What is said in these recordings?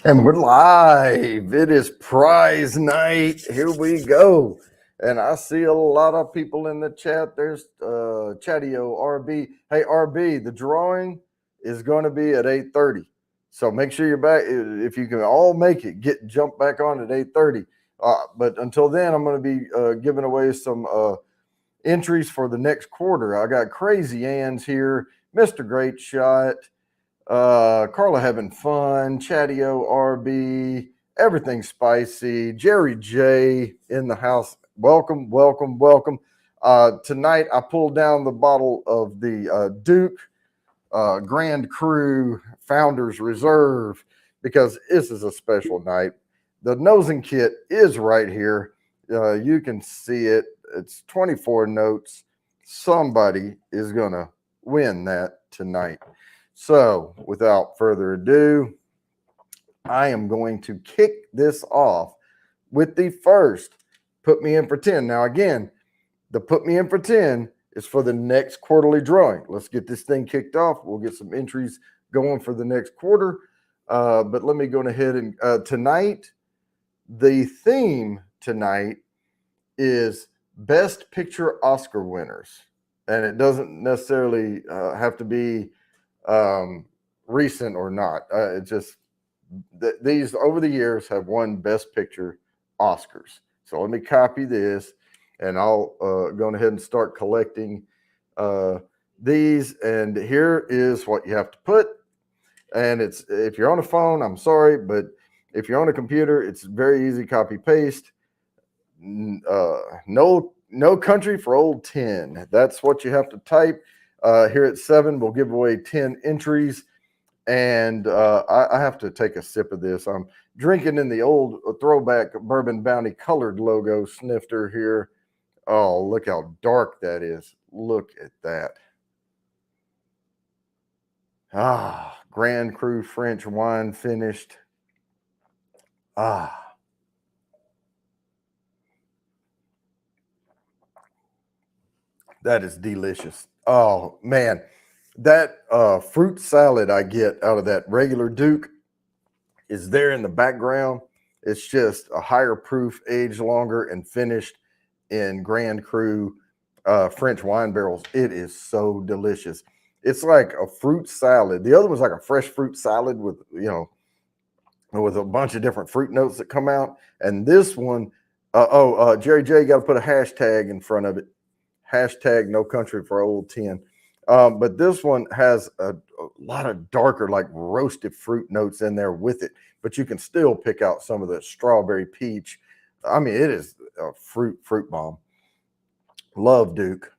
And we're live. It is prize night. Here we go. And I see a lot of people in the chat. There's Chatio RB. Hey RB, the drawing is going to be at 8:30. So make sure you're back. If you can all make it, jump back on at 8:30. But until then, I'm going to be giving away some entries for the next quarter. I got Crazy Ann's here, Mr. Great Shot, Carla having fun, Chatio RB, everything spicy, Jerry J in the house. Welcome, welcome, welcome. Tonight I pulled down the bottle of the Duke Grand Cru Founders Reserve because this is a special night. The nosing kit is right here. You can see it. It's 24 notes. Somebody is going to win that tonight. So without further ado, I am going to kick this off with the first Put Me In for 10. Now, again, the Put Me In for 10 is for the next quarterly drawing. Let's get this thing kicked off. We'll get some entries going for the next quarter. But let me go ahead and tonight, the theme tonight is Best Picture Oscar winners. And it doesn't necessarily have to be recent or not. It just these over the years have won Best Picture Oscars. So let me copy this, and I'll go ahead and start collecting these. And here is what you have to put. And it's if you're on a phone, I'm sorry, but if you're on a computer, it's very easy. Copy paste. No country for old 10. That's what you have to type. Here at 7, we'll give away 10 entries. And I have to take a sip of this. I'm drinking in the old throwback Bourbon Bounty colored logo snifter here. Oh, look how dark that is. Look at that. Grand Cru French wine finished. That is delicious. Oh, man. That fruit salad I get out of that regular Duke is there in the background. It's just a higher proof, aged longer, and finished in Grand Cru French wine barrels. It is so delicious. It's like a fruit salad. The other one's like a fresh fruit salad with, with a bunch of different fruit notes that come out. And this one, Jerry J, got to put a hashtag in front of it. Hashtag no country for old 10. But this one has a lot of darker, like roasted fruit notes in there with it. But you can still pick out some of the strawberry peach. I mean, it is a fruit bomb. Love Duke.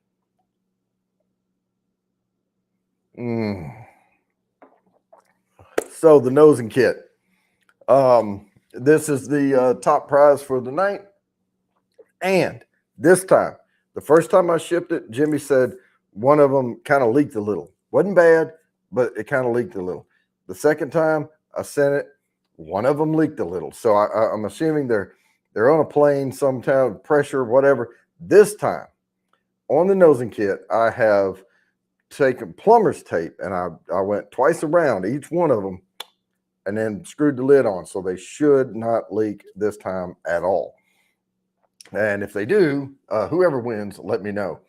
So the nosing kit. This is the top prize for the night. And this time, the first time I shipped it, Jimmy said one of them kind of leaked a little. Wasn't bad, but it kind of leaked a little. The second time I sent it, one of them leaked a little. So I'm assuming they're on a plane, some kind of pressure, whatever. This time, on the nosing kit, I have taken plumber's tape, and I went twice around each one of them and then screwed the lid on. So they should not leak this time at all. And if they do, whoever wins, let me know.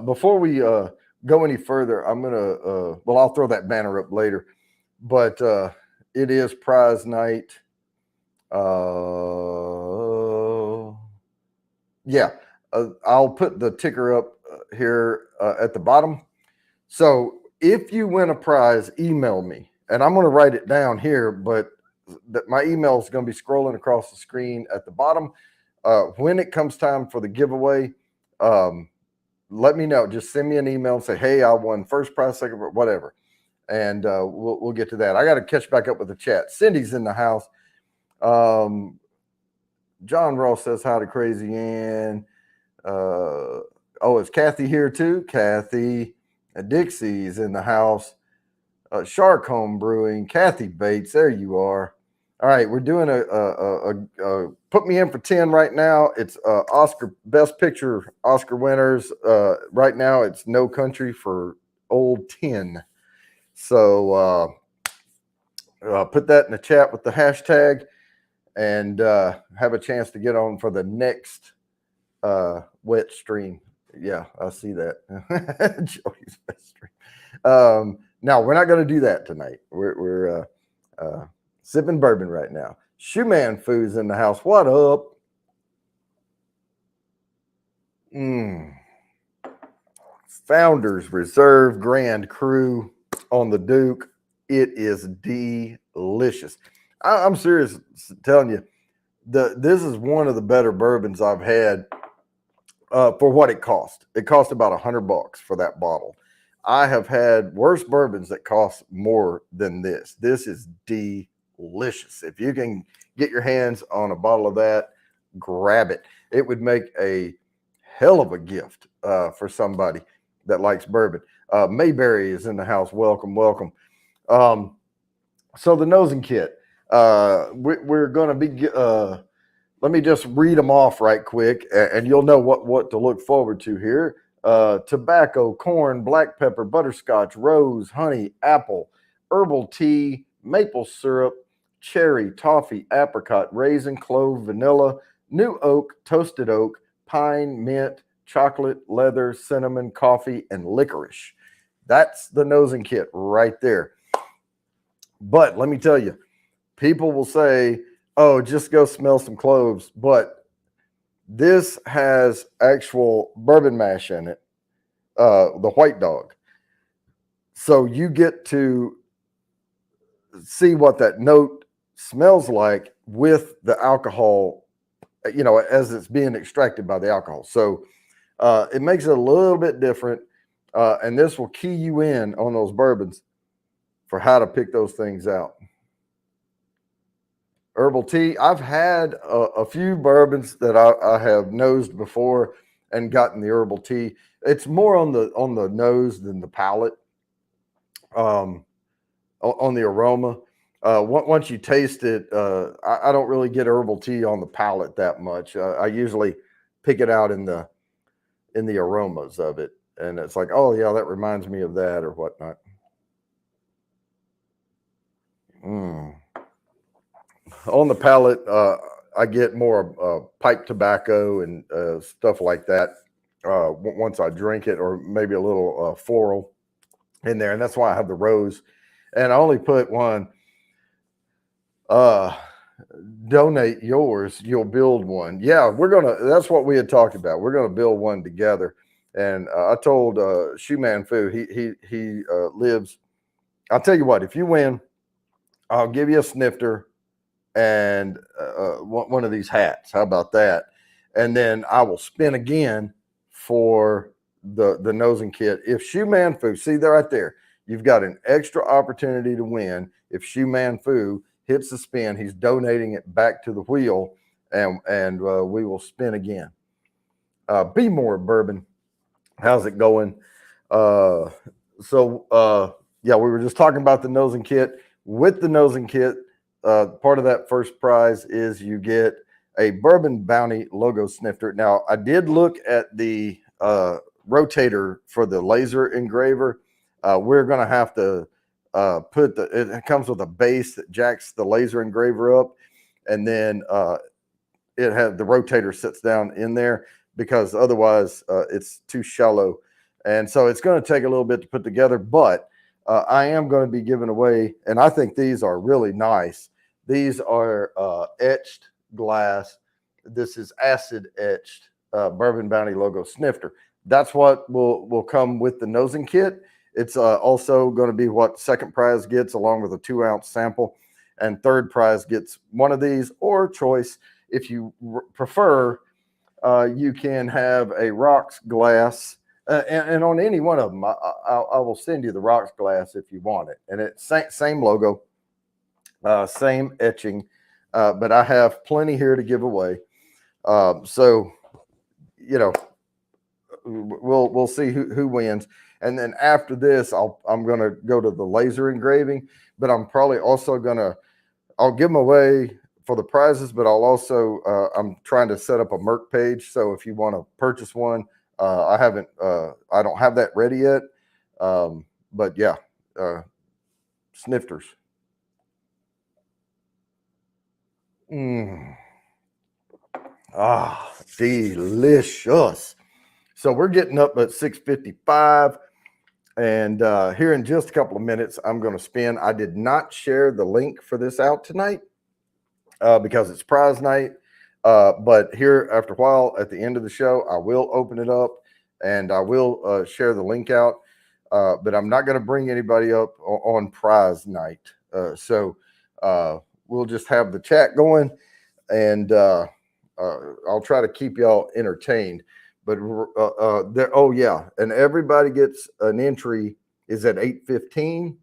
Before we go any further, I'm going to, I'll throw that banner up later. But it is prize night. I'll put the ticker up here at the bottom. So if you win a prize, email me. And I'm going to write it down here, but my email is going to be scrolling across the screen at the bottom. When it comes time for the giveaway, let me know. Just send me an email and say, hey, I won first prize, second, whatever. And we'll get to that. I got to catch back up with the chat. Cindy's in the house. John Ross says hi to Crazy Ann. Is Kathy here too? Kathy. Dixie's in the house. Shark Home Brewing. Kathy Bates, there you are. All right, we're doing a Put Me In for 10 right now. It's Oscar Best Picture Oscar winners. Right now, it's No Country for Old 10. So put that in the chat with the hashtag and have a chance to get on for the next wet stream. Yeah, I see that. Joey's wet stream. Now, we're not going to do that tonight. We're sipping bourbon right now. Shoeman Food's in the house. What up? Founders Reserve Grand Cru on the Duke. It is delicious. I'm serious telling you, this is one of the better bourbons I've had for what it cost. It cost about $100 for that bottle. I have had worse bourbons that cost more than this. This is delicious. If you can get your hands on a bottle of that, grab it. It would make a hell of a gift for somebody that likes bourbon. Mayberry is in the house. Welcome, welcome. So the nosing kit, we're going to be, let me just read them off right quick, and you'll know what to look forward to here. Tobacco, corn, black pepper, butterscotch, rose, honey, apple, herbal tea, maple syrup, cherry, toffee, apricot, raisin, clove, vanilla, new oak, toasted oak, pine, mint, chocolate, leather, cinnamon, coffee, and licorice. That's the nosing kit right there. But let me tell you, people will say, oh, just go smell some cloves. But this has actual bourbon mash in it, the white dog. So you get to see what that note smells like with the alcohol, you know, as it's being extracted by the alcohol. So it makes it a little bit different. And this will key you in on those bourbons for how to pick those things out. Herbal tea. I've had a few bourbons that I have nosed before and gotten the herbal tea. It's more on the nose than the palate. On the aroma. Once you taste it, I don't really get herbal tea on the palate that much. I usually pick it out in the aromas of it, and it's like, oh yeah, that reminds me of that or whatnot. On the palate, I get more pipe tobacco and stuff like that once I drink it, or maybe a little floral in there, and that's why I have the rose. And I only put one. Donate yours, you'll build one. Yeah, that's what we had talked about. We're gonna build one together. And I told Shoeman Foo, he lives. I'll tell you what, if you win, I'll give you a snifter and one of these hats. How about that? And then I will spin again for the nosing kit. If Shoeman Foo, see there right there, you've got an extra opportunity to win. If Shoeman Foo hits the spin, he's donating it back to the wheel, and we will spin again. Be More Bourbon, how's it going? Yeah, we were just talking about the nosing kit. With the nosing kit, part of that first prize is you get a Bourbon Bounty logo snifter. Now, I did look at the rotator for the laser engraver. We're going to have to it comes with a base that jacks the laser engraver up, and then it has the rotator sits down in there, because otherwise it's too shallow, and so it's going to take a little bit to put together. But I am going to be giving away, and I think these are really nice. These are etched glass. This is acid etched Bourbon Bounty logo snifter. That's what will come with the nosing kit. It's also going to be what second prize gets, along with a 2-ounce sample, and third prize gets one of these, or choice, if you prefer, you can have a rocks glass, and on any one of them, I will send you the rocks glass if you want it, and it's same logo, same etching, but I have plenty here to give away. So, you know, we'll see who wins. And then after this, I'm going to go to the laser engraving, but I'm probably also I'll give them away for the prizes, but I'll also, I'm trying to set up a Merc page. So if you want to purchase one, I don't have that ready yet. But yeah, snifters. Ah, delicious. So we're getting up at 6:55. And here in just a couple of minutes, I'm going to spin. I did not share the link for this out tonight because it's prize night. But here, after a while, at the end of the show, I will open it up and I will share the link out. But I'm not going to bring anybody up on prize night. So we'll just have the chat going, and I'll try to keep y'all entertained. But oh yeah, and everybody gets an entry is at 8:15.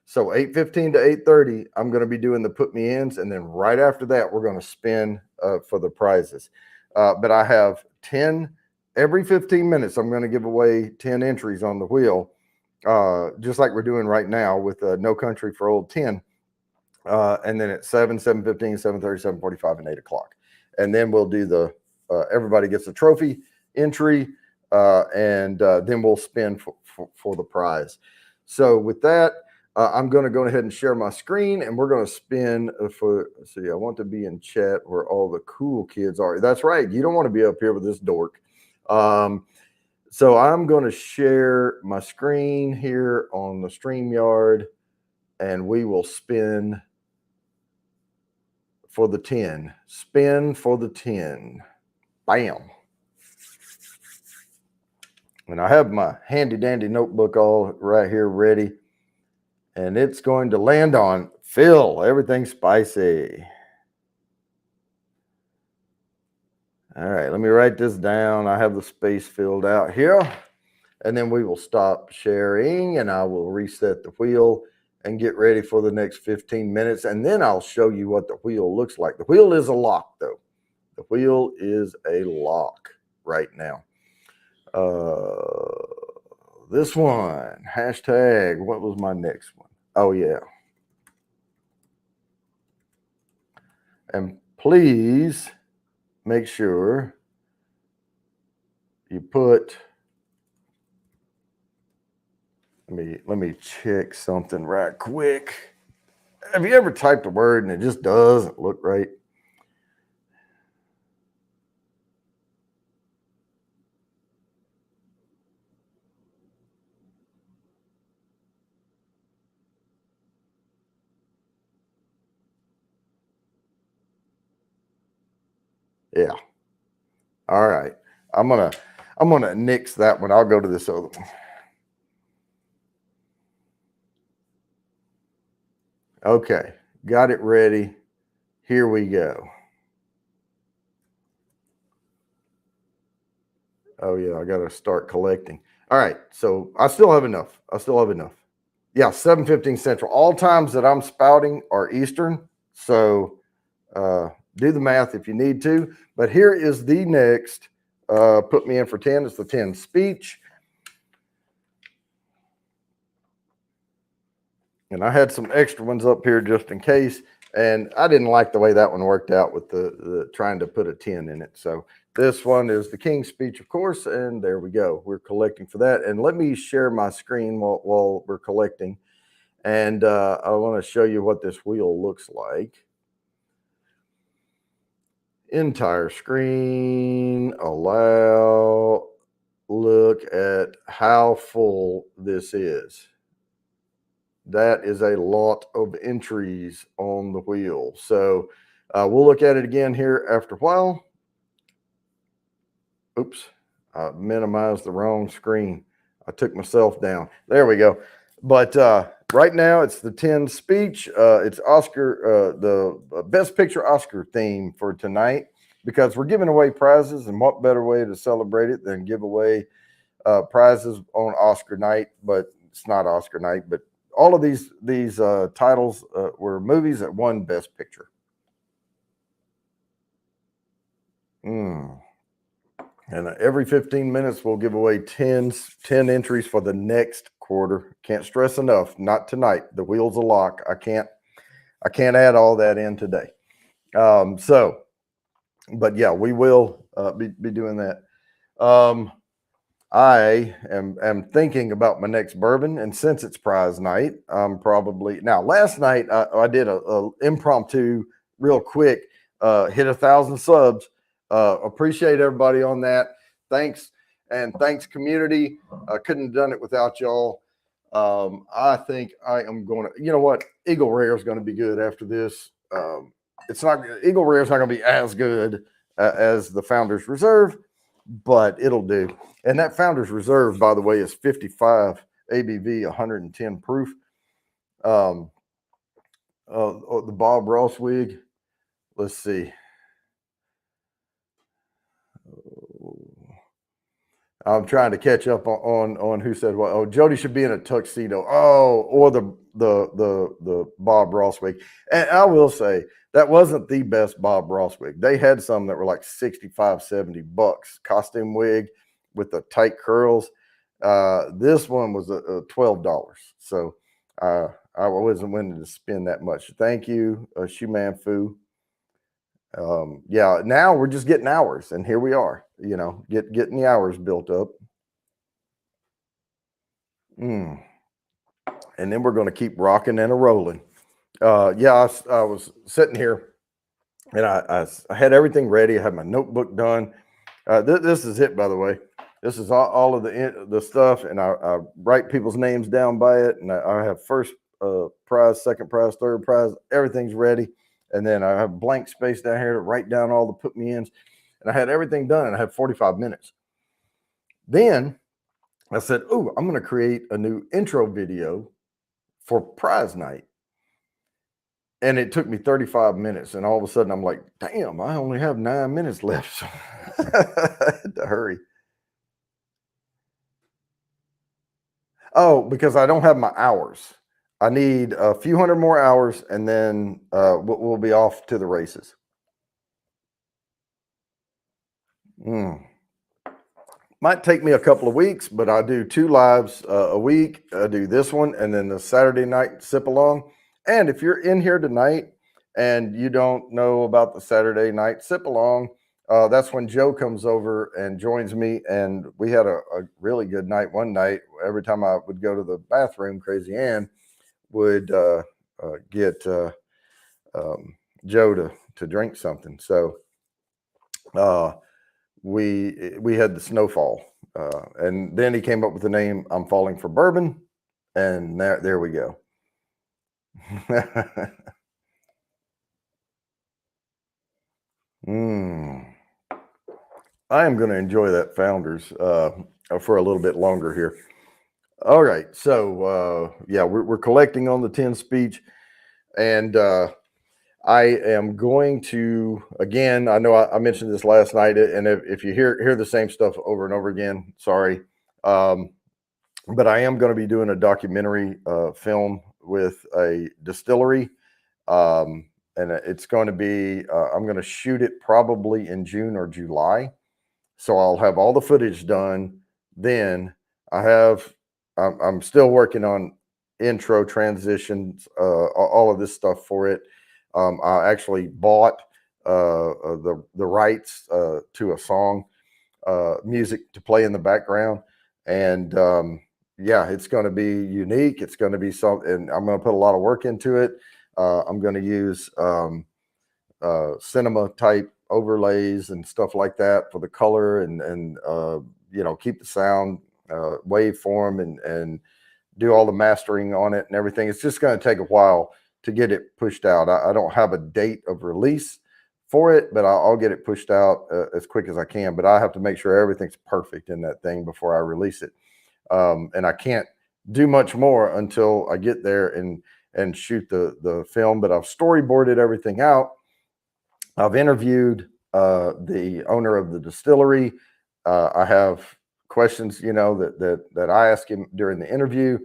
So 8:15 to 8:30, I'm going to be doing the put me ins, and then right after that, we're going to spin for the prizes. But I have 10 every 15 minutes. I'm going to give away 10 entries on the wheel, just like we're doing right now with No Country for Old 10. And then at 7, 7:15, 7:30, 7:45, and 8 o'clock. And then we'll do the everybody gets a trophy entry, and then we'll spin for the prize. So with that, I'm going to go ahead and share my screen, and we're going to spin for. See, I want to be in chat where all the cool kids are. That's right. You don't want to be up here with this dork. So I'm going to share my screen here on the StreamYard, and we will spin for the 10. Spin for the 10. Bam. And I have my handy dandy notebook all right here ready. And it's going to land on Phil. Everything spicy. All right, let me write this down. I have the space filled out here. And then we will stop sharing, and I will reset the wheel and get ready for the next 15 minutes. And then I'll show you what the wheel looks like. The wheel is a lock, though. The wheel is a lock right now. This one, hashtag, what was my next one? Oh, yeah. And please make sure you put, let me check something right quick. Have you ever typed a word and it just doesn't look right? Yeah. All right. I'm gonna nix that one. I'll go to this other one. Okay, got it ready. Here we go. Oh yeah, I gotta start collecting. All right, so I still have enough. Yeah, 7:15 Central. All times that I'm spouting are Eastern. So do the math if you need to. But here is the next put me in for 10. It's the 10 speech. And I had some extra ones up here just in case. And I didn't like the way that one worked out with the trying to put a 10 in it. So this one is the King's Speech, of course. And there we go. We're collecting for that. And let me share my screen while we're collecting. And I want to show you what this wheel looks like. Entire screen, allow, look at how full this is. That is a lot of entries on the wheel. So we'll look at it again here after a while. Oops, I minimized the wrong screen. I took myself down. There we go. But right now it's the 10 speech. It's Oscar, the Best Picture Oscar theme for tonight, because we're giving away prizes, and what better way to celebrate it than give away prizes on Oscar night? But it's not Oscar night, but all of these titles were movies that won Best Picture. And every 15 minutes, we'll give away 10 entries for the next quarter. Can't stress enough. Not tonight. The wheel's a lock. I can't add all that in today. But yeah, we will be doing that. I am thinking about my next bourbon, and since it's prize night, I'm probably now. Last night I did a impromptu, real quick. hit 1,000 subs. Appreciate everybody on that. Thanks. And thanks, community. I couldn't have done it without y'all. I think I am going to, you know what? Eagle Rare is going to be good after this. It's not, Eagle Rare is not going to be as good as the Founders Reserve, but it'll do. And that Founders Reserve, by the way, is 55 ABV, 110 proof. The Bob Ross wig. Let's see. I'm trying to catch up on who said what. Oh, Jody should be in a tuxedo. Oh, or the Bob Ross wig. And I will say that wasn't the best Bob Ross wig. They had some that were like 65, 70 bucks. Costume wig with the tight curls. This one was $12. So I wasn't willing to spend that much. Thank you, Shuman Fu. Yeah, now we're just getting hours, and here we are, you know, getting the hours built up. And then we're going to keep rocking and a rolling. Yeah, I was sitting here, and I had everything ready. I had my notebook done. This is it, by the way. This is all of the stuff, and I write people's names down by it, and I have first prize, second prize, third prize. Everything's ready. And then I have blank space down here to write down all the put me ins. And I had everything done, and I had 45 minutes. Then I said, oh, I'm going to create a new intro video for prize night. And it took me 35 minutes. And all of a sudden, I'm like, damn, I only have 9 minutes left. So I had to hurry. Oh, because I don't have my hours. I need a few hundred more hours, and then we'll be off to the races. Might take me a couple of weeks, but I do 2 lives a week. I do this one, and then the Saturday night sip along. And if you're in here tonight and you don't know about the Saturday night sip along, that's when Joe comes over and joins me. And we had a really good night one night. Every time I would go to the bathroom, Crazy Ann would get Joe to drink something. So we had the Snowfall, and then he came up with the name I'm Falling for Bourbon, and there we go. I am going to enjoy that Founders for a little bit longer here. All right, so yeah, we're collecting on the 10 speech, and I am going to, again, I know I mentioned this last night, and if you hear the same stuff over and over again, sorry, but I am going to be doing a documentary film with a distillery, and it's going to be, I'm going to shoot it probably in June or July, so I'll have all the footage done. Then I'm still working on intro, transitions, all of this stuff for it. I actually bought the rights to a song, music to play in the background, and yeah, it's going to be unique. It's going to be something, and I'm going to put a lot of work into it. I'm going to use cinema type overlays and stuff like that for the color, and you know, keep the sound waveform and do all the mastering on it and everything. It's just going to take a while to get it pushed out. I don't have a date of release for it, but I'll get it pushed out as quick as I can. But I have to make sure everything's perfect in that thing before I release it. And I can't do much more until I get there and shoot the film. But I've storyboarded everything out. I've interviewed the owner of the distillery. I have questions, you know, that I ask him during the interview.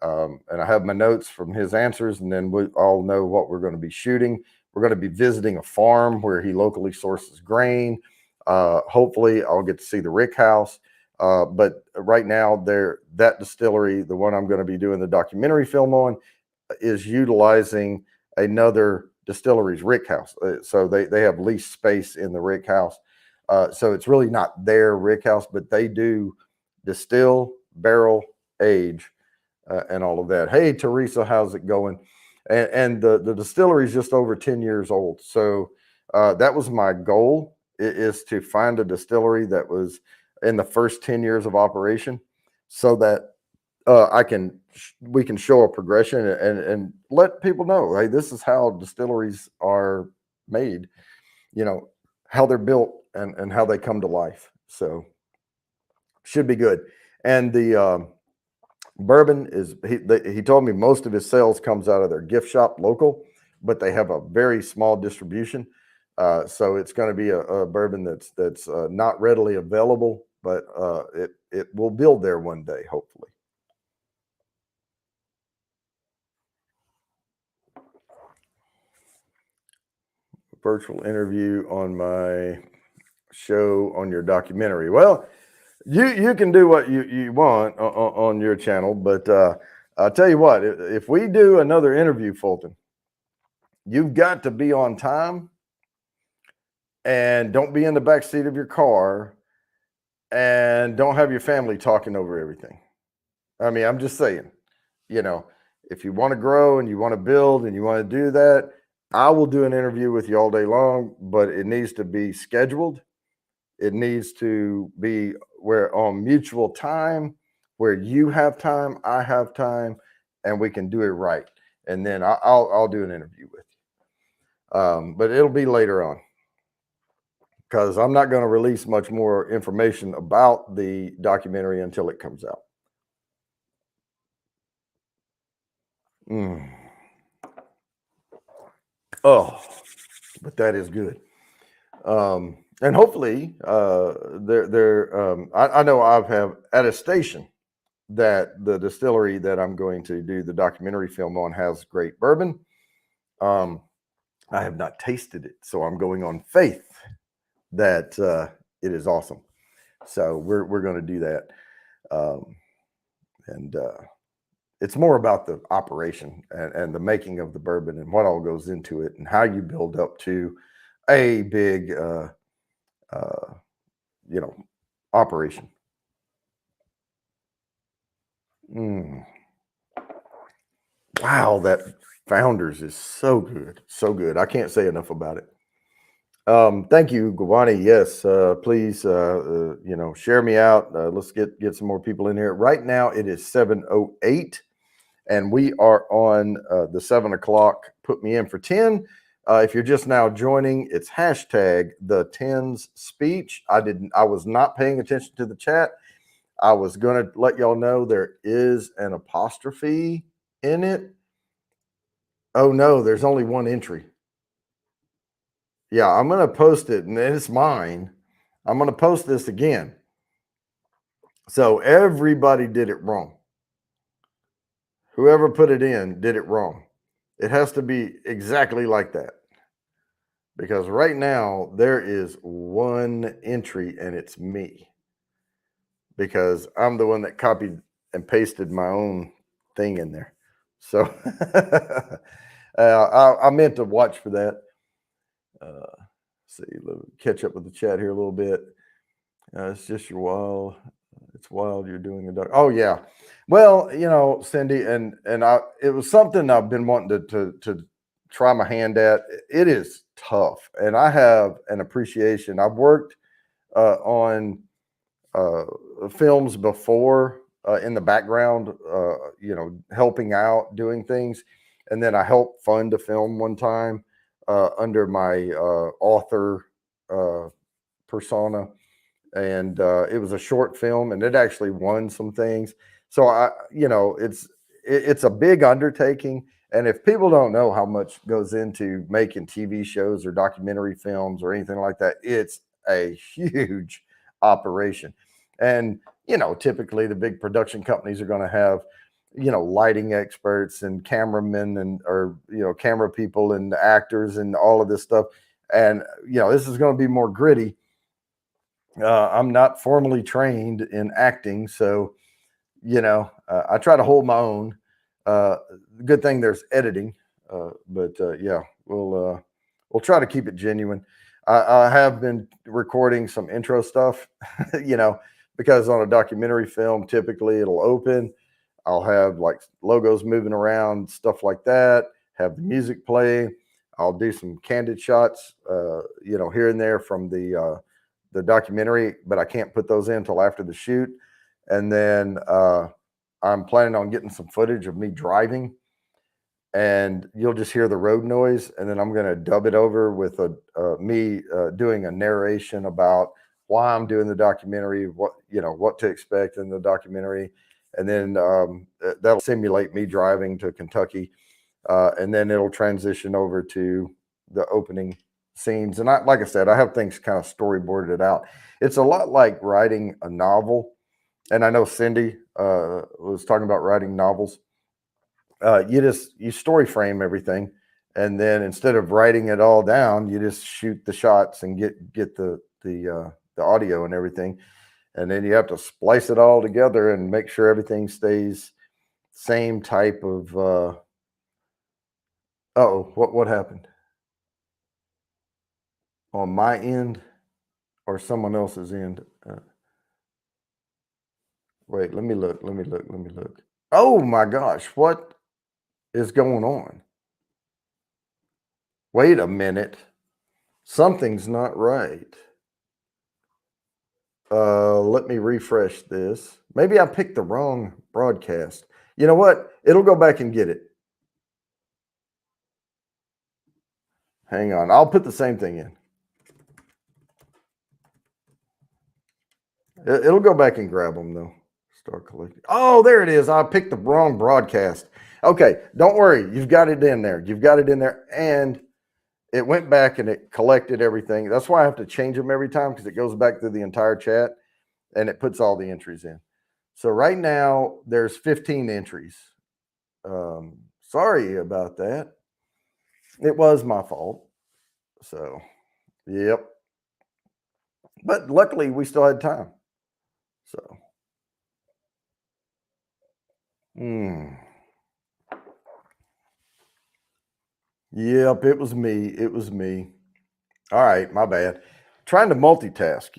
And I have my notes from his answers, and then we all know what we're going to be shooting. We're going to be visiting a farm where he locally sources grain. Hopefully I'll get to see the rick house. But right now that distillery, the one I'm going to be doing the documentary film on, is utilizing another distillery's rick house. So they have leased space in the rick house. So it's really not their rick house, but they do distill, barrel, age, and all of that. Hey, Teresa, how's it going? And the distillery is just over 10 years old. So That was my goal, is to find a distillery that was in the first 10 years of operation, so that we can show a progression and let people know, hey, this is how distilleries are made, how they're built and how they come to life. So should be good. And the bourbon is, he told me most of his sales comes out of their gift shop local, but they have a very small distribution. So it's going to be a bourbon that's not readily available, but it will build there one day, hopefully. Virtual interview on my show on your documentary. Well, you can do what you want on your channel, but I'll tell you what, if we do another interview, Fulton, you've got to be on time and don't be in the back seat of your car and don't have your family talking over everything. I mean, I'm just saying, if you want to grow and you want to build and you want to do that, I will do an interview with you all day long, but it needs to be scheduled. It needs to be where on mutual time, where you have time, I have time, and we can do it right. And then I'll do an interview with you. But it'll be later on, because I'm not going to release much more information about the documentary until it comes out. Oh, but that is good. And hopefully, I know I have at a station that the distillery that I'm going to do the documentary film on has great bourbon. I have not tasted it, so I'm going on faith that it is awesome. So we're going to do that, and it's more about the operation and the making of the bourbon and what all goes into it and how you build up to a big, operation. Wow, that Founders is so good, so good. I can't say enough about it. Thank you, Gawani. Yes, please, share me out. Let's get some more people in here. Right now, it is 7:08, and we are on the 7 o'clock. Put me in for 10. If you're just now joining, it's hashtag the tens speech. I was not paying attention to the chat. I was going to let y'all know there is an apostrophe in it. Oh no, there's only one entry. Yeah, I'm going to post it, and it's mine. I'm going to post this again. So everybody did it wrong. Whoever put it in did it wrong. It has to be exactly like that. Because right now there is one entry, and it's me. Because I'm the one that copied and pasted my own thing in there. So I meant to watch for that. See, catch up with the chat here a little bit. It's just your wild. It's wild you're doing a doc. Oh yeah. Well, Cindy, and it was something I've been wanting to try my hand at. It is tough, and I have an appreciation. I've worked on films before in the background, helping out, doing things, and then I helped fund a film one time under my author persona, and it was a short film, and it actually won some things. So it's a big undertaking, and if people don't know how much goes into making TV shows or documentary films or anything like that, it's a huge operation. And typically the big production companies are going to have lighting experts and cameramen or camera people and actors and all of this stuff. And this is going to be more gritty. I'm not formally trained in acting, so I try to hold my own. Good thing there's editing, but yeah, we'll try to keep it genuine. I have been recording some intro stuff, because on a documentary film, typically it'll open. I'll have like logos moving around, stuff like that, have the music play. I'll do some candid shots, here and there from the documentary, but I can't put those in until after the shoot. And then I'm planning on getting some footage of me driving, and you'll just hear the road noise, and then I'm going to dub it over with me doing a narration about why I'm doing the documentary, what to expect in the documentary, and then that'll simulate me driving to Kentucky, and then it'll transition over to the opening scenes. And like I said, I have things kind of storyboarded out. It's a lot like writing a novel, and I know Cindy was talking about writing novels. You story frame everything, and then instead of writing it all down, you just shoot the shots and get the audio and everything, and then you have to splice it all together and make sure everything stays same type of. What happened on my end or someone else's end? Wait, let me look. Oh my gosh, what is going on? Wait a minute. Something's not right. Let me refresh this. Maybe I picked the wrong broadcast. You know what? It'll go back and get it. Hang on. I'll put the same thing in. It'll go back and grab them, though. Start collecting. Oh, there it is. I picked the wrong broadcast. Okay, don't worry. You've got it in there. And it went back and it collected everything. That's why I have to change them every time, because it goes back through the entire chat and it puts all the entries in. So right now there's 15 entries. Sorry about that. It was my fault. So, yep. But luckily we still had time. So, Yep, it was me. All right, my bad. Trying to multitask,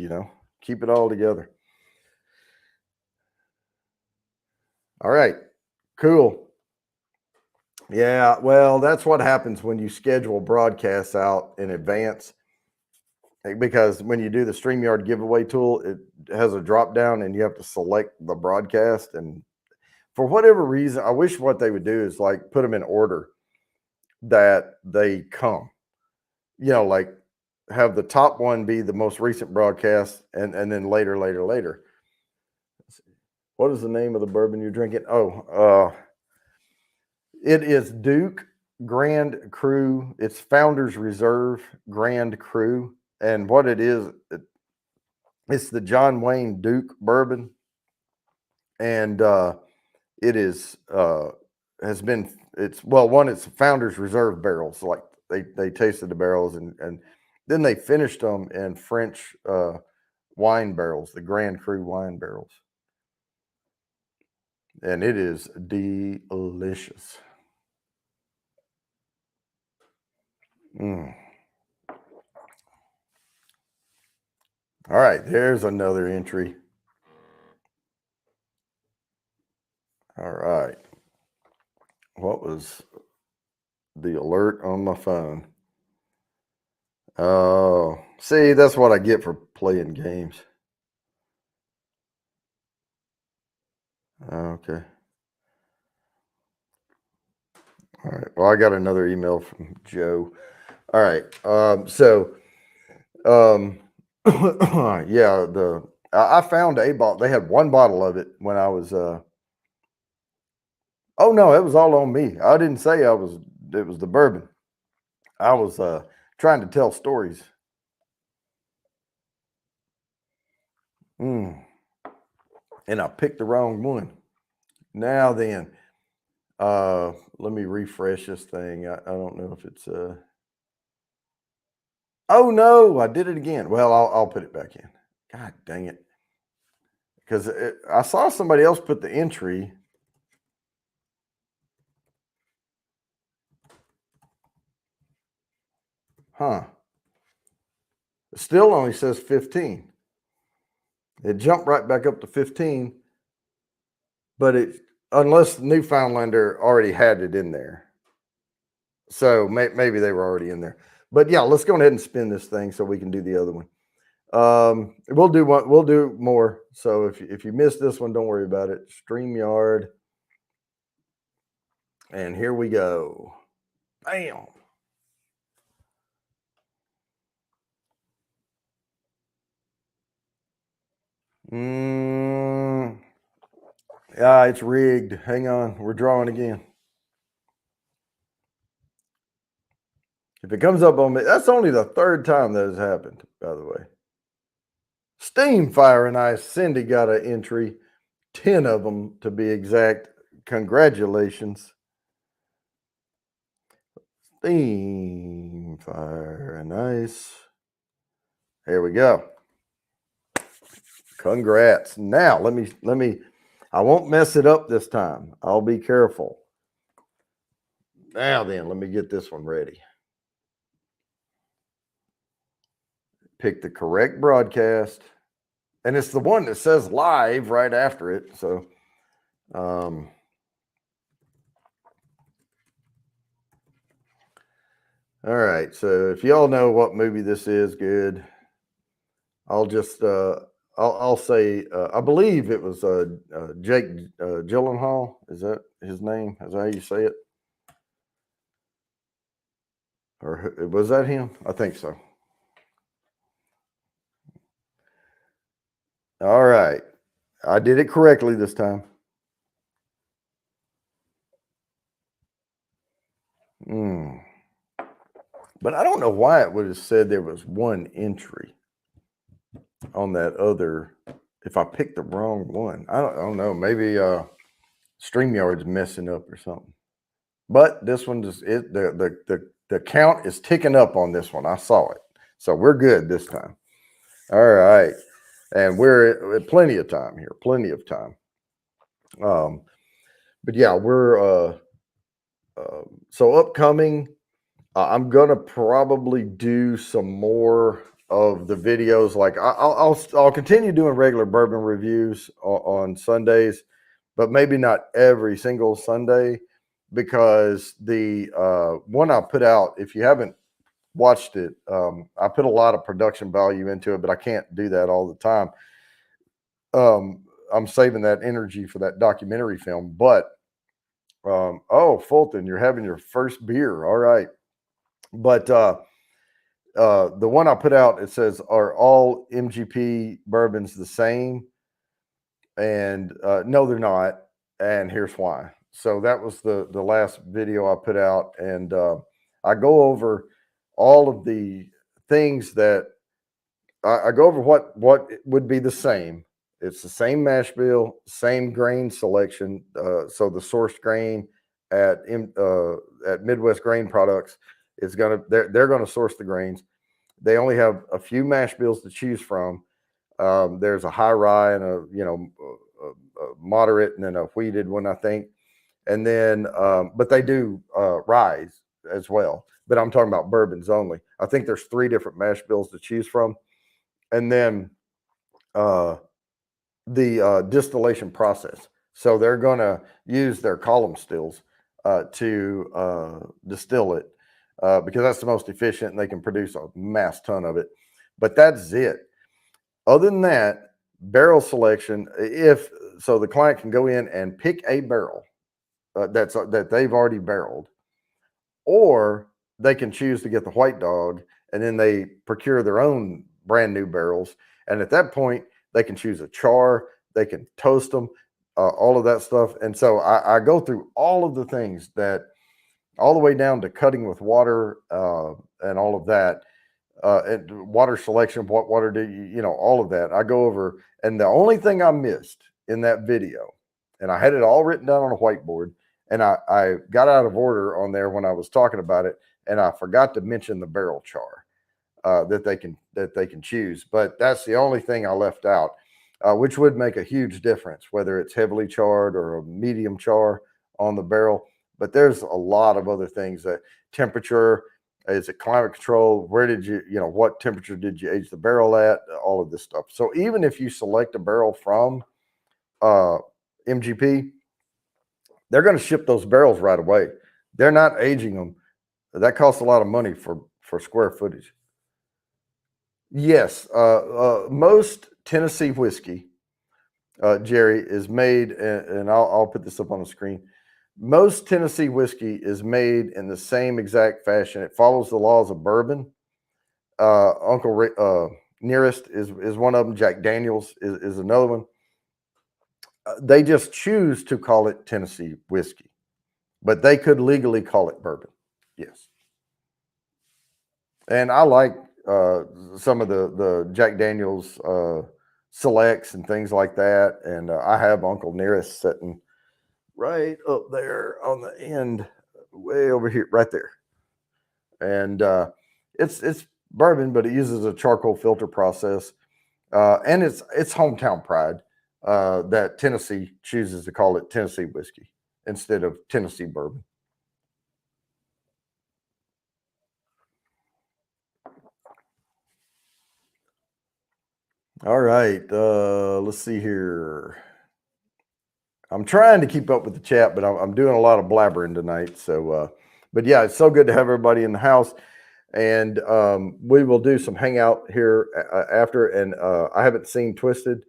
keep it all together. All right, cool. Yeah, well, that's what happens when you schedule broadcasts out in advance. Because when you do the StreamYard giveaway tool, it has a drop down and you have to select the broadcast. And for whatever reason, I wish what they would do is like put them in order that they come. Like have the top one be the most recent broadcast, and then later. What is the name of the bourbon you're drinking? It is Duke Grand Cru. It's Founders Reserve Grand Cru. And what it is, it's the John Wayne Duke bourbon. And it is, it's Founders Reserve barrels. Like they tasted the barrels and then they finished them in French wine barrels, the Grand Cru wine barrels. And it is delicious. All right, there's another entry. All right. What was the alert on my phone? Oh, see, that's what I get for playing games. Okay. All right. Well, I got another email from Joe. All right. Yeah, I found a bottle. They had one bottle of it when I was oh no, it was all on me. I didn't say it was the bourbon. I was trying to tell stories. And I picked the wrong one. Now then, let me refresh this thing. I don't know if it's oh no, I did it again. Well, I'll put it back in. God dang it. Because I saw somebody else put the entry. Huh. It still only says 15. It jumped right back up to 15. But unless the Newfoundlander already had it in there. So maybe they were already in there. But yeah, let's go ahead and spin this thing so we can do the other one. We'll do one. We'll do more. So if you missed this one, don't worry about it. StreamYard, and here we go. Bam. Yeah, it's rigged. Hang on, we're drawing again. If it comes up on me, that's only the third time that has happened, by the way. Steam Fire and Ice. Cindy got an entry, 10 of them to be exact. Congratulations. Steam Fire and Ice. Here we go. Congrats. Now let me I won't mess it up this time. I'll be careful. Now then, let me get this one ready. Pick the correct broadcast. And it's the one that says live right after it. So all right. So if y'all know what movie this is, good. I'll just I'll say I believe it was Jake Gyllenhaal. Is that his name? Is that how you say it? Or was that him? I think so. All right. I did it correctly this time. But I don't know why it would have said there was one entry on that other. If I picked the wrong one, I don't know. Maybe StreamYard's messing up or something. But this one just the count is ticking up on this one. I saw it, so we're good this time. All right, and we're at plenty of time here. Plenty of time. But yeah, we're so upcoming. I'm gonna probably do some more of the videos. Like I'll continue doing regular bourbon reviews on Sundays, but maybe not every single Sunday, because the one I put out, if you haven't watched it, I put a lot of production value into it, but I can't do that all the time. I'm saving that energy for that documentary film. But oh, Fulton, you're having your first beer. All right. But the one I put out, it says, are all MGP bourbons the same? And no, they're not. And here's why. So that was the last video I put out. And I go over all of the things that I go over what would be the same. It's the same mash bill, same grain selection. So the sourced grain at Midwest Grain Products is they're gonna source the grains. They only have a few mash bills to choose from. There's a high rye and a moderate and then a wheated one, I think. And then but they do rye as well. But I'm talking about bourbons only. I think there's 3 different mash bills to choose from. And then the distillation process. So they're going to use their column stills to distill it because that's the most efficient and they can produce a mass ton of it. But that's it. Other than that, barrel selection, if so, the client can go in and pick a barrel that they've already barreled, or they can choose to get the White Dog and then they procure their own brand new barrels. And at that point, they can choose a char, they can toast them, all of that stuff. And so I go through all of the things that, all the way down to cutting with water and all of that, and water selection, what water do you know, all of that. I go over, and the only thing I missed in that video, and I had it all written down on a whiteboard, and I got out of order on there when I was talking about it, and I forgot to mention the barrel char that they can choose. But that's the only thing I left out, which would make a huge difference, whether it's heavily charred or a medium char on the barrel. But there's a lot of other things, that temperature, is it climate control? Where did you what temperature did you age the barrel at? All of this stuff. So even if you select a barrel from MGP, they're going to ship those barrels right away. They're not aging them that costs a lot of money for square footage. Yes, most Tennessee whiskey, Jerry, is made, and I'll put this up on the screen. Most Tennessee whiskey is made in the same exact fashion. It follows the laws of bourbon. Uncle Nearest is one of them. Jack Daniels is another one. They just choose to call it Tennessee whiskey, but they could legally call it bourbon. Yes. And I like some of the Jack Daniels selects and things like that. And I have Uncle Nearest sitting right up there on the end, way over here, right there. And it's bourbon, but it uses a charcoal filter process, and it's hometown pride that Tennessee chooses to call it Tennessee whiskey instead of Tennessee bourbon. All right, let's see here. I'm trying to keep up with the chat, but I'm doing a lot of blabbering tonight. So, but yeah, it's so good to have everybody in the house, and we will do some hangout here after. And I haven't seen Twisted,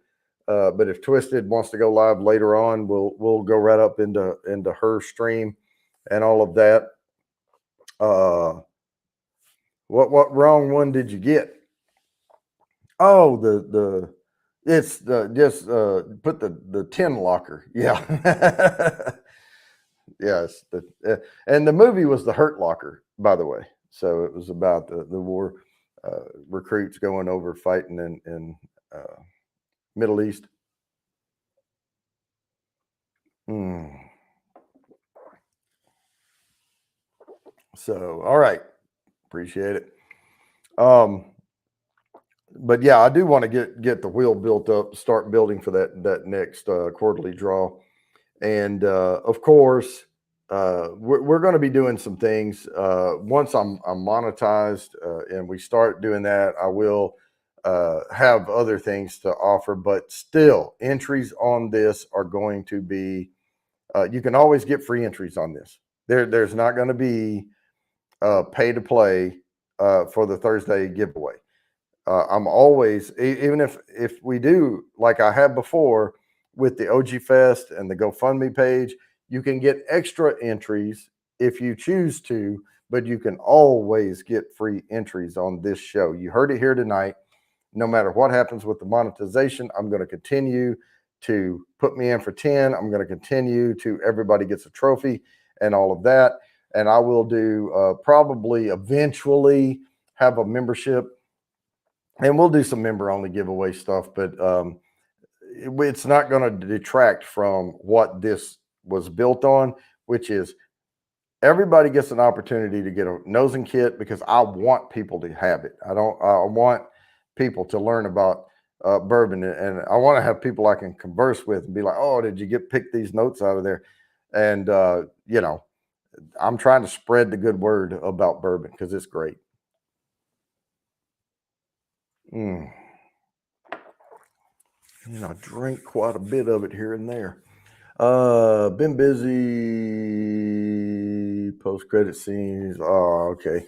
but if Twisted wants to go live later on, we'll go right up into her stream and all of that. What wrong one did you get? Oh, it's just put the tin locker. Yeah. Yes. And the movie was The Hurt Locker, by the way. So it was about the war recruits going over fighting in Middle East. So, all right. Appreciate it. But yeah, I do want to get the wheel built up, start building for that next quarterly draw. And of course, we're going to be doing some things. Once I'm monetized and we start doing that, I will have other things to offer. But still, entries on this are going to be, you can always get free entries on this. There's not going to be pay to play for the Thursday giveaway. I'm always, even if we do like I have before with the OG Fest and the GoFundMe page, you can get extra entries if you choose to, but you can always get free entries on this show. You heard it here tonight. No matter what happens with the monetization, I'm going to continue to put me in for 10. I'm going to continue to everybody gets a trophy and all of that. And I will do probably eventually have a membership. And we'll do some member-only giveaway stuff, but it's not going to detract from what this was built on, which is everybody gets an opportunity to get a nosing kit because I want people to have it. I want people to learn about bourbon, and I want to have people I can converse with and be like, oh, did you pick these notes out of there? And, you know, I'm trying to spread the good word about bourbon because it's great. You know, I drink quite a bit of it here and there. Been busy. Post-credit scenes. Oh, okay.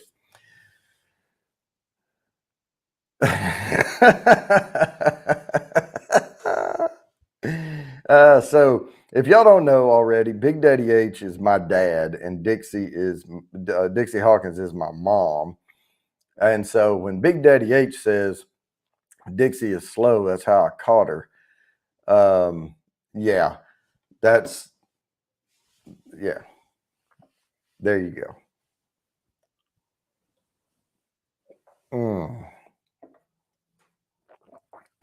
So if y'all don't know already, Big Daddy H is my dad, and Dixie Hawkins is my mom. And so when Big Daddy H says Dixie is slow, that's how I caught her. Yeah, yeah. There you go.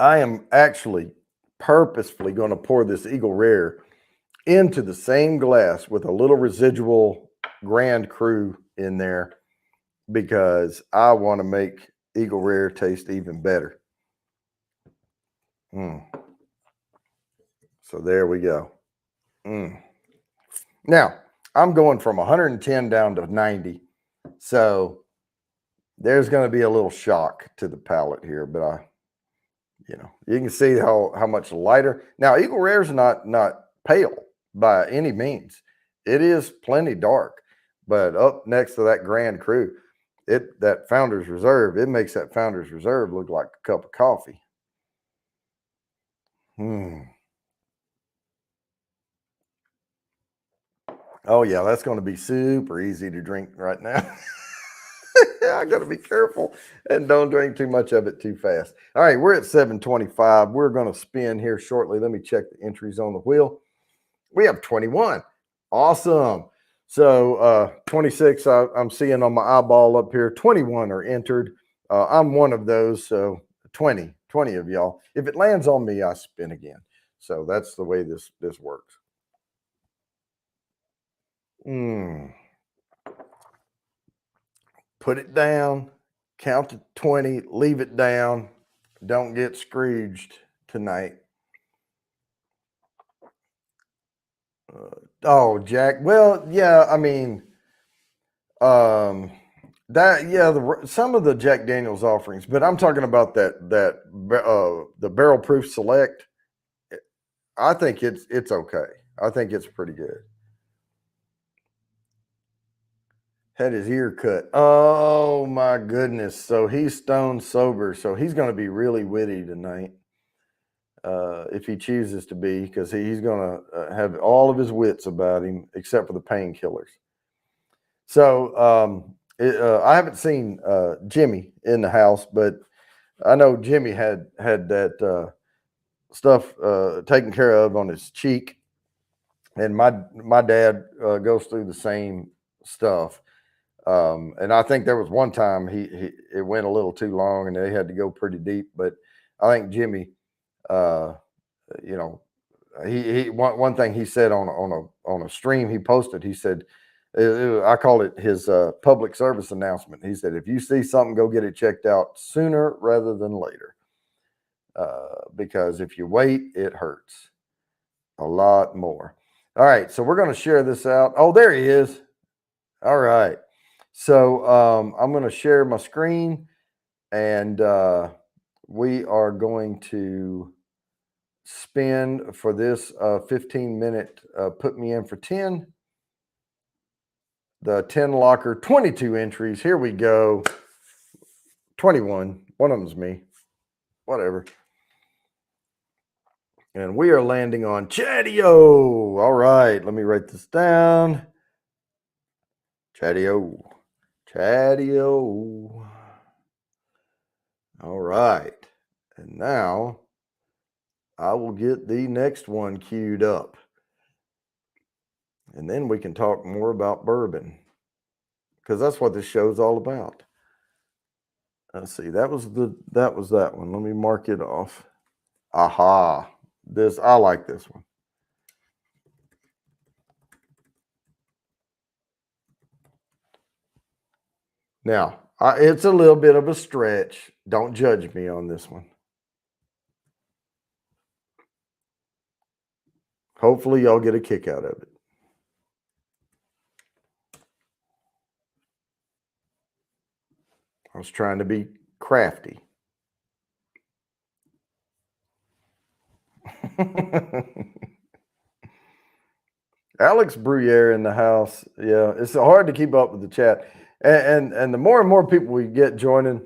I am actually purposefully going to pour this Eagle Rare into the same glass with a little residual Grand Cru in there because I want to make Eagle Rare taste even better. So there we go. Now, I'm going from 110 down to 90. So there's going to be a little shock to the palate here, but you can see how much lighter. Now, Eagle Rare is not pale by any means. It is plenty dark, But up next to that Grand Cru, that Founders Reserve, it makes that Founders Reserve look like a cup of coffee. Oh yeah, that's going to be super easy to drink right now. I got to be careful and don't drink too much of it too fast. All right, we're at 725. We're going to spin here shortly. Let me check the entries on the wheel. We have 21. Awesome. So 26, I'm seeing on my eyeball up here. 21 are entered. I'm one of those. So 20 of y'all. If it lands on me, I spin again. So that's the way this works. Put it down, count to 20, leave it down. Don't get Scrooged tonight. Oh, Jack. Well, yeah, I mean, some of the Jack Daniel's offerings, but I'm talking about the Barrel Proof Select. I think it's okay. I think it's pretty good. Had his ear cut. Oh my goodness. So he's stone sober. So he's going to be really witty tonight. If he chooses to be, because he's going to have all of his wits about him, except for the painkillers. So I haven't seen Jimmy in the house, but I know Jimmy had that stuff taken care of on his cheek, and my dad goes through the same stuff. And I think there was one time it went a little too long, and they had to go pretty deep. But I think Jimmy, he one thing he said on a stream he posted, he said, I call it his public service announcement. He said, if you see something, go get it checked out sooner rather than later, because if you wait, it hurts a lot more. All right, so we're going to share this out. Oh, there he is. All right, so I'm going to share my screen, and we are going to spin for this 15-minute put me in for 10. The 10 locker, 22 entries. Here we go. 21. One of them's me. Whatever. And we are landing on Chatty-O. All right. Let me write this down. Chatty-O. Chatty-O. All right. And now I will get the next one queued up. And then we can talk more about bourbon, because that's what this show's all about. Let's see. That was that one. Let me mark it off. Aha. I like this one. Now, it's a little bit of a stretch. Don't judge me on this one. Hopefully, y'all get a kick out of it. I was trying to be crafty. Alex Bruyere in the house. Yeah, it's hard to keep up with the chat. And the more and more people we get joining,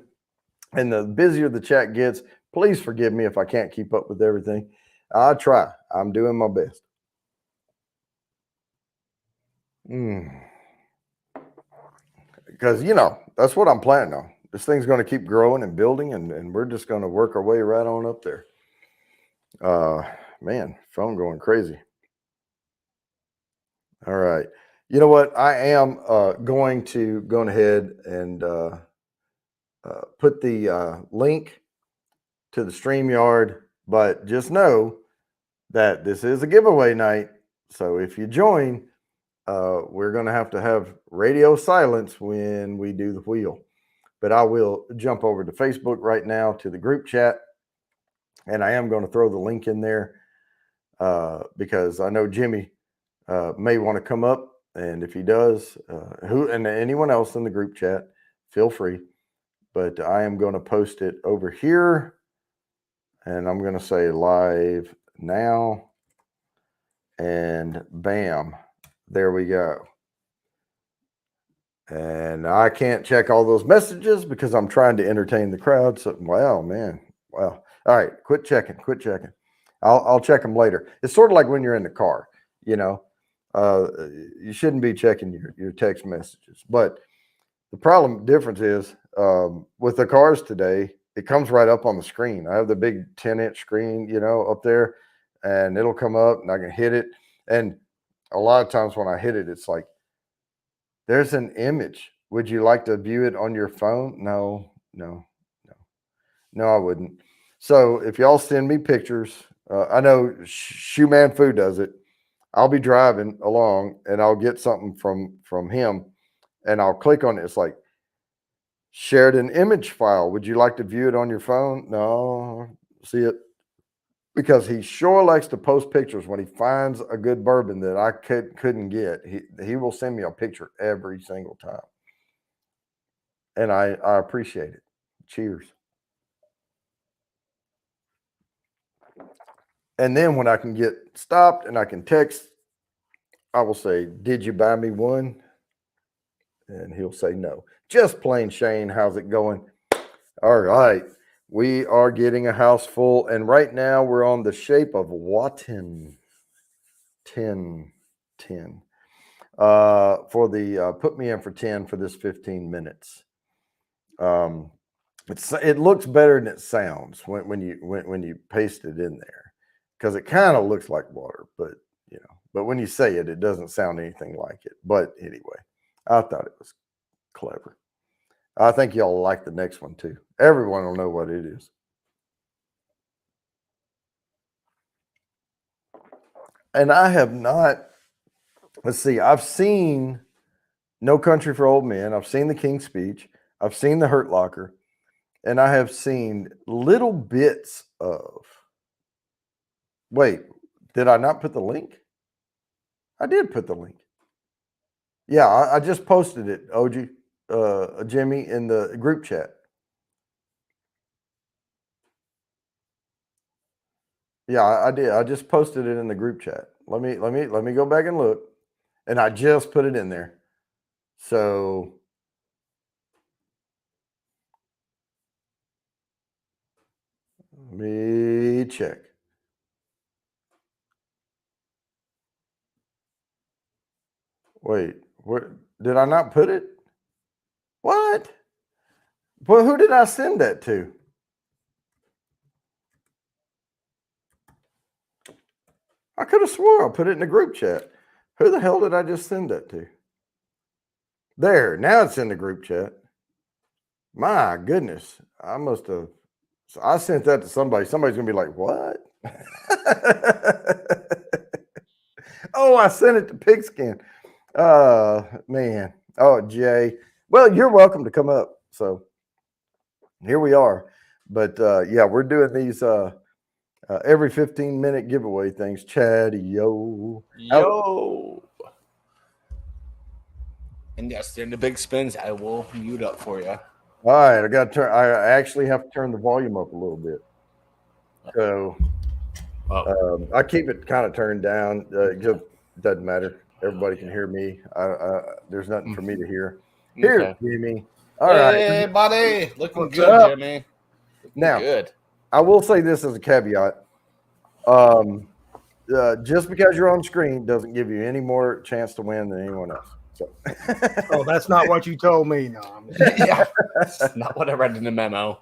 and the busier the chat gets, please forgive me if I can't keep up with everything. I try. I'm doing my best. Because, that's what I'm planning on. This thing's going to keep growing and building, and we're just going to work our way right on up there. Man, phone going crazy. All right. You know what? I am going to go ahead and put the link to the StreamYard, but just know that this is a giveaway night. So if you join, we're going to have radio silence when we do the wheel. But I will jump over to Facebook right now to the group chat, and I am going to throw the link in there because I know Jimmy may want to come up, and if he does, and anyone else in the group chat, feel free. But I am going to post it over here, and I'm going to say live now, and bam, there we go. And I can't check all those messages because I'm trying to entertain the crowd. So, wow, man. Wow. All right. Quit checking. I'll check them later. It's sort of like when you're in the car, you know, you shouldn't be checking your text messages. But the difference is with the cars today, it comes right up on the screen. I have the big 10-inch screen, you know, up there, and it'll come up and I can hit it. And a lot of times when I hit it, it's like, there's an image. Would you like to view it on your phone? No, I wouldn't. So if y'all send me pictures, I know Shoe Man Fu does it. I'll be driving along and I'll get something from him, and I'll click on it. It's like, shared an image file. Would you like to view it on your phone? No, see it. Because he sure likes to post pictures when he finds a good bourbon that I couldn't get. He will send me a picture every single time. And I appreciate it. Cheers. And then when I can get stopped and I can text, I will say, did you buy me one? And he'll say no. Just plain Shane, how's it going? All right. We are getting a house full, and right now we're on the shape of Watten 10 for the put me in for 10 for this 15 minutes. It looks better than it sounds when you paste it in there, because it kind of looks like water, but when you say it, it doesn't sound anything like it. But anyway, I thought it was clever. I think y'all like the next one too. Everyone will know what it is. And I have not, let's see, I've seen No Country for Old Men. I've seen The King's Speech. I've seen The Hurt Locker. And I have seen little bits of, wait, did I not put the link? I did put the link. Yeah, I just posted it, OG, Jimmy, in the group chat. Yeah, I did. I just posted it in the group chat. Let me go back and look. And I just put it in there. So let me check. Wait, where did I not put it? What? Well, who did I send that to? I could have swore I put it in the group chat. Who the hell did I just send that to? There, now it's in the group chat. My goodness, I must have. So I sent that to somebody. Somebody's gonna be like, "What?" Oh, I sent it to Pigskin. Man. Oh, Jay. Well, you're welcome to come up. So here we are. But yeah, we're doing these every 15-minute giveaway things. Chatty yo. And yes, during the big spins, I will mute up for you. All right, I actually have to turn the volume up a little bit. So I keep it kind of turned down. It doesn't matter. Everybody can hear me. There's nothing for me to hear. Here, Jimmy. All right. Hey, buddy. Looking What's good, up? Jimmy. Now, good. I will say this as a caveat. Just because you're on screen doesn't give you any more chance to win than anyone else. So. Oh, that's not what you told me. No, Yeah, that's not what I read in the memo.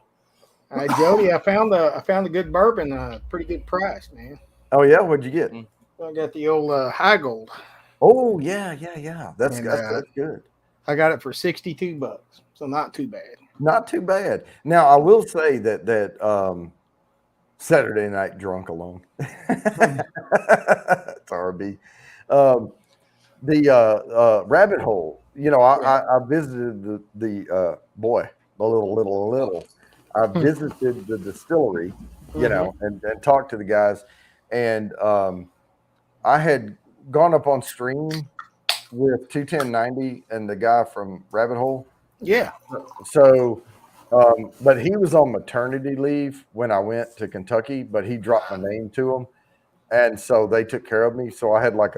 Jody, I found a good bourbon, pretty good price, man. Oh yeah, what'd you get? I got the old High Gold. Oh yeah. That's good. I got it for $62, so not too bad. Not too bad. Now I will say that Saturday night drunk alone. It's RB. The rabbit hole. I visited the little. I visited the distillery, and talked to the guys, and I had gone up on stream with 21090 and the guy from Rabbit Hole. Yeah. So, but he was on maternity leave when I went to Kentucky, but he dropped my name to him. And so they took care of me. So I had like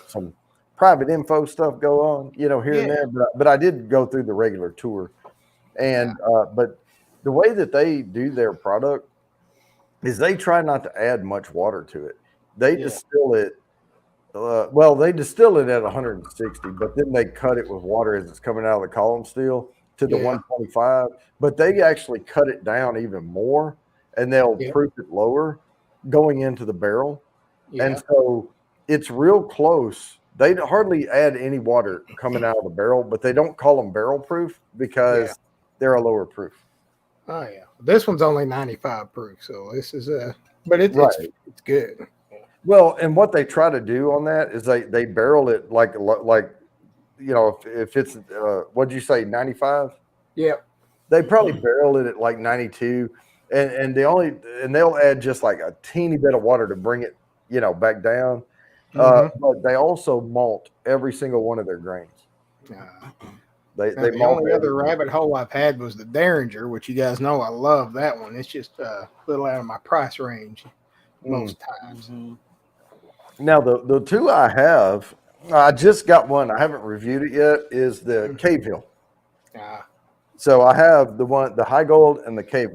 some private info stuff go on, here and Yeah. there. But I did go through the regular tour, and but the way that they do their product is they try not to add much water to it. They distill it. They distill it at 160, but then they cut it with water as it's coming out of the column steel to the 125. But they actually cut it down even more, and they'll proof it lower going into the barrel. Yeah. And so it's real close. They hardly add any water coming out of the barrel, but they don't call them barrel proof because they're a lower proof. Oh yeah, this one's only 95 proof, so this is but it's good. Well, and what they try to do on that is they barrel it like if it's what'd you say, 95? Yep. They probably barrel it at like 92, and they'll add just like a teeny bit of water to bring it back down. But they also malt every single one of their grains. The only other rabbit hole I've had was the Derringer, which you guys know I love that one. It's just a little out of my price range most times. Now the two I have, I just got one. I haven't reviewed it yet. Is the Cave Hill. So I have the High Gold and the Cave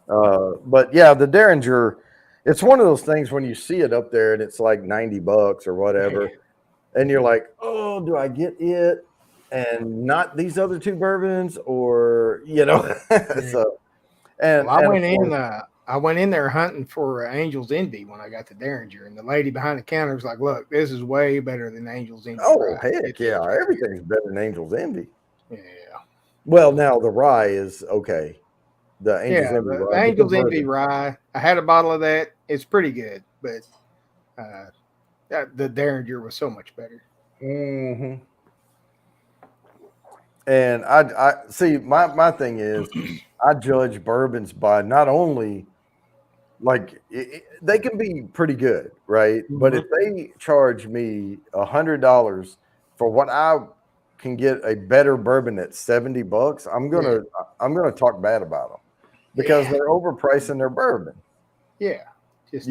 Hill. But yeah, the Derringer, it's one of those things when you see it up there and it's like $90 or whatever, and you're like, oh, do I get it and not these other two bourbons, or So, I went in there hunting for Angel's Envy when I got the Derringer, and the lady behind the counter was like, "Look, this is way better than Angel's Envy." Oh heck yeah, everything's better than Angel's Envy. Yeah. Well, now the rye is okay. The Angel's Envy rye. I had a bottle of that. It's pretty good, but the Derringer was so much better. Mm-hmm. And I see. My thing is, I judge bourbons by not only they can be pretty good, right? Mm-hmm. But if they charge me $100 for what I can get a better bourbon at $70, I'm gonna talk bad about them because they're overpricing their bourbon. Yeah, just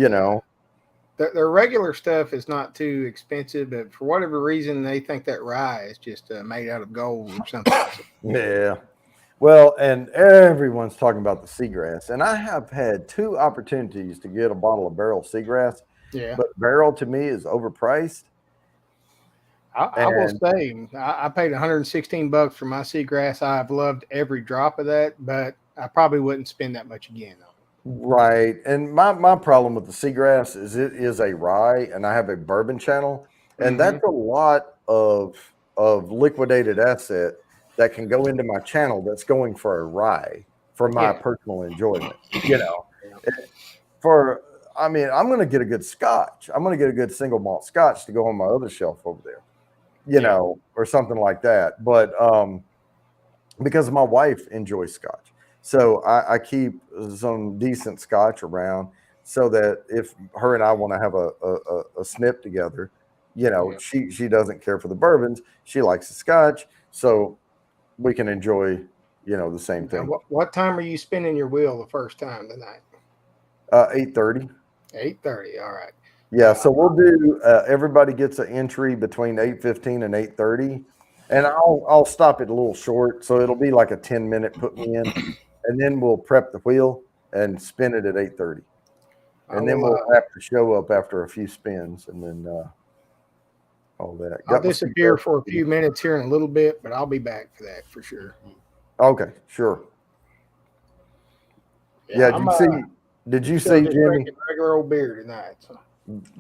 their regular stuff is not too expensive, but for whatever reason they think that rye is just made out of gold or something. Yeah. Well, and everyone's talking about the seagrass, and I have had 2 opportunities to get a bottle of barrel seagrass. Yeah, but barrel to me is overpriced. I will say I paid $116 for my seagrass. I've loved every drop of that, but I probably wouldn't spend that much again on it. Right, and my problem with the seagrass is it is a rye, and I have a bourbon channel, and that's a lot of liquidated asset that can go into my channel that's going for a rye for my personal enjoyment. I'm going to get a good scotch. I'm going to get a good single malt scotch to go on my other shelf over there, or something like that. But because my wife enjoys scotch, so I keep some decent scotch around so that if her and I want to have a snip together, she doesn't care for the bourbons. She likes the scotch. So we can enjoy, the same thing. What time are you spinning your wheel the first time tonight? 8:30. 8:30. All right. Yeah. So we'll do. Everybody gets an entry between 8:15 and 8:30, and I'll stop it a little short, so it'll be like a 10-minute put me in, and then we'll prep the wheel and spin it at 8:30, and then we'll have to show up after a few spins, and then. All that. I'll disappear for a few minutes here in a little bit, but I'll be back for that for sure. Okay, sure. Yeah, did you see Jimmy? Regular old beer tonight. So.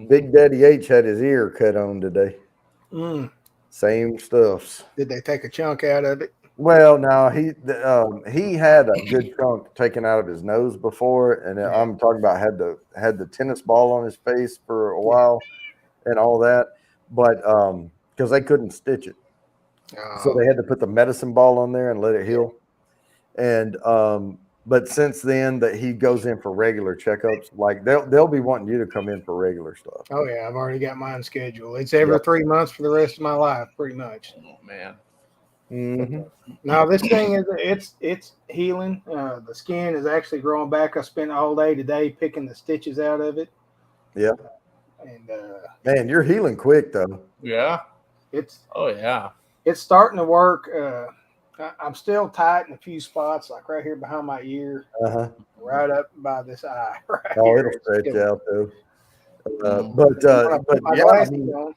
Big Daddy H had his ear cut on today. Same stuffs. Did they take a chunk out of it? Well, no, he had a good chunk taken out of his nose before, and I'm talking about had the tennis ball on his face for a while and all that. But because they couldn't stitch it, so they had to put the medicine ball on there and let it heal. And but since then that he goes in for regular checkups, like they'll be wanting you to come in for regular stuff. Oh yeah, I've already got mine scheduled. It's every 3 months for the rest of my life, pretty much. Oh man. Mm-hmm. Now this thing it's healing. The skin is actually growing back. I spent all day today picking the stitches out of it. Yeah. and Man, you're healing quick though. Yeah. it's Yeah. it's starting to work. I'm still tight in a few spots, like right here behind my ear, right up by this eye. Right Oh, here. it'll stretch out though. When I But put my yeah, I glasses mean, on,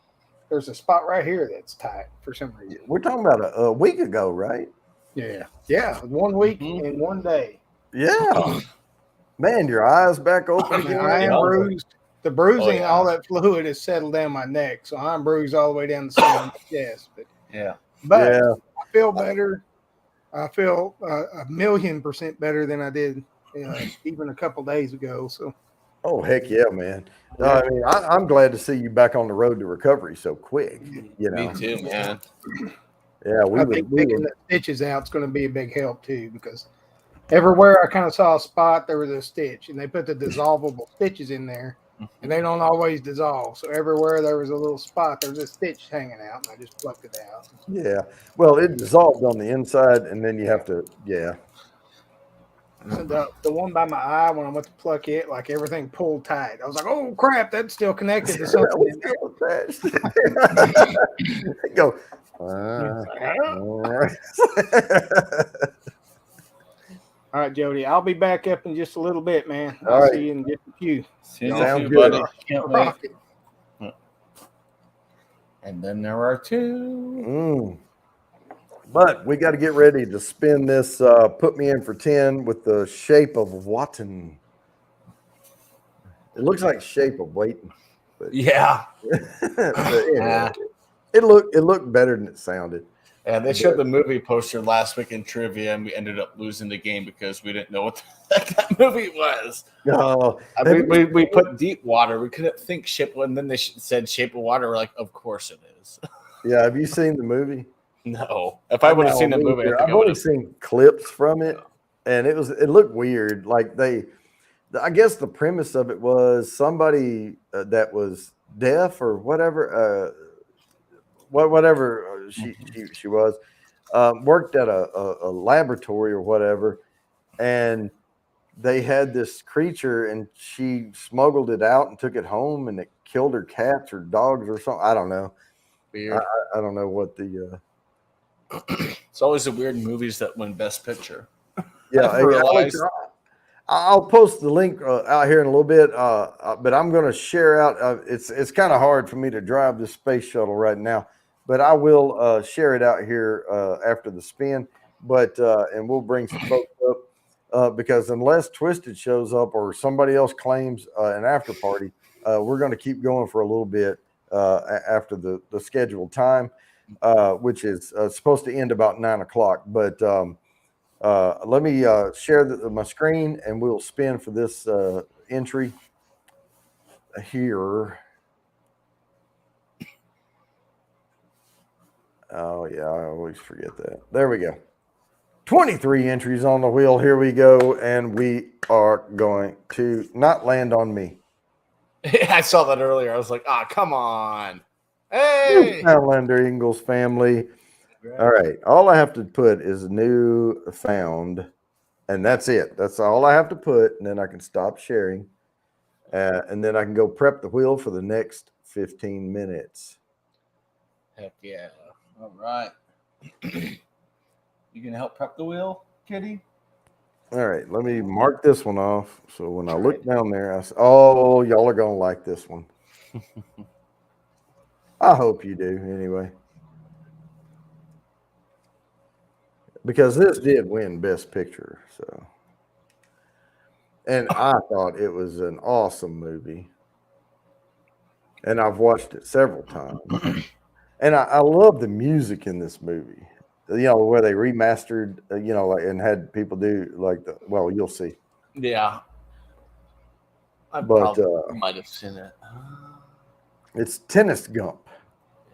there's a spot right here that's tight for some reason. we're talking about a week ago, right? Yeah, 1 week and 1 day. Yeah. Man, your eyes back open again. I am bruised. The bruising, yeah. all that fluid has settled down my neck, so I'm bruised all the way down the center of my chest. But Yeah. I feel better. I feel 1,000,000% better than I did even a couple days ago. So, oh heck yeah, man! I mean, I'm glad to see you back on the road to recovery so quick. You know, Me too, man. Yeah, I think picking the stitches out is going to be a big help too, because everywhere I kind of saw a spot, there was a stitch, and they put the dissolvable stitches in there, and they don't always dissolve. So everywhere there was a little spot, there was a stitch hanging out, and I just plucked it out. Yeah, well, it dissolved on the inside, and then you have to, So the one by my eye, when I went to pluck it, like everything pulled tight. I was like, "Oh crap, that's still connected to something." Go. All right, Jody, I'll be back up in just a little bit, man. All I'll right. see you in just a few. Sounds good, buddy. Can't wait. Rocket. And then there are two. But we got to get ready to spin this. Put me in for 10 with the shape of Watton. It looks like shape of waiting. But, Yeah. but anyway, it looked better than it sounded. Yeah, they showed the movie poster last week in trivia, and we ended up losing the game because we didn't know what the heck that movie was. No, we put Deep Water. We couldn't think Shape, and then they said Shape of Water. We're like, of course it is. Yeah, have you seen the movie? No. If I would have seen the movie, I've only seen clips from it, and it looked weird. Like I guess the premise of it was somebody that was deaf or whatever. Whatever she was, worked at a laboratory or whatever, and they had this creature, and she smuggled it out and took it home, and it killed her cats or dogs or something. I don't know. Weird. I don't know what the. It's always the weird movies that win Best Picture. Yeah, I'll post the link out here in a little bit, but I'm going to share out. It's kind of hard for me to drive this space shuttle right now, but I will share it out here after the spin. But and we'll bring some folks up because unless Twisted shows up or somebody else claims an after party, we're going to keep going for a little bit after the scheduled time, which is supposed to end about 9 o'clock. But let me share my screen, and we'll spin for this entry here. Oh, yeah, I always forget that. There we go. 23 entries on the wheel. Here we go, and we are going to not land on me. I saw that earlier. I was like, come on. Hey! Outlander Ingalls family. All right. All I have to put is new found, and that's it. That's all I have to put, and then I can stop sharing, and then I can go prep the wheel for the next 15 minutes. Heck yeah. All right. You going to help prep the wheel, Kitty? All right. Let me mark this one off. So when I look down there, oh, y'all are going to like this one. I hope you do anyway. Because this did win Best Picture, so. And I thought it was an awesome movie. And I've watched it several times. And I love the music in this movie. You know, where they remastered, and had people do well, you'll see. Yeah. I probably might have seen it. It's Tennis Gump.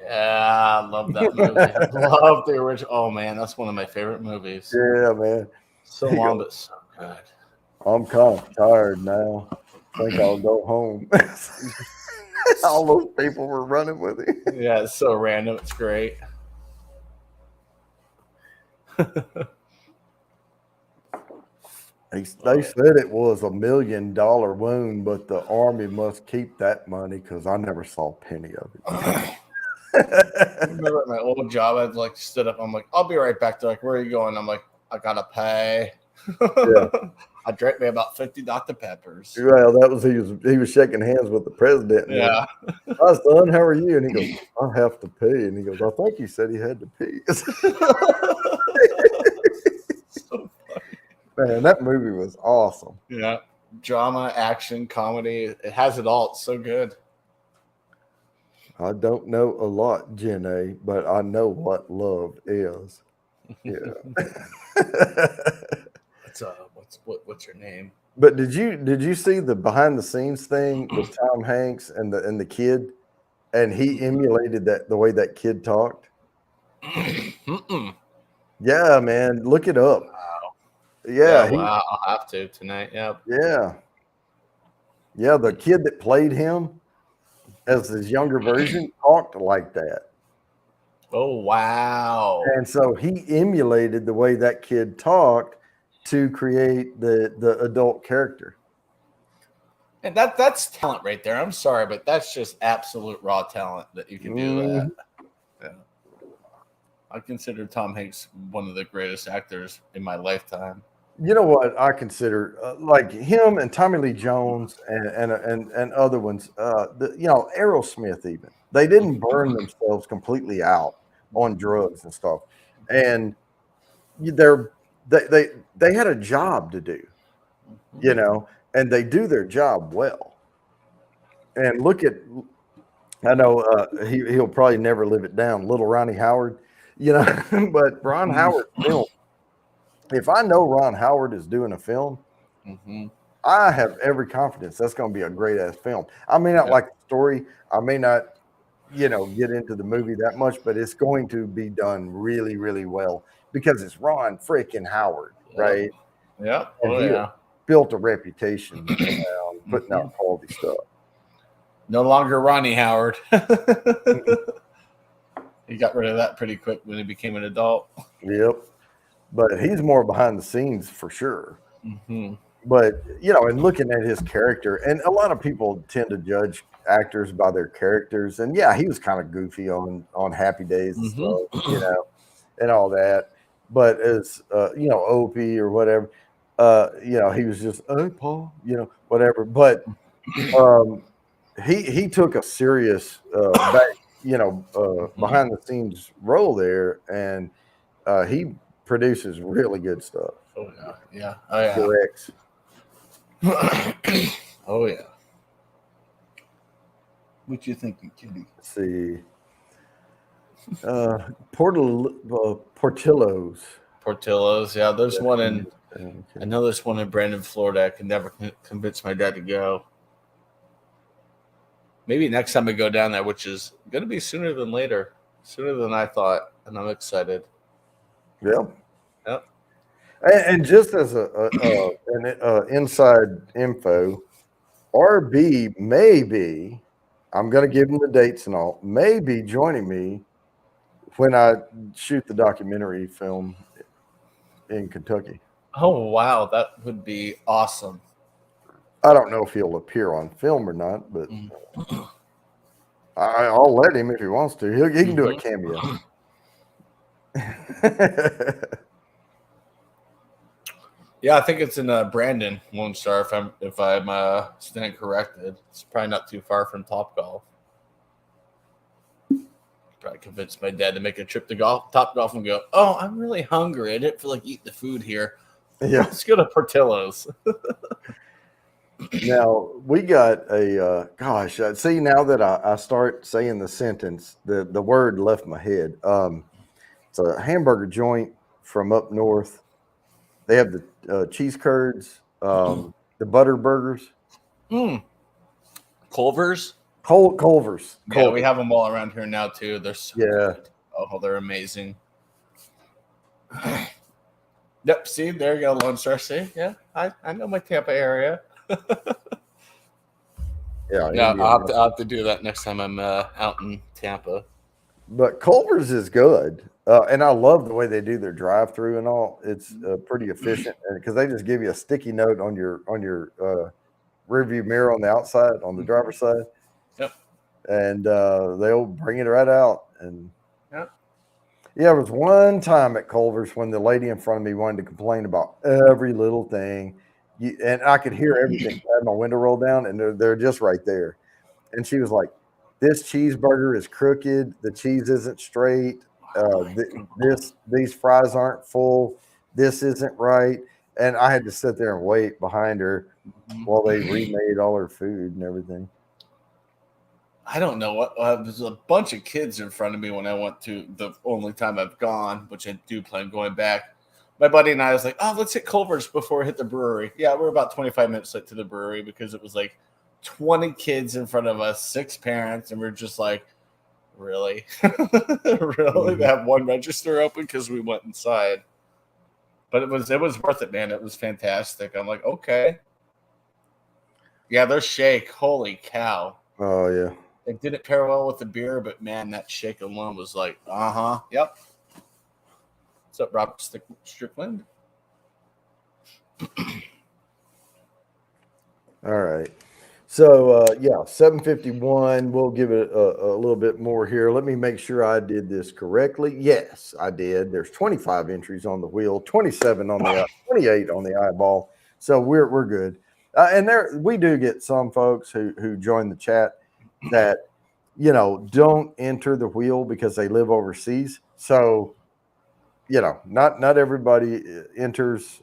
Yeah, I love that movie. I love the original. Oh, man, that's one of my favorite movies. Yeah, man. So long, but so good. I'm kind of tired now. I think I'll go home. All those people were running with it. Yeah, it's so random. It's great. They said it was $1 million wound, but the Army must keep that money because I never saw a penny of it. I remember at my old job, I'd like stood up. I'm like, I'll be right back. They're like, where are you going? I'm like, I gotta pay. Yeah. I drank me about 50 Dr. Peppers. Well, that was he was shaking hands with the president. And Yeah. Hi, son, how are you? And he goes, I have to pee. And he goes, I think he said he had to pee. So Man, that movie was awesome. yeah. Drama, action, comedy. It has it all. It's so good. I don't know a lot, Jenny, but I know what love is. Yeah. What's your name? But did you see the behind the scenes thing with Tom Hanks and the kid, and he emulated the way that kid talked? Yeah, man, look it up. Wow. Yeah, wow. I'll have to tonight. Yep. Yeah, the kid that played him as his younger version talked like that. Oh wow. And so he emulated the way that kid talked to create the adult character. And that's talent right there. I'm sorry, but that's just absolute raw talent that you can do that. Yeah. I consider Tom Hanks one of the greatest actors in my lifetime. You know what I consider like him and Tommy Lee Jones and other ones. Aerosmith even they didn't burn themselves completely out on drugs and stuff, and they had a job to do, and they do their job well. And look at, I know he'll probably never live it down, little Ronnie Howard, but Ron Howard film. If I know Ron Howard is doing a film, I have every confidence that's going to be a great ass film. I may not like the story. I may not, get into the movie that much, but it's going to be done really, really well because it's Ron freaking Howard, right? Yeah. And built a reputation around putting out quality stuff. No longer Ronnie Howard. He got rid of that pretty quick when he became an adult. Yep. But he's more behind the scenes for sure. But, and looking at his character, and a lot of people tend to judge actors by their characters. And yeah, he was kind of goofy on Happy Days and stuff, and all that. But as, Opie or whatever, he was just, oh, Paul, whatever. But he took a serious behind the scenes role there, and he produces really good stuff. Oh yeah. Oh yeah. Directs. Oh yeah. What you thinking, Kitty? Let's see. Portillo's. Portillo's, yeah. There's one in. I know there's one in Brandon, Florida. I can never convince my dad to go. Maybe next time I go down there, which is going to be sooner than later, sooner than I thought, and I'm excited. Yep. Yep. And just as an inside info, RB may be, I'm going to give him the dates and all, may be joining me when I shoot the documentary film in Kentucky. Oh, wow. That would be awesome. I don't know if he'll appear on film or not, but I'll let him if he wants to. He can do a cameo. Yeah, I think it's in Brandon, Lone Star. If I'm stand corrected, it's probably not too far from Topgolf. Probably convince my dad to make a trip to Topgolf and go, oh, I'm really hungry. I didn't feel like eating the food here. Yeah, let's go to Portillo's. Now we got a see, now that I start saying the sentence, the word left my head. It's a hamburger joint from up north. They have the cheese curds, the butter burgers. Culver's? Culver's. Yeah, we have them all around here now too. They're so good. Oh, they're amazing. Yep, see, there you go, Lone Star. See, yeah, I know my Tampa area. Yeah, I'll have to do that next time I'm out in Tampa. But Culver's is good. And I love the way they do their drive-through and all. It's pretty efficient because they just give you a sticky note on your rearview mirror on the outside, on the driver's side. Yep. And they'll bring it right out. And Yep. yeah, there was one time at Culver's when the lady in front of me wanted to complain about every little thing. And I could hear everything. I had my window rolled down, and they're just right there. And she was like, "This cheeseburger is crooked. The cheese isn't straight. These fries aren't full. This isn't right." And I had to sit there and wait behind her while they remade all her food and everything. I don't know what. There's a bunch of kids in front of me when I went to the only time I've gone, which I do plan going back. My buddy and I was like, "Oh, let's hit Culver's before we hit the brewery." Yeah, we're about 25 minutes late to the brewery because it was like 20 kids in front of us, 6 parents, and we're just like, "Really, really?" They have one register open because we went inside. But it was worth it, man. It was fantastic. I'm like, okay, yeah, their shake, holy cow! Oh yeah. It didn't pair well with the beer, but man, that shake alone was like, yep. What's up, Robert Strickland? All right. So, 751. We'll give it a little bit more here. Let me make sure I did this correctly. Yes, I did. There's 25 entries on the wheel, 27 on the 28 on the eyeball. So we're good. And we do get some folks who join the chat that, don't enter the wheel because they live overseas. So, not everybody enters.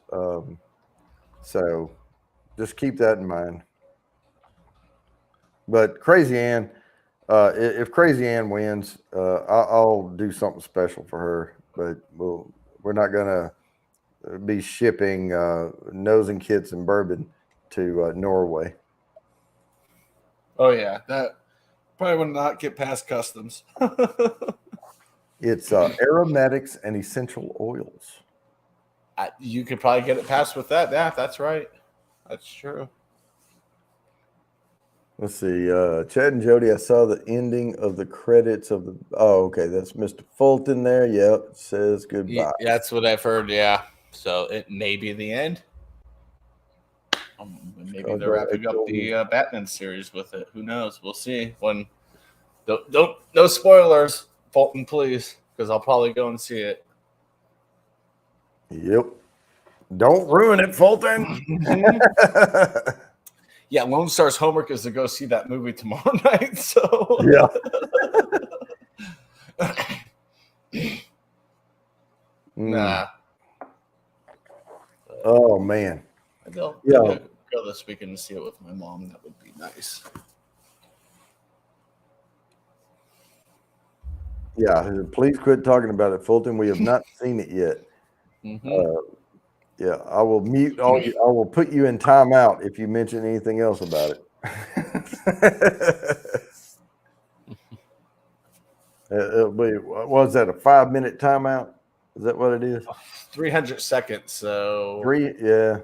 So just keep that in mind. But Crazy Ann, if Crazy Ann wins, I'll do something special for her. But we're not gonna be shipping nose and kits and bourbon to Norway. Oh yeah, that probably would not get past customs. It's aromatics and essential oils. You could probably get it passed with that. Yeah, that's right. That's true. Let's see. Chad and Jody, I saw the ending of the credits of the. Oh, okay. That's Mr. Fulton there. Yep. It says goodbye. Yeah, that's what I've heard. Yeah. So it may be the end. Maybe they're wrapping up the Batman series with it. Who knows? We'll see. When don't no spoilers, Fulton, please, because I'll probably go and see it. Yep. Don't ruin it, Fulton. Yeah, Lone Star's homework is to go see that movie tomorrow night. So yeah. Nah. Oh man. I'll go this weekend to see it with my mom. That would be nice. Yeah, please quit talking about it, Fulton. We have not seen it yet. Yeah, I will mute all you. I will put you in timeout if you mention anything else about it. It'll be, was that a 5-minute timeout? Is that what it is? 300 seconds. So 3, yeah.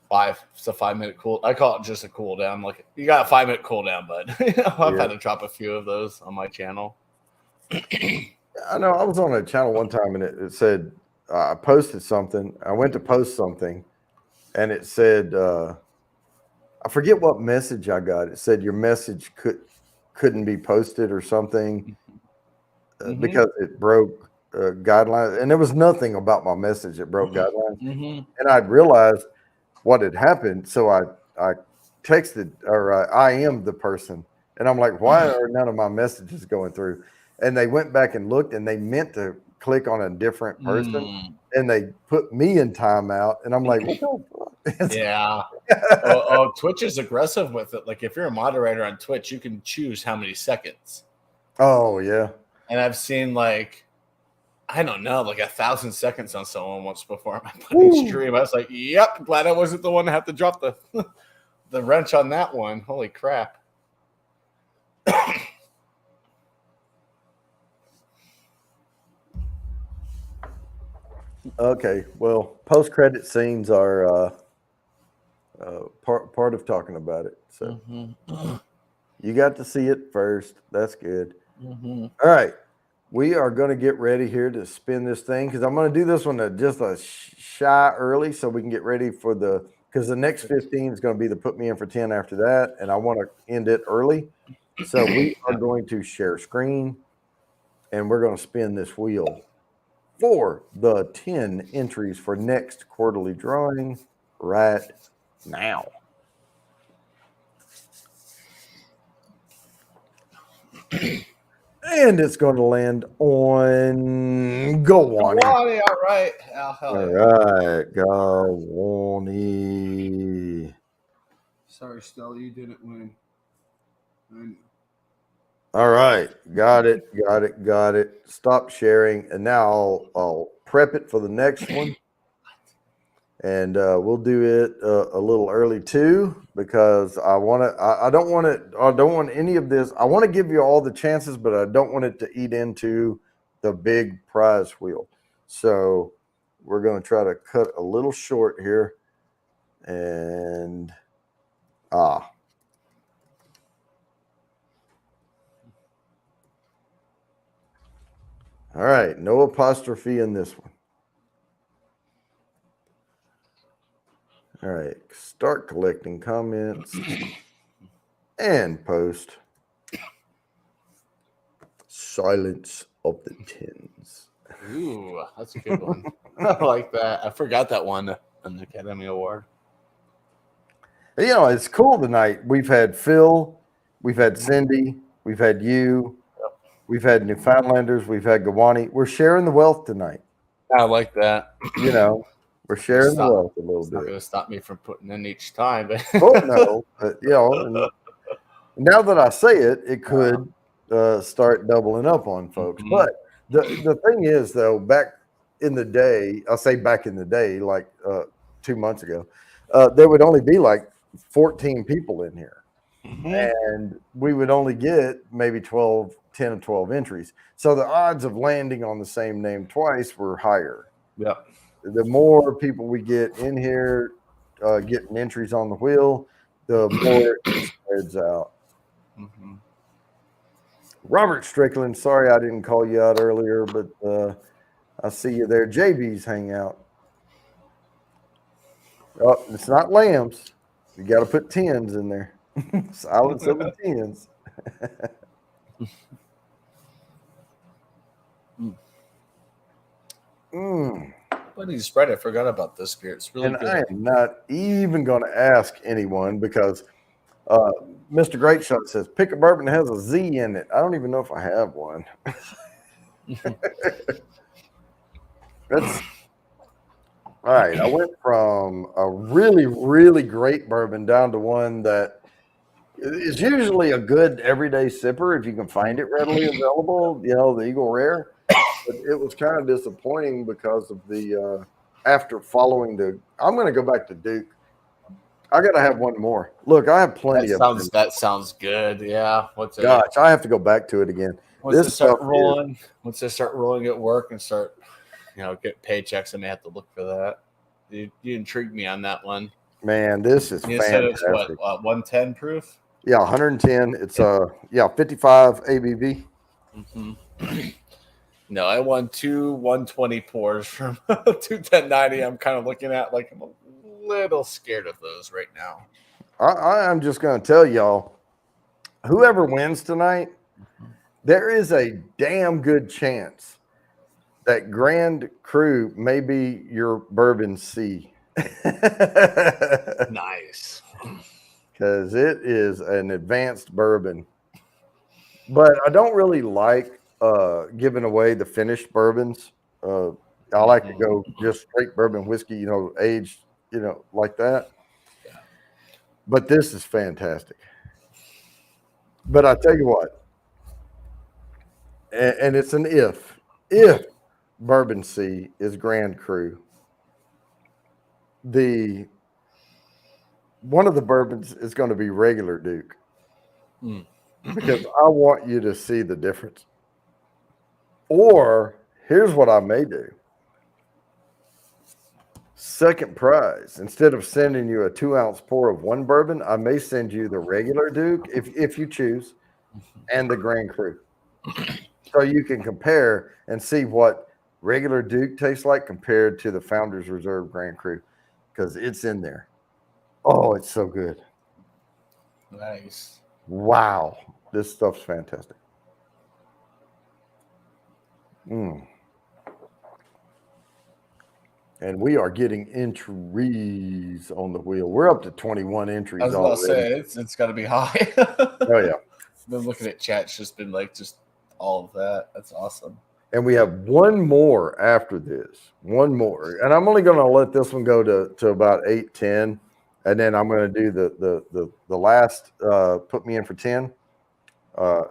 5. It's a 5-minute cool. I call it just a cool down. Like you got a 5-minute cool down, bud. I've had to drop a few of those on my channel. I know. I was on a channel one time and it said I posted something. I went to post something, and it said I forget what message I got. It said your message couldn't be posted or something because it broke guidelines, and there was nothing about my message that broke guidelines. And I'd realized what had happened, so I texted or I am the person, and I'm like, why are none of my messages going through? And they went back and looked, and they meant to click on a different person, and they put me in timeout, and I'm like, what the fuck? Yeah. Twitch is aggressive with it. Like if you're a moderator on Twitch, you can choose how many seconds. Oh yeah. And I've seen like, I don't know, like 1,000 seconds on someone once before on my buddy's stream. I was like, yep, glad I wasn't the one to have to drop the the wrench on that one. Holy crap. Okay, well, post-credit scenes are part of talking about it. So you got to see it first. That's good. All right, we are going to get ready here to spin this thing because I'm going to do this one just a shy early so we can get ready for because the next 15 is going to be the put me in for 10 after that, and I want to end it early. So we are going to share screen, and we're going to spin this wheel for the 10 entries for next quarterly drawing right now. And it's going to land on Gawani. Gawani, all right. All right, Gawani. Sorry, Stella, you didn't win. All right, got it. Stop sharing, and now I'll prep it for the next one, and we'll do it a little early too because I want to. I don't want it. I don't want any of this. I want to give you all the chances, but I don't want it to eat into the big prize wheel. So we're going to try to cut a little short here, and all right, no apostrophe in this one. All right, start collecting comments and post. Silence of the Tins. Ooh, that's a good one. I like that. I forgot that one on the Academy Award. You know, it's cool tonight. We've had Phil, we've had Cindy, we've had you, we've had Newfoundlanders, we've had Gawani. We're sharing the wealth tonight. I like that. You know, we're sharing the wealth a little It's not bit. going to stop me from putting in each time. But Oh, no. But, you know, and now that I say it, it could start doubling up on folks. Mhm. But the thing is, though, back in the day, I'll say back in the day, like 2 months ago, there would only be like 14 people in here. And we would only get maybe 10 or 12 entries. So the odds of landing on the same name twice were higher. Yep. The more people we get in here getting entries on the wheel, the more it spreads out. Mm-hmm. Robert Strickland, sorry I didn't call you out earlier, but I see you there. JB's hangout. Oh, it's not lambs. You got to put 10s in there. Silence of the 10s. Funny spread. I forgot about this beer. It's really And good. I am not even going to ask anyone because Mr. Great Shot says pick a bourbon that has a Z in it. I don't even know if I have one. That's all right. I went from a really, really great bourbon down to one that is usually a good everyday sipper if you can find it readily available. You know, the Eagle Rare. But it was kind of disappointing because of the after following the. I'm going to go back to Duke. I got to have one more. Look, I have plenty of. That sounds good. Yeah. What's it? Gosh, I have to go back to it again. Once they start rolling at work and start, get paychecks, I may have to look for that. You intrigued me on that one. Man, this is You fantastic. said it's what 110 proof? Yeah, 110. It's 55 ABV. Mm-hmm. No, I won 2 120 pours from 2 1090. I'm kind of looking at like I'm a little scared of those right now. I'm just going to tell y'all, whoever wins tonight, there is a damn good chance that Grand Cru may be your Bourbon C. Nice. Because it is an advanced bourbon. But I don't really like giving away the finished bourbons. I like to go just straight bourbon whiskey, aged, like that. Yeah. But this is fantastic. But I tell you what, and it's an if Bourbon C is Grand Cru, one of the bourbons is going to be regular Duke. Because I want you to see the difference. Or here's what I may do. Second prize, instead of sending you a 2-ounce pour of one bourbon, I may send you the regular Duke if you choose, and the Grand Cru. So you can compare and see what regular Duke tastes like compared to the Founders Reserve Grand Cru, because it's in there. Oh, it's so good. Nice. Wow. This stuff's fantastic. Mm. And we are getting entries on the wheel. We're up to 21 entries I was about to already. say it's got to be high. Oh, yeah. Been looking at chat. It's just been like just all of that. That's awesome. And we have one more after this. One more. And I'm only going to let this one go to about 8:10. And then I'm going to do the last put me in for 10.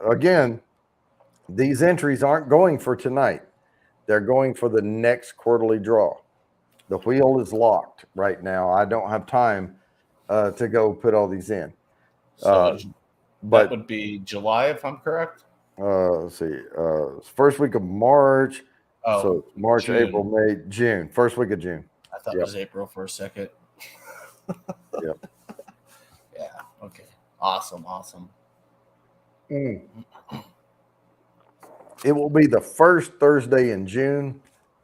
Again, these entries aren't going for tonight. They're going for the next quarterly draw. The wheel is locked right now. I don't have time to go put all these in. So But that would be July, if I'm correct. let's see. First week of March. Oh, So March, June. April, May, June. First week of June. I thought it was April for a second. Yep. Yeah. Okay. Awesome. It will be the first Thursday in June,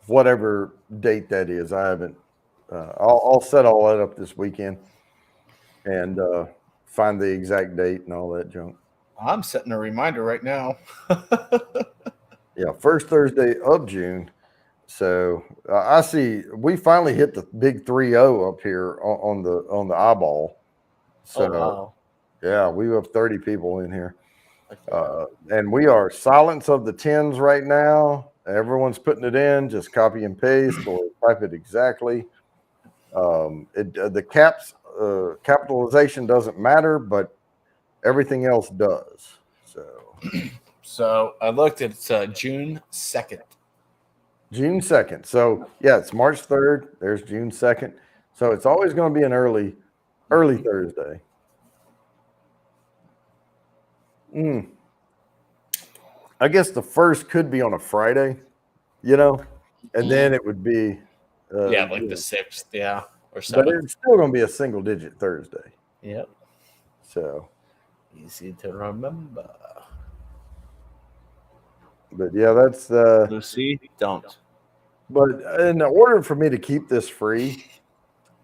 whatever date that is. I haven't. I'll set all that up this weekend and find the exact date and all that junk. I'm setting a reminder right now. Yeah, first Thursday of June. So I see we finally hit the big 3-0 up here on the eyeball. So wow. yeah, we have 30 people in here. And we are silence of the 10s right now. Everyone's putting it in, just copy and paste or type it exactly. The caps capitalization doesn't matter, but everything else does. So I looked at June 2nd. June 2nd. So yeah, it's March 3rd. There's June 2nd. So it's always going to be an early Thursday. I guess the first could be on a Friday, and then it would be the 6th, or 7th. But it's still going to be a single digit Thursday. Yep. So easy to remember. But yeah, that's Lucy, don't. But in order for me to keep this free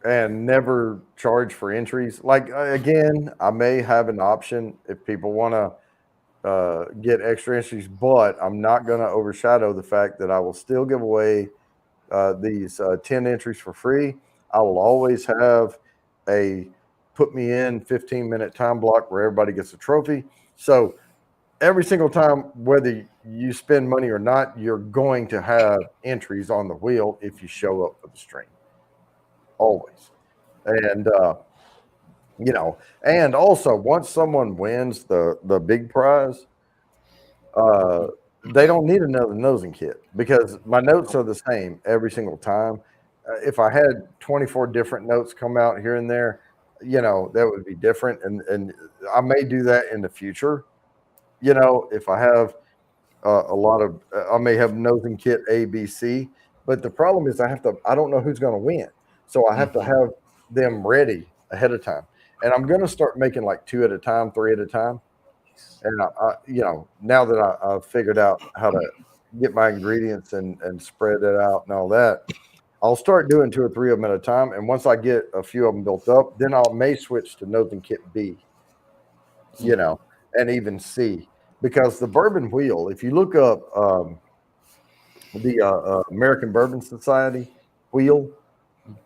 and never charge for entries, like again, I may have an option if people want to get extra entries, but I'm not going to overshadow the fact that I will still give away these 10 entries for free. I will always have a put me in 15-minute time block where everybody gets a trophy. So every single time, whether you spend money or not, you're going to have entries on the wheel if you show up for the stream. Always. And, and also once someone wins the big prize, they don't need another nosing kit because my notes are the same every single time. If I had 24 different notes come out here and there, that would be different. And I may do that in the future. If I have a lot of, I may have nosing kit A, B, C, but the problem is I don't know who's going to win. So I have to have them ready ahead of time. And I'm going to start making like 2 at a time, 3 at a time. And now that I've figured out how to get my ingredients and spread it out and all that, I'll start doing 2 or 3 of them at a time. And once I get a few of them built up, then I may switch to nosing kit B, and even C, because the bourbon wheel, if you look up the American Bourbon Society wheel,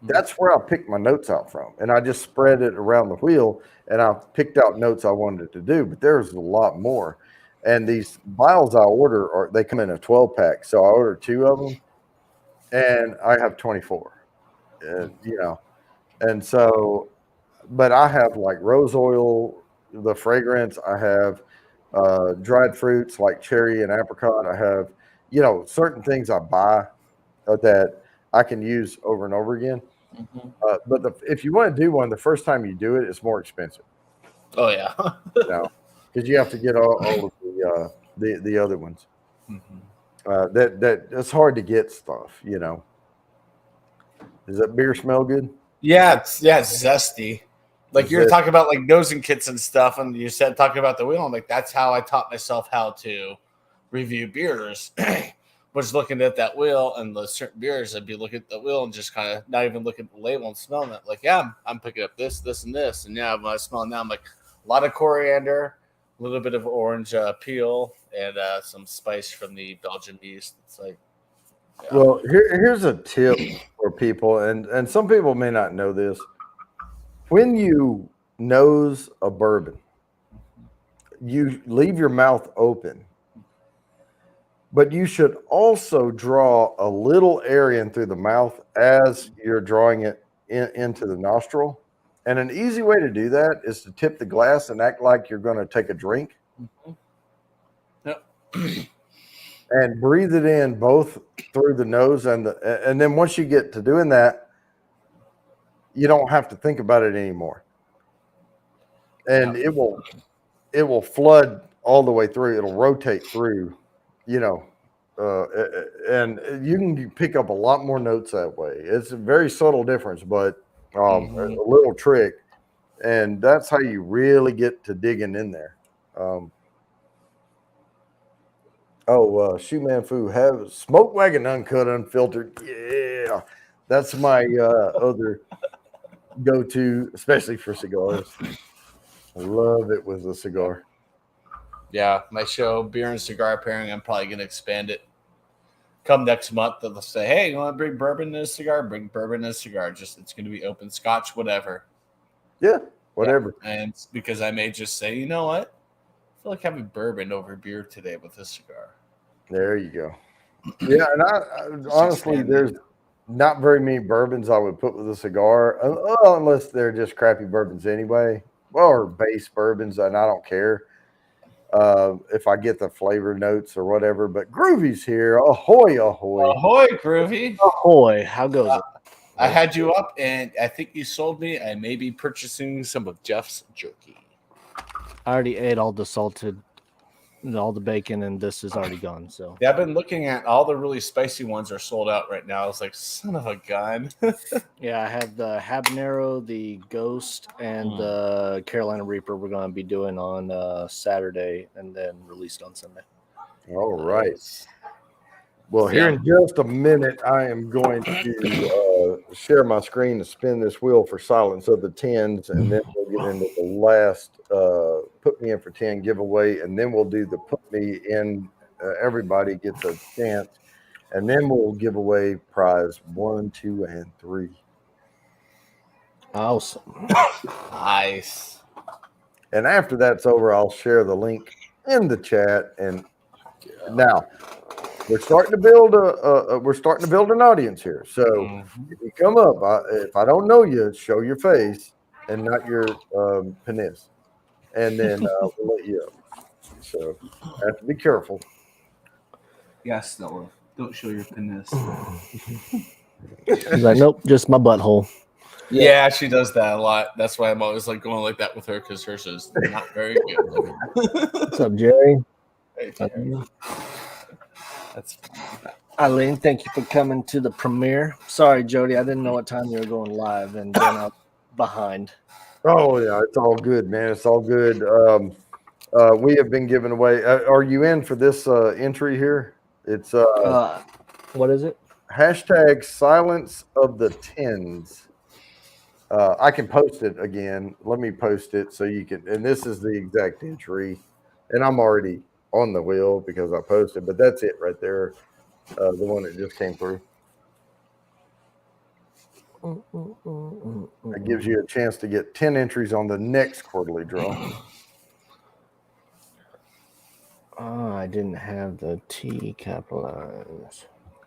that's where I picked my notes out from. And I just spread it around the wheel and I picked out notes I wanted to do, but there's a lot more. And these vials I order they come in a 12-pack. So I ordered 2 of them and I have 24, and so, but I have like rose oil, the fragrance, I have dried fruits like cherry and apricot. I have, certain things I buy that I can use over and over again. But if you want to do one, the first time you do it, it's more expensive. Oh yeah, because you have to get all of the other ones. That it's hard to get stuff. Does that beer smell good? Yeah, it's zesty. Like you're talking about like nosing kits and stuff, and you said talking about the wheel. I'm like, that's how I taught myself how to review beers, was looking at that wheel and the certain beers, I'd be looking at the wheel and just kind of not even looking at the label and smelling it. Like, yeah, I'm picking up this, and this. And yeah, when I smell it now, I'm like, a lot of coriander, a little bit of orange peel, and some spice from the Belgian yeast. It's like, yeah. Well, here's a tip for people, and some people may not know this. When you nose a bourbon, you leave your mouth open, but you should also draw a little air in through the mouth as you're drawing it into the nostril. And an easy way to do that is to tip the glass and act like you're going to take a drink. Yep. And breathe it in both through the nose and then once you get to doing that, you don't have to think about it anymore. And it will flood all the way through. It'll rotate through, and you can pick up a lot more notes that way. It's a very subtle difference, but a little trick, and that's how you really get to digging in there. Shoe Man Fu have Smoke Wagon Uncut Unfiltered. Yeah, that's my other go-to, especially for cigars. I love it with a cigar. Yeah, my show, Beer and Cigar Pairing, I'm probably going to expand it. Come next month, they'll say, hey, you want to bring bourbon in a cigar? Bring bourbon in a cigar. Just, it's going to be open scotch, whatever. Yeah, whatever. Yeah. And because I may just say, you know what? I feel like having bourbon over beer today with a cigar. There you go. Yeah, and I honestly, there's not very many bourbons I would put with a cigar, unless they're just crappy bourbons anyway, or base bourbons, and I don't care if I get the flavor notes or whatever. But Groovy's here. Ahoy, ahoy. Ahoy, Groovy. Ahoy. How goes it? I had you up, and I think you sold me. I may be purchasing some of Jeff's jerky. I already ate all the salted, all the bacon, and this is already gone. So yeah, I've been looking at all the really spicy ones are sold out right now. I was like, son of a gun. yeah, I have the habanero, the ghost, and the Carolina Reaper. We're going to be doing on Saturday, and then released on Sunday. All right. Well, here in just a minute, I am going to share my screen to spin this wheel for Silence of the Tens, and then we'll get into the last Put Me In for 10 giveaway, and then we'll do the Put Me In. Everybody gets a chance, and then we'll give away prize 1, 2, and 3. Awesome. Nice. And after that's over, I'll share the link in the chat. And now we're starting to build an audience here. So if you come up, if I don't know you, show your face and not your penis, and then we'll let you up. So have to be careful. Yes, Stella. Don't show your penis. He's like, nope, just my butthole. Yeah, she does that a lot. That's why I'm always like going like that with her, because hers is not very good. What's up, Jerry? Hey, Jerry. That's Eileen, thank you for coming to the premiere. Sorry, Jody, I didn't know what time you were going live, and then I'm behind. Oh yeah, it's all good, man. It's all good. We have been giving away. Are you in for this entry here? It's what is it? hashtag Silence of the Tens. I can post it again. Let me post it so you can. And this is the exact entry, and I'm already on the wheel because I posted. But that's it right there. The one that just came through. That gives you a chance to get 10 entries on the next quarterly draw. Oh, I didn't have the T capitalized.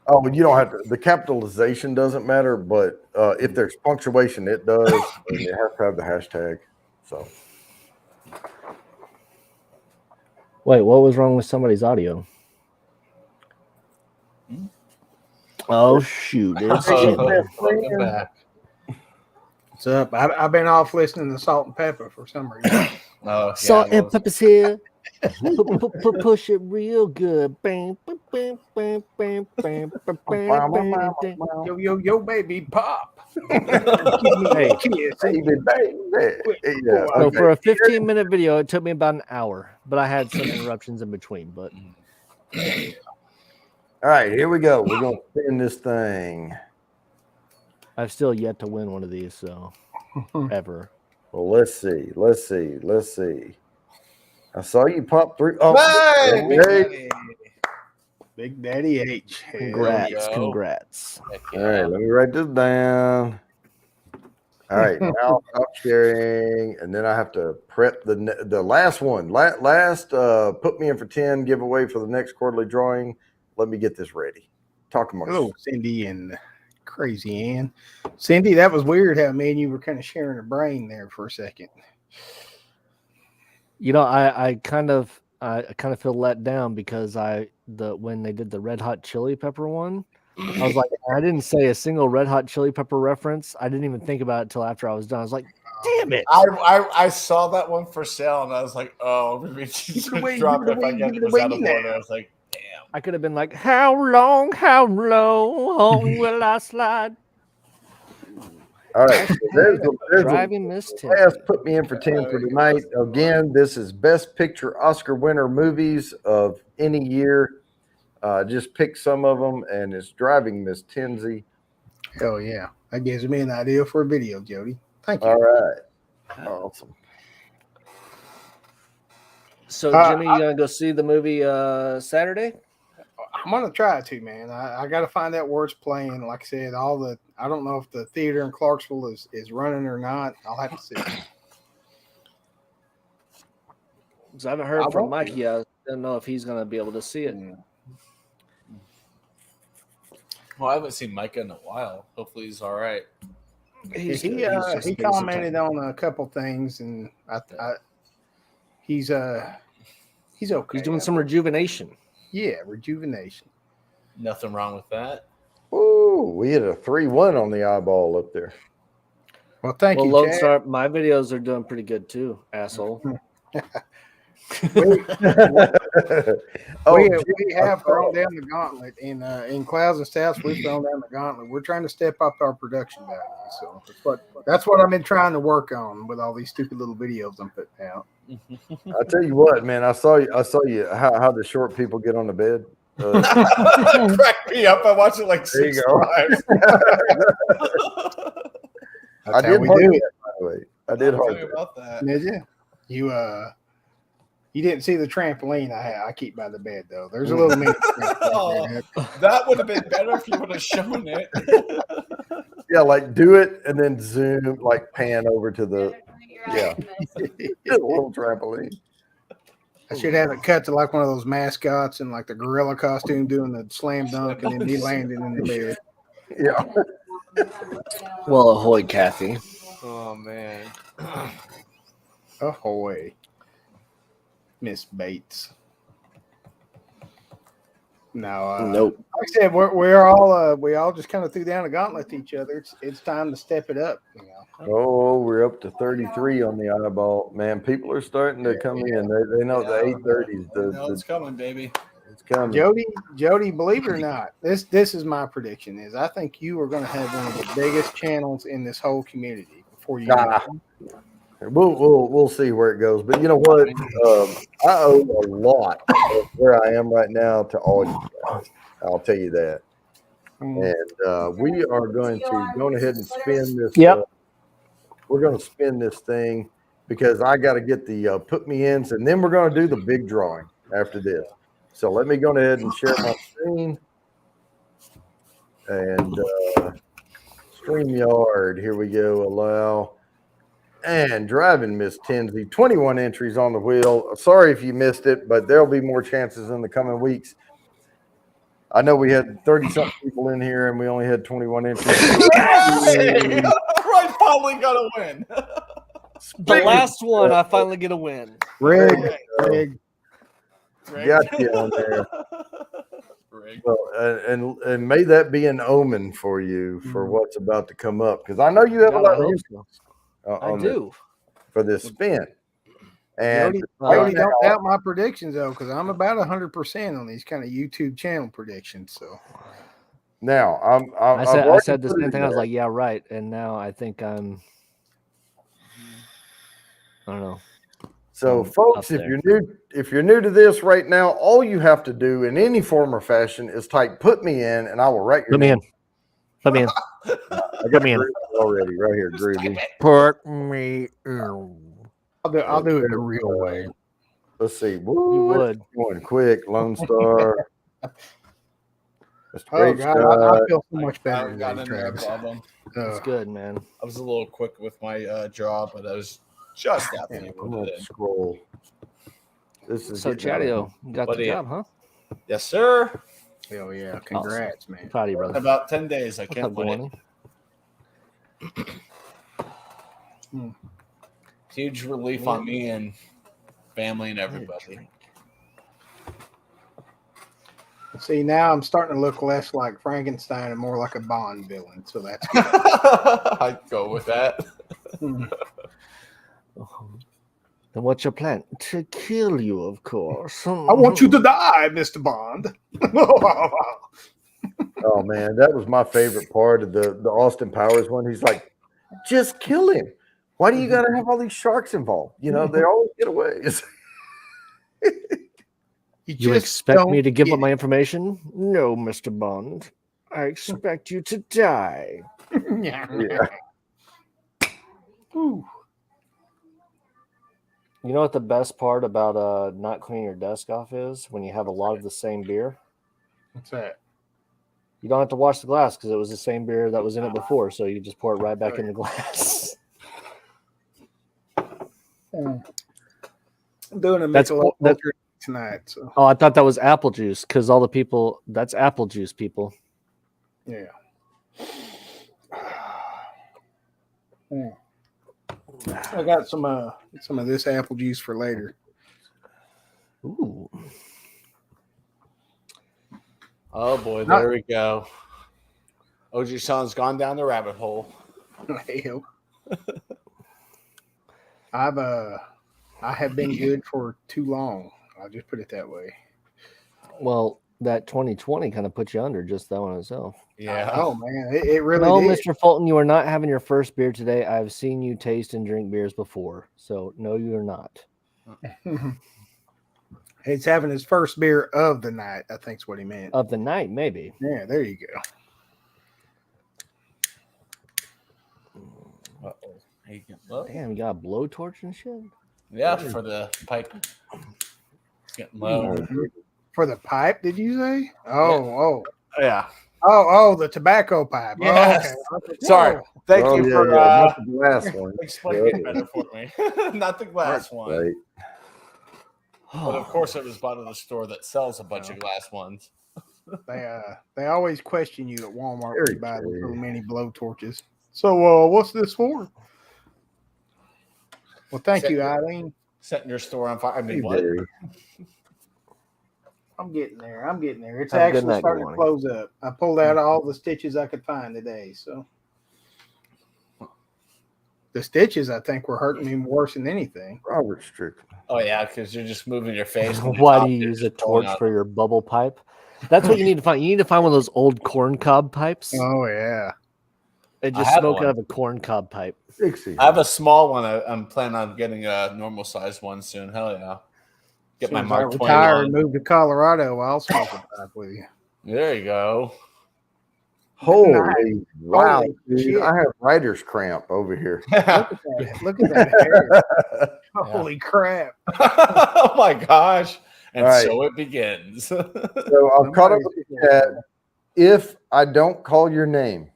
Oh, you don't have to. The capitalization doesn't matter, but if there's punctuation, it does. And you have to have the hashtag. So, wait, what was wrong with somebody's audio? Oh shoot! It's welcome back. What's up? I've been off listening to Salt and Pepper for some reason. Oh, yeah, Salt and Pepper's here. Push it real good. Bam, bam, bam, bam, bam, bam, bam, bam. Yo, baby, pop. Hey, so for a 15-minute video, it took me about an hour, but I had some interruptions in between. But All right, here we go. We're gonna spin this thing. I've still yet to win one of these, so ever. Well, let's see. I saw you pop through. Oh, Hey, Big hey. Daddy. Big Daddy H. Congrats, go. congrats. Heck All yeah. right, let me write this down. All right, now stop sharing, and then I have to prep the last one. Last, put me in for 10 giveaway for the next quarterly drawing. Let me get this ready. Talk amongst. Hello, Cindy and Crazy Ann. Cindy, that was weird how me and you were kind of sharing a brain there for a second. You know, I kind of feel let down because when they did the Red Hot Chili Pepper one, I was like, I didn't say a single Red Hot Chili Pepper reference. I didn't even think about it till after I was done. I was like, damn it. I saw that one for sale and I was like, oh, maybe she's going to drop it if I get it out of order. I was like, damn. I could have been like, how long, how low will I slide? All right, so there's Driving Miss last put me in for 10 for tonight. Again, this is Best Picture Oscar winner movies of any year. Just pick some of them, and it's Driving Miss Tenzi. Hell yeah. That gives me an idea for a video, Jody. Thank you. All right. Awesome. So, Jimmy, you going to go see the movie Saturday? I'm gonna try to, man. I got to find out where it's playing. Like I said, I don't know if the theater in Clarksville is running or not. I'll have to see. Because I haven't heard from Mike yet. I don't know if he's going to be able to see it. Well, I haven't seen Micah in a while. Hopefully he's all right. He commented on a couple things, and he's okay. He's doing some rejuvenation. Yeah, rejuvenation. Nothing wrong with that. Ooh, we hit a 3-1 on the eyeball up there. Well, thank you, Lone Chad. Star, my videos are doing pretty good too, asshole. We have thrown down the gauntlet in Clouds and Stouts. We've thrown down the gauntlet. We're trying to step up our production value. So that's what I've been trying to work on with all these stupid little videos I'm putting out. I tell you what, man, I saw you how the short people get on the bed. Crack me up. I watched it like 6 times. I did hard that, by the way. I did hard about that. Did you? You didn't see the trampoline I keep by the bed though. There's a little mini that would have been better if you would have shown it. Yeah, like do it and then zoom, like pan over to the little trampoline. I should have it cut to like one of those mascots in like the gorilla costume doing the slam dunk and then me landing in the bed. Yeah. Well, ahoy, Kathy. Oh man. Ahoy, Miss Bates. No, nope. Like I said, we all just kind of threw down a gauntlet to each other. It's time to step it up. You know? Oh, we're up to 33 on the eyeball. Man, people are starting to come in. They know the 830s. It's coming, baby. It's coming. Jody, believe it or not, this is my prediction. Is I think you are going to have one of the biggest channels in this whole community before you. We'll see where it goes. But you know what? I owe a lot of where I am right now to all you guys. I'll tell you that. And we are going to go ahead and spin this. Yep. We're going to spin this thing because I got to get the put me ins, and then we're going to do the big drawing after this. So let me go ahead and share my screen. And StreamYard, here we go. Allow. And Driving Miss Tenzi, 21 entries on the wheel. Sorry if you missed it, but there'll be more chances in the coming weeks. I know we had 30-something people in here, and we only had 21 entries. I finally got a win. The last one, I finally get a win. Greg. Got you on there. Well, and may that be an omen for you for what's about to come up, because I know you have a lot of influence. I do for this spin. And Jody, don't doubt my predictions though, because I'm about 100% on these kind of YouTube channel predictions. So now I said the same thing. I was like, yeah, right. And now I think I don't know. So, Up folks, if you're new to this right now, all you have to do in any form or fashion is type "put me in," and I will write your Put me name. in. Put me in. I got me in. Groovy already right here, Groovy. Put me in. I'll do it the real way. Let's see. You Woo, would. going quick. Lone Star. Mr. Oh Great God, Shot. I feel so much I better got today, in there, Travis. Bubba. It's good, man. I was a little quick with my draw, but I was just after you I'm put gonna it in. scroll. This is So, getting out of Chatio, you got What the do you- job, huh? Yes, sir. Hell yeah! Congrats, man. Proud of you, In brother. about 10 days, I What's can't up, wait. Dwayne? Huge relief on me and family and everybody. See, now I'm starting to look less like Frankenstein and more like a Bond villain. So that's good. I'd go with that. Then what's your plan? To kill you, of course. I want you to die, Mr. Bond. Oh man, that was my favorite part of the Austin Powers one. He's like, just kill him. Why do you gotta have all these sharks involved? You know, they always get away. You expect me to give up my information? No, Mr. Bond. I expect you to die. Yeah. You know what the best part about not cleaning your desk off is? When you have a lot of the same beer. What's that? You don't have to wash the glass because it was the same beer that was in it before. So you just pour it right back in the glass. I'm doing a That's- Michelob that- Ultra tonight. So Oh, I thought that was apple juice because all the people, that's apple juice, people. yeah. I got some of this apple juice for later. Ooh. Oh boy, there we go. OG-san's gone down the rabbit hole. Hell. I have been good for too long. I'll just put it that way. Well, that 2020 kind of put you under just that one itself. Yeah. Oh man, it really No, did. Mr. Fulton, you are not having your first beer today. I've seen you taste and drink beers before. So, no, you're not. He's having his first beer of the night, I think's what he meant. Of the night, maybe. Yeah, there you go. Uh-oh. Oh, Damn, you got a blowtorch and shit? yeah, for the pipe. It's getting low. For the pipe, did you say? Oh, Yeah. the tobacco pipe. Yes. Oh, okay. Sorry. Thank you for not the glass one. explaining better for me. Not the glass one. Right. But of course, it was bought at a store that sells a bunch of glass ones. They always question you at Walmart when Very you buy the true. little mini blow torches. So, what's this for? Well, thank you, Eileen. Setting your store on fire. I mean, Hey, what? Barry. I'm getting there. It's Have a good actually night, starting good to morning. close up. I pulled out all the stitches I could find today. So the stitches, I think, were hurting me worse than anything. Robert Strickland. Oh, yeah, because you're just moving your face. and your Why top do you is use a just pulling torch out. for your bubble pipe? That's what you need to find. You need to find one of those old corn cob pipes Oh yeah. and I just have smoke one. out of a corn cob pipe. Dixie. I have a small one. I'm planning on getting a normal size one soon. Hell yeah. Get my As soon as I Mark 20 retire and on. move to Colorado, I'll smoke a pipe with you. There you go. Holy wow, Holy dude. shit. I have writer's cramp over here. Look at that. Look at that hair. Holy crap. Oh my gosh. And All right. so it begins. So I've caught up with the chat. If I don't call your name,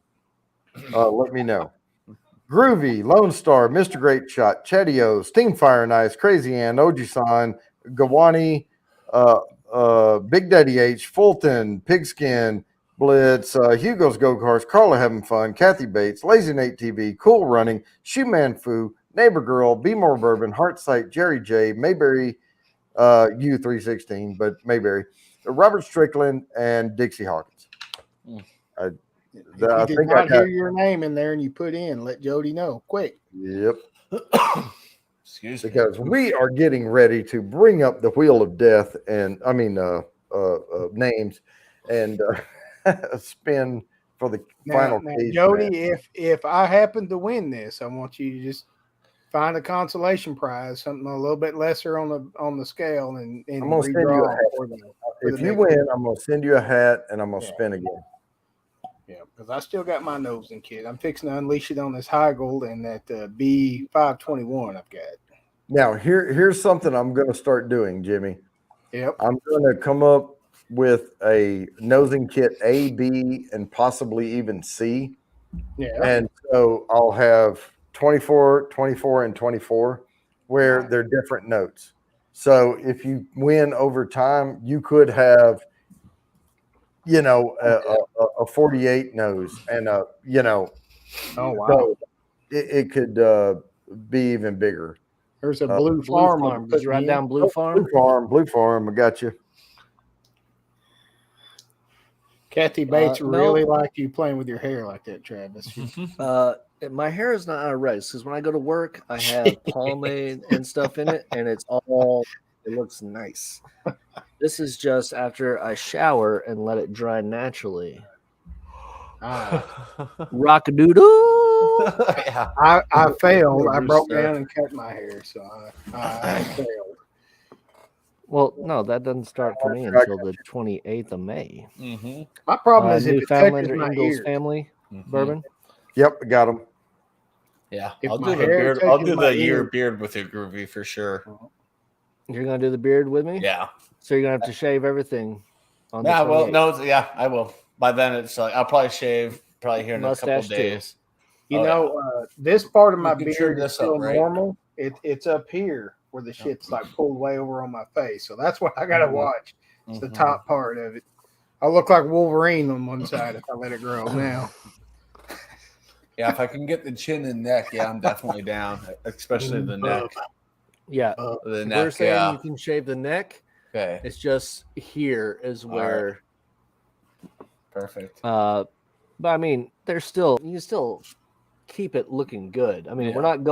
let me know. Groovy, Lone Star, Mr. Great Shot, Chetio, Steamfire Nice, Crazy Ann, Oji-san, Gawani, Big Daddy H, Fulton, Pigskin, Blitz, Hugo's Go-Karts, Carla Having Fun, Kathy Bates, Lazy Nate TV, Cool Running, Shoeman Fu, Neighbor Girl, Be More Bourbon, Heartsight, Jerry J, Mayberry, U316, but Mayberry, Robert Strickland, and Dixie Hawkins. If you did not hear your name in there and you put in, let Jody know quick. Yep. Excuse me. Because we are getting ready to bring up the wheel of death and names and spin for the final Now, case. Jody, if I happen to win this, I want you to just find a consolation prize, something a little bit lesser on the scale, and I'm gonna send you a redraw hat. for the If you next win, I'm gonna send you a hat and I'm gonna Yeah. spin again. Yeah, because I still got my nosing kit. I'm fixing to unleash it on this Heigl and that B521 I've got. Now, here's something I'm gonna start doing, Jimmy. Yep. I'm gonna come up with a nosing kit A, B, and possibly even C. Yeah. And so I'll have 24, 24, and 24 where Right. they're different notes. So if you win over time, you could have, a 48 nose and Oh wow. so it could be even bigger. There's a Blue Blue Farm. Farm. Did you write down Blue Farm? Blue Farm, I got you. Kathy Bates No. really liked you playing with your hair like that, Travis. My hair is not out of race because when I go to work, I have pomade and stuff in it, and it looks nice. This is just after I shower and let it dry naturally. Rock-a-doo-doo. Yeah. I failed. I Bruce, broke sir. down and cut my hair, so I failed. Well, no, that doesn't start for me until the 28th of May. Mm-hmm. My problem is if it Newfoundland touches or my Ingalls ears. family Mm-hmm. bourbon. Yep, I got them. Yeah, If I'll my do the hair beard. touches I'll do my the year ear- beard with you, Groovy, for sure. You're gonna do the beard with me? Yeah. So you're gonna have to shave everything. On Yeah. the Well, 28th. no. Yeah, I will. By then, it's like I'll probably shave probably here in a couple Mustache, too. days. You Oh, know, this part of my You can trim beard is this still up, right? normal. It's up here where the shit's like pulled way over on my face. So that's what I gotta Mhm. watch. It's the Mhm. top part of it. I look like Wolverine on one side if I let it grow now. Yeah, if I can get the chin and neck, yeah, I'm definitely down. Especially the neck. Yeah. The We're neck. saying Yeah. you can shave the neck. Okay. It's just here is All where Perfect. but I mean you can still keep it looking good. I mean, Yeah. we're not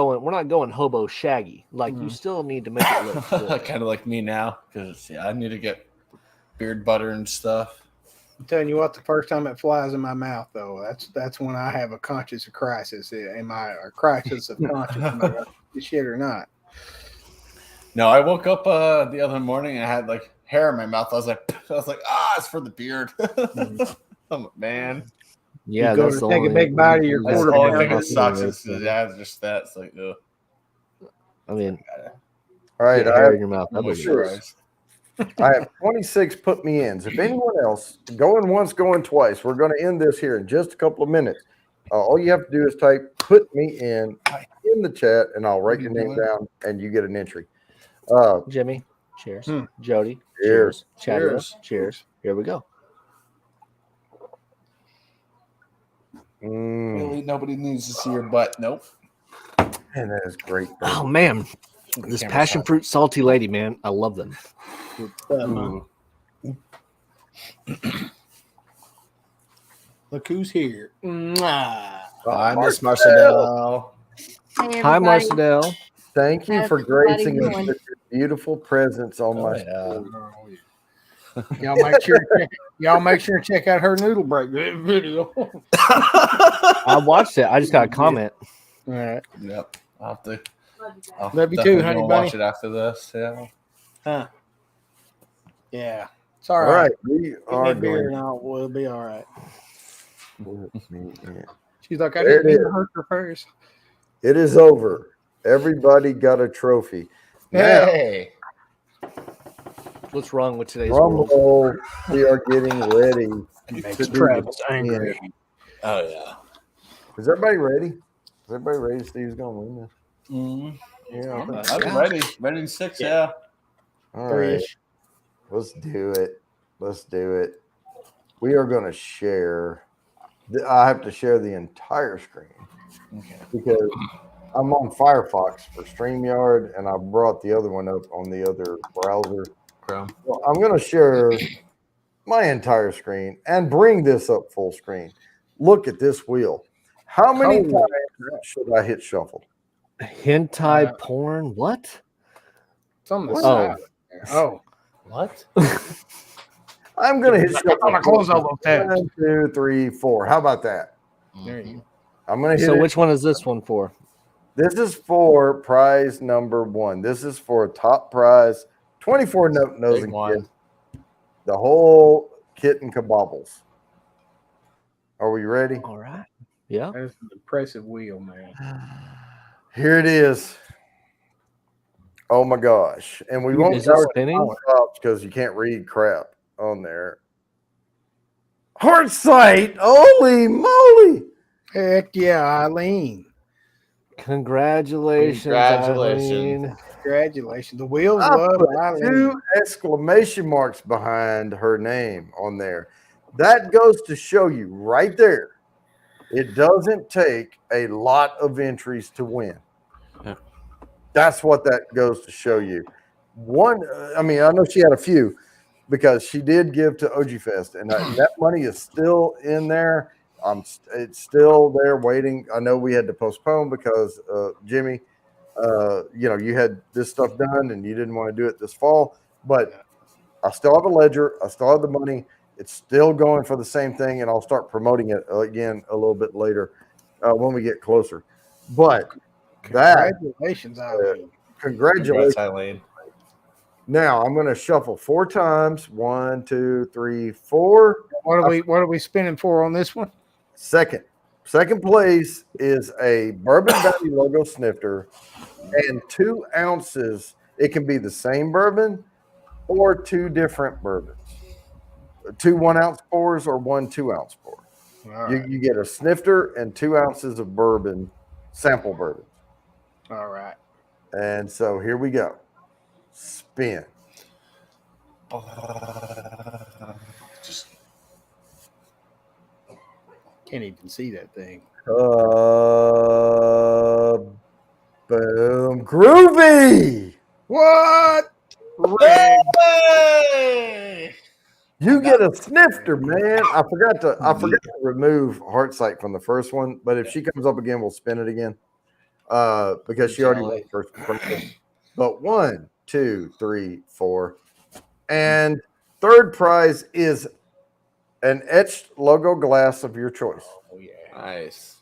going hobo shaggy. Like you still need to make it look good. Kind of like me now, because I need to get beard butter and stuff. I'm telling you what, the first time it flies in my mouth, though, that's when I have a conscious crisis. Am I a crisis of conscience? Am I going to do shit or not? No, I woke up the other morning and I had like hair in my mouth. I was like, it's for the beard. I'm like, man. Yeah, You go that's to the take a only big bite of your That's quarter the only pounder. thing that sucks is just that. It's like, ugh. I mean, All right, get I hair have, in your mouth. That'd be Sure. nice. I have 26 put me ins. If anyone else going once, going twice, we're going to end this here in just a couple of minutes. All you have to do is type "put me in" the chat, and I'll write your name down, and you get an entry. Jimmy, cheers. Hmm. Jody, Cheers. cheers. Cheers. Here we go. Really, nobody needs to see your butt. Nope. And that is great. Oh man, this Camera passion shot. fruit salty lady, man, I love them. Ooh. Look who's here. Mwah. Hi, Miss Marcel. Hey, Hi, everybody. Marcel. Thank you How's for everybody gracing us doing? with your beautiful presence on my yeah. Y'all make sure to check out her noodle break video. I watched it. I just got a comment. All right. Yep. I'll Love you definitely too, honey go bunny. watch it after this. Yeah. Huh. Yeah. It's all All right. right, we Get are me a beer going. and we'll be all right. Put me in. She's like, I There didn't it mean to is. hurt her first. It is over. Everybody got a trophy. Now, Hey. What's wrong with today's drum world? roll, we are getting ready. Makes to do Travis the angry. end. Oh yeah. Is everybody ready? Is everybody ready to see who's going to win this? Mm-hmm. Yeah, I think I'm so. ready. Ready in 6. Yeah. All right. Let's do it. Let's do it. We are going to share. I have to share the entire screen Okay. because I'm on Firefox for StreamYard, and I brought the other one up on the other browser. Chrome. Well, I'm going to share my entire screen and bring this up full screen. Look at this wheel. How many Holy times should I hit shuffle? Hentai porn? What? It's on the Oh. side. Oh. What? I'm going to hit I'm shuffle. gonna close all those tabs. 1, 2, 3, 4. How about that? There you go. I'm going to hit So it. which one is this one for? This is for prize number 1. This is for a top prize, 24 nosing kit. The whole kit and kabobbles. Are we ready? All right. Yeah. That's an impressive wheel, man. Here it is. Oh my gosh. And we won't Is it spinning? because you can't read crap on there. Heart sight. Holy moly. Heck yeah, Eileen. Congratulations. Eileen. Congratulations. The wheels I love put Eileen. 2 exclamation marks behind her name on there. That goes to show you right there. It doesn't take a lot of entries to win. That's what that goes to show you. I know she had a few because she did give to OG Fest, and that money is still in there. It's still there waiting. I know we had to postpone because Jimmy, you had this stuff done and you didn't want to do it this fall, but I still have a ledger. I still have the money. It's still going for the same thing, and I'll start promoting it again a little bit later when we get closer. But Congratulations, Eileen. Congratulations, Eileen. Now I'm going to shuffle 4 times. 1, 2, 3, 4. What are we spinning for on this one? Second place is a Bourbon Bounty logo snifter and 2 ounces. It can be the same bourbon or 2 different bourbons. 2 1-ounce pours or 1 2-ounce pour. Right. You get a snifter and 2 ounces of bourbon, sample bourbon. All right. And so here we go. Spin. Can't even see that thing. Boom. Groovy. What? Hey! You get a snifter, man. I forgot to remove Heart Sight from the first one, but if she comes up again, we'll spin it again. Because she already went first. But 1, 2, 3, 4. And third prize is an etched logo glass of your choice. Oh yeah. Nice.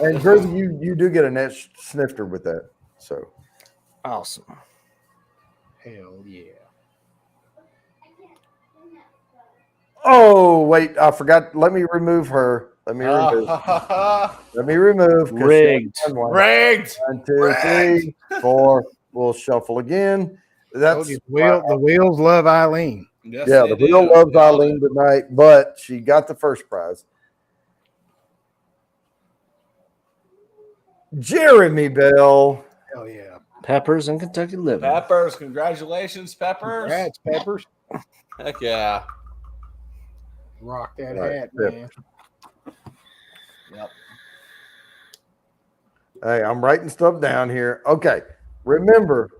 And Groovy, you do get an etched snifter with that. So Awesome. Hell yeah. oh wait, I forgot. Let me remove her. Let me remove. Rigged. Rigged. 1, 2, 3, 4. We'll shuffle again. That's The wheels love Eileen. Yes, yeah. they The do. wheel loves Eileen tonight, but she got the first prize. Jeremy Bell. Hell yeah. Peppers and Kentucky Living. Peppers. Congratulations, Peppers. Congrats, Peppers. Heck yeah. Rock that Right, hat, Pep. man. Yep. Hey, I'm writing stuff down here. Okay. Remember,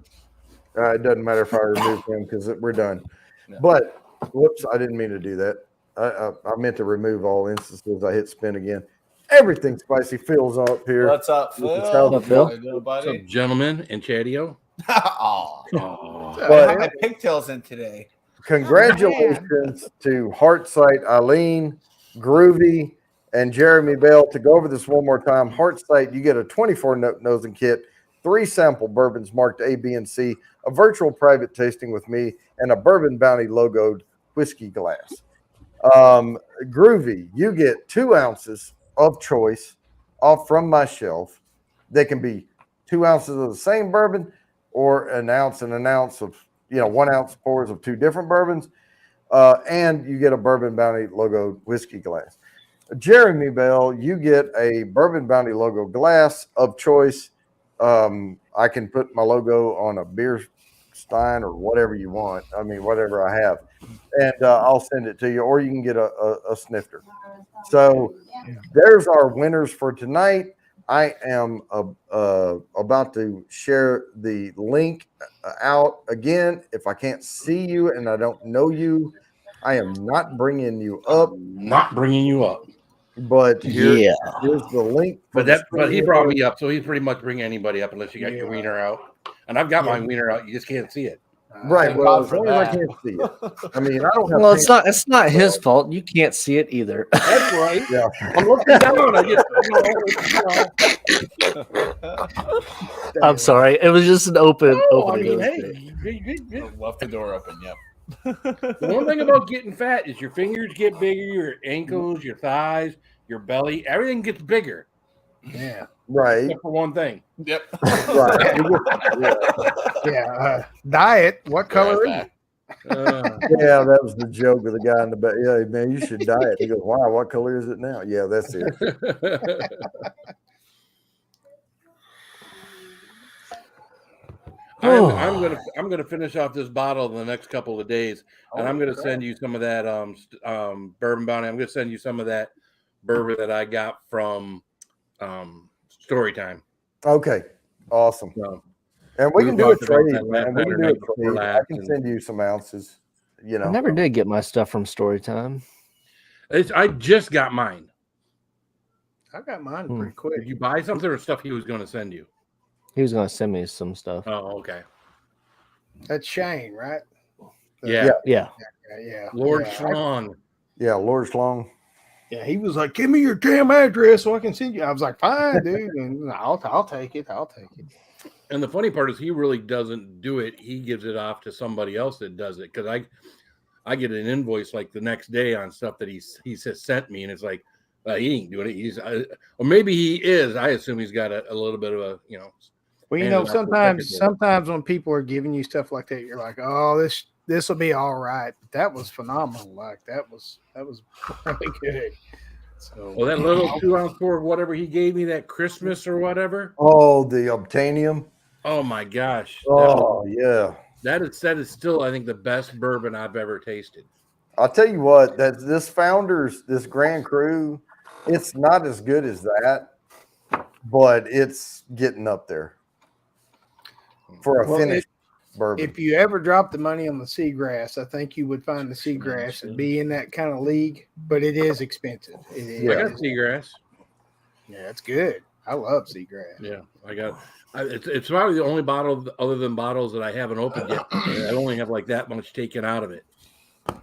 it doesn't matter if I remove him because we're done. Yeah. But, whoops, I didn't mean to do that. I meant to remove all instances. I hit spin again. Everything spicy Phil's up here. What's up, Phil? What's up, Phil? How you doing, What's buddy? up, gentlemen and Chatio? Aw. Oh, I But- have my pigtails in today. Congratulations to Heartsight, Eileen, Groovy, and Jeremy Bell. To go over this one more time, Heartsight, you get a 24 nosing kit, 3 sample bourbons marked A, B, and C, a virtual private tasting with me, and a Bourbon Bounty logoed whiskey glass. Groovy, you get 2 ounces of choice off from my shelf. They can be 2 ounces of the same bourbon or an ounce and an ounce of 1 ounce pours of 2 different bourbons, and you get a Bourbon Bounty logo whiskey glass. Jeremy Bell, you get a Bourbon Bounty logo glass of choice. I can put my logo on a beer stein or whatever you want. I mean, whatever I have, and I'll send it to you, or you can get a snifter. So there's our winners for tonight. I am about to share the link out again. If I can't see you and I don't know you, I am not bringing you up. not bringing you up. But here's the link. But he brought me up, so he's pretty much bring anybody up unless you got your wiener out. And I've got my wiener out. You just can't see it. Right. Thank Well, God as for long as I that. can't see it. I mean, I don't have. Well, it's not his fault. You can't see it either. That's right. Yeah. I'm looking down. I just, I'm sorry. It was just an open. Oh, I opening. mean, It was hey, good. Left the door open. Yep. the one thing about getting fat is your fingers get bigger, your ankles, your thighs, your belly, everything gets bigger. Yeah. Right. Except for one thing. Yep. Right. Yeah. Diet. What color is it? Yeah, that was the joke of the guy in the back. Yeah, man, you should diet. He goes, wow, what color is it now? Yeah, that's it. I'm gonna finish off this bottle in the next couple of days, and I'm gonna send you some of that Bourbon Bounty. I'm gonna send you some of that bourbon that I got from Storytime. Okay, awesome. So, and we can do a trade, that man. We can Saturday do a before trade. I last, can and- send you some ounces. You know, I never did get my stuff from Storytime. I just got mine. I got mine pretty quick. Did you buy something or stuff he was going to send you? He was going to send me some stuff. Oh, okay. That's Shane, right? Yeah. Yeah. Yeah. Lord yeah. Schlong. yeah, Lord Schlong. Yeah, he was like, "Give me your damn address so I can send you." I was like, "Fine, dude, and I'll take it. I'll take it." And the funny part is he really doesn't do it. He gives it off to somebody else that does it. Because I get an invoice like the next day on stuff that he says sent me, and it's like he ain't doing it. He's or maybe he is. I assume he's got a little bit of a Well, you know, sometimes when people are giving you stuff like that, you're like, "Oh, this will be all right." But that was phenomenal. Like that was really good. So, well, that little 2-ounce pour of whatever he gave me that Christmas or whatever. Oh, the Obtainium. Oh my gosh. Oh, yeah. That is still, I think, the best bourbon I've ever tasted. I'll tell you what, that this Grand Cru, it's not as good as that, but it's getting up there for a finished bourbon. if you ever drop the money on the seagrass, I think you would find the seagrass and be in that kind of league, but it is expensive. It is. I got seagrass. Yeah, it's good. I love seagrass. Yeah, it's probably the only bottle other than bottles that I haven't opened yet. I only have like that much taken out of it.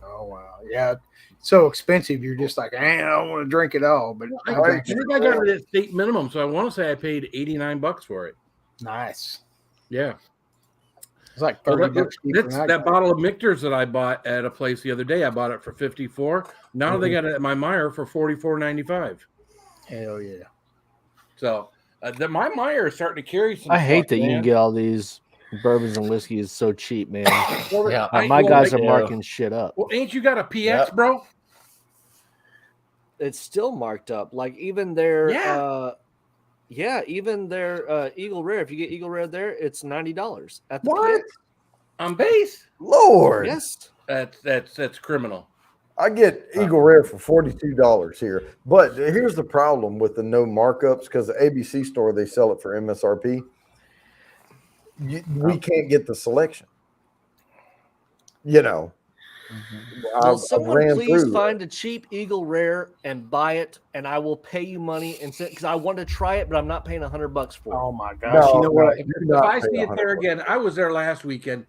Oh wow, yeah, so expensive. You're just like, I don't want to drink it all. But I think I got it at state minimum, so I want to say I paid $89 for it. Nice. Yeah, it's like $30. That's that bottle of Michter's that I bought at a place the other day. I bought it for $54. Now they got it at my Meyer for $44.95. Hell yeah. So my Meyer is starting to carry some. I hate that man. you can get all these bourbons and whiskeys so cheap, man. Yeah. My guys are marking shit up. Well, ain't you got a PX, bro? It's still marked up. Like even their even their Eagle Rare. If you get Eagle Rare there, it's $90 at the What? PX. On base? Lord. Yes. That's criminal. I get Eagle Rare for $42 here. But here's the problem with the no markups, because the ABC store, they sell it for MSRP. We can't get the selection. You know. Will someone please find a cheap Eagle Rare and buy it, and I will pay you money because I want to try it, but I'm not paying $100 for it. Oh my gosh! No, you know what? If I see it there again, I was there last weekend,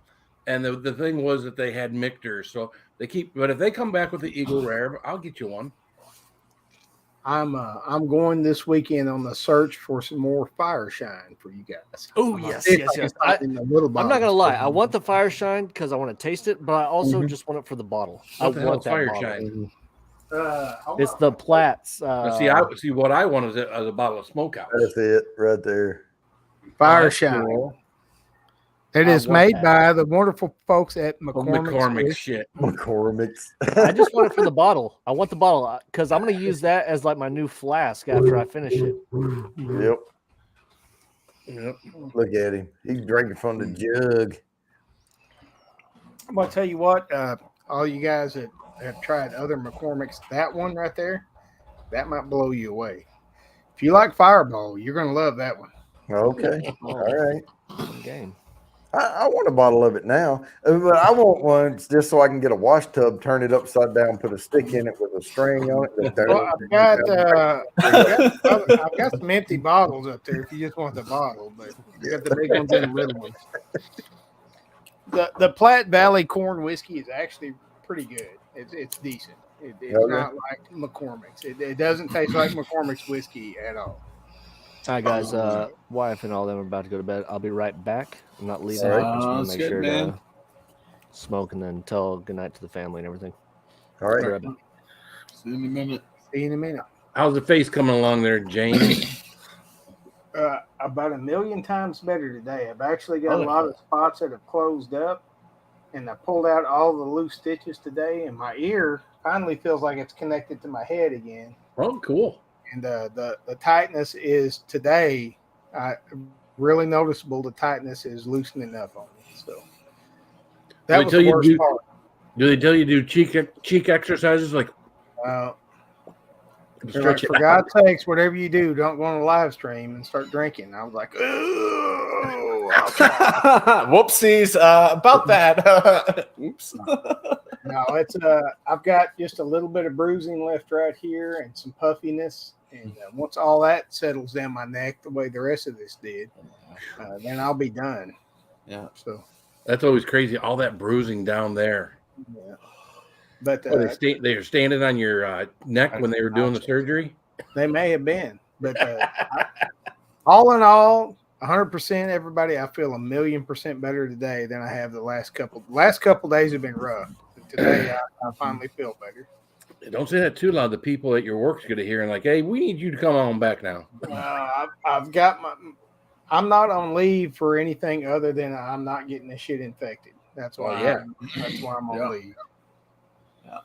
and the thing was that they had Michter's, so they keep. But if they come back with the Eagle Rare, I'll get you one. I'm going this weekend on the search for some more Fire Shine for you guys. Oh yes. I'm not gonna lie. I want the Fire Shine because I want to taste it, but I also just want it for the bottle. What the hell's that Fire bottle. Shine? It's the Platts. See what I want is a bottle of Smokehouse. That's it right there. Fire Shine. Cool. It is made by the wonderful folks at McCormick's shit. McCormick's. I just want it for the bottle. I want the bottle because I'm going to use that as like my new flask after I finish it. Yep. Look at him. He's drinking from the jug. I'm going to tell you what, all you guys that have tried other McCormick's, that one right there, that might blow you away. If you like Fireball, you're going to love that one. Okay. All right. Game. I want a bottle of it now, but I want one just so I can get a wash tub, turn it upside down, put a stick in it with a string on it. Well, I've got some empty bottles up there if you just want the bottle, but you got the big ones and the little ones. The Platte Valley Corn Whiskey is actually pretty good. It's decent. It's not like McCormick's. It doesn't taste like McCormick's whiskey at all. All right, guys. Wife and all them are about to go to bed. I'll be right back. I'm not leaving. All right. I just want to Sounds make good, sure man. to smoke and then tell goodnight to the family and everything. All right. Be right back. See you in a minute. See you in a minute. How's the face coming along there, James? About 1,000,000 times better today. I've actually got Oh, a lot of spots that have closed up, and I pulled out all the loose stitches today, and my ear finally feels like it's connected to my head again. Oh, cool. And the tightness is today really noticeable. The tightness is loosening up on me. So that was the worst part. Do they tell you to do cheek exercises like They're like, for God's sakes, whatever you do, don't go on a live stream and start drinking. I was like, oh, Whoopsies about that. Oops. no, it's I've got just a little bit of bruising left right here and some puffiness. And once all that settles down my neck the way the rest of this did, then I'll be done. Yeah. So that's always crazy. All that bruising down there. yeah. But They were standing on your neck when they were doing the surgery. they may have been, but all in all, 100%. Everybody, I feel 1,000,000% better today than I have the last couple. Last couple days have been rough. But today, I finally feel better. Don't say that too loud. The people at your work's going to hear and like, hey, we need you to come on back now. I've got my. I'm not on leave for anything other than I'm not getting this shit infected. That's why. That's why I'm on leave. Yeah.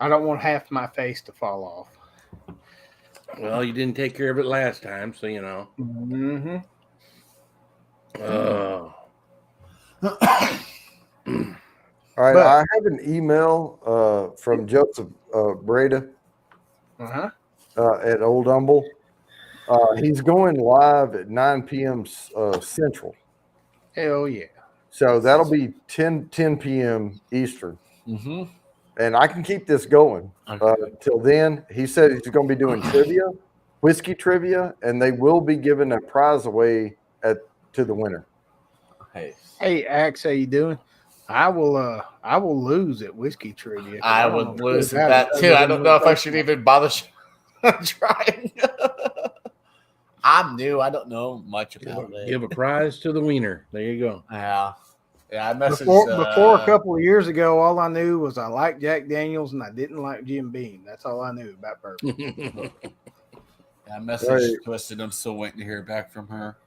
I don't want half my face to fall off. Well, you didn't take care of it last time, so you know. Mm-hmm. All right. But- I have an email from Joseph Breda at Old Humble. He's going live at 9 p.m. Central. Hell yeah. So that'll be 10 p.m. Eastern. Mm-hmm. And I can keep this going till then. He said he's going to be doing trivia, whiskey trivia, and they will be giving a prize away to the winner. Hey, Axe, how you doing? I will lose at whiskey trivia. I would lose at that too. I don't know if I should even bother trying. I'm new. I don't know much about it. Give a prize to the wiener. There you go. Yeah. Yeah, I messaged Before a couple of years ago, all I knew was I liked Jack Daniels and I didn't like Jim Beam. That's all I knew about bourbon. I messaged Twisted. I'm still waiting to hear back from her.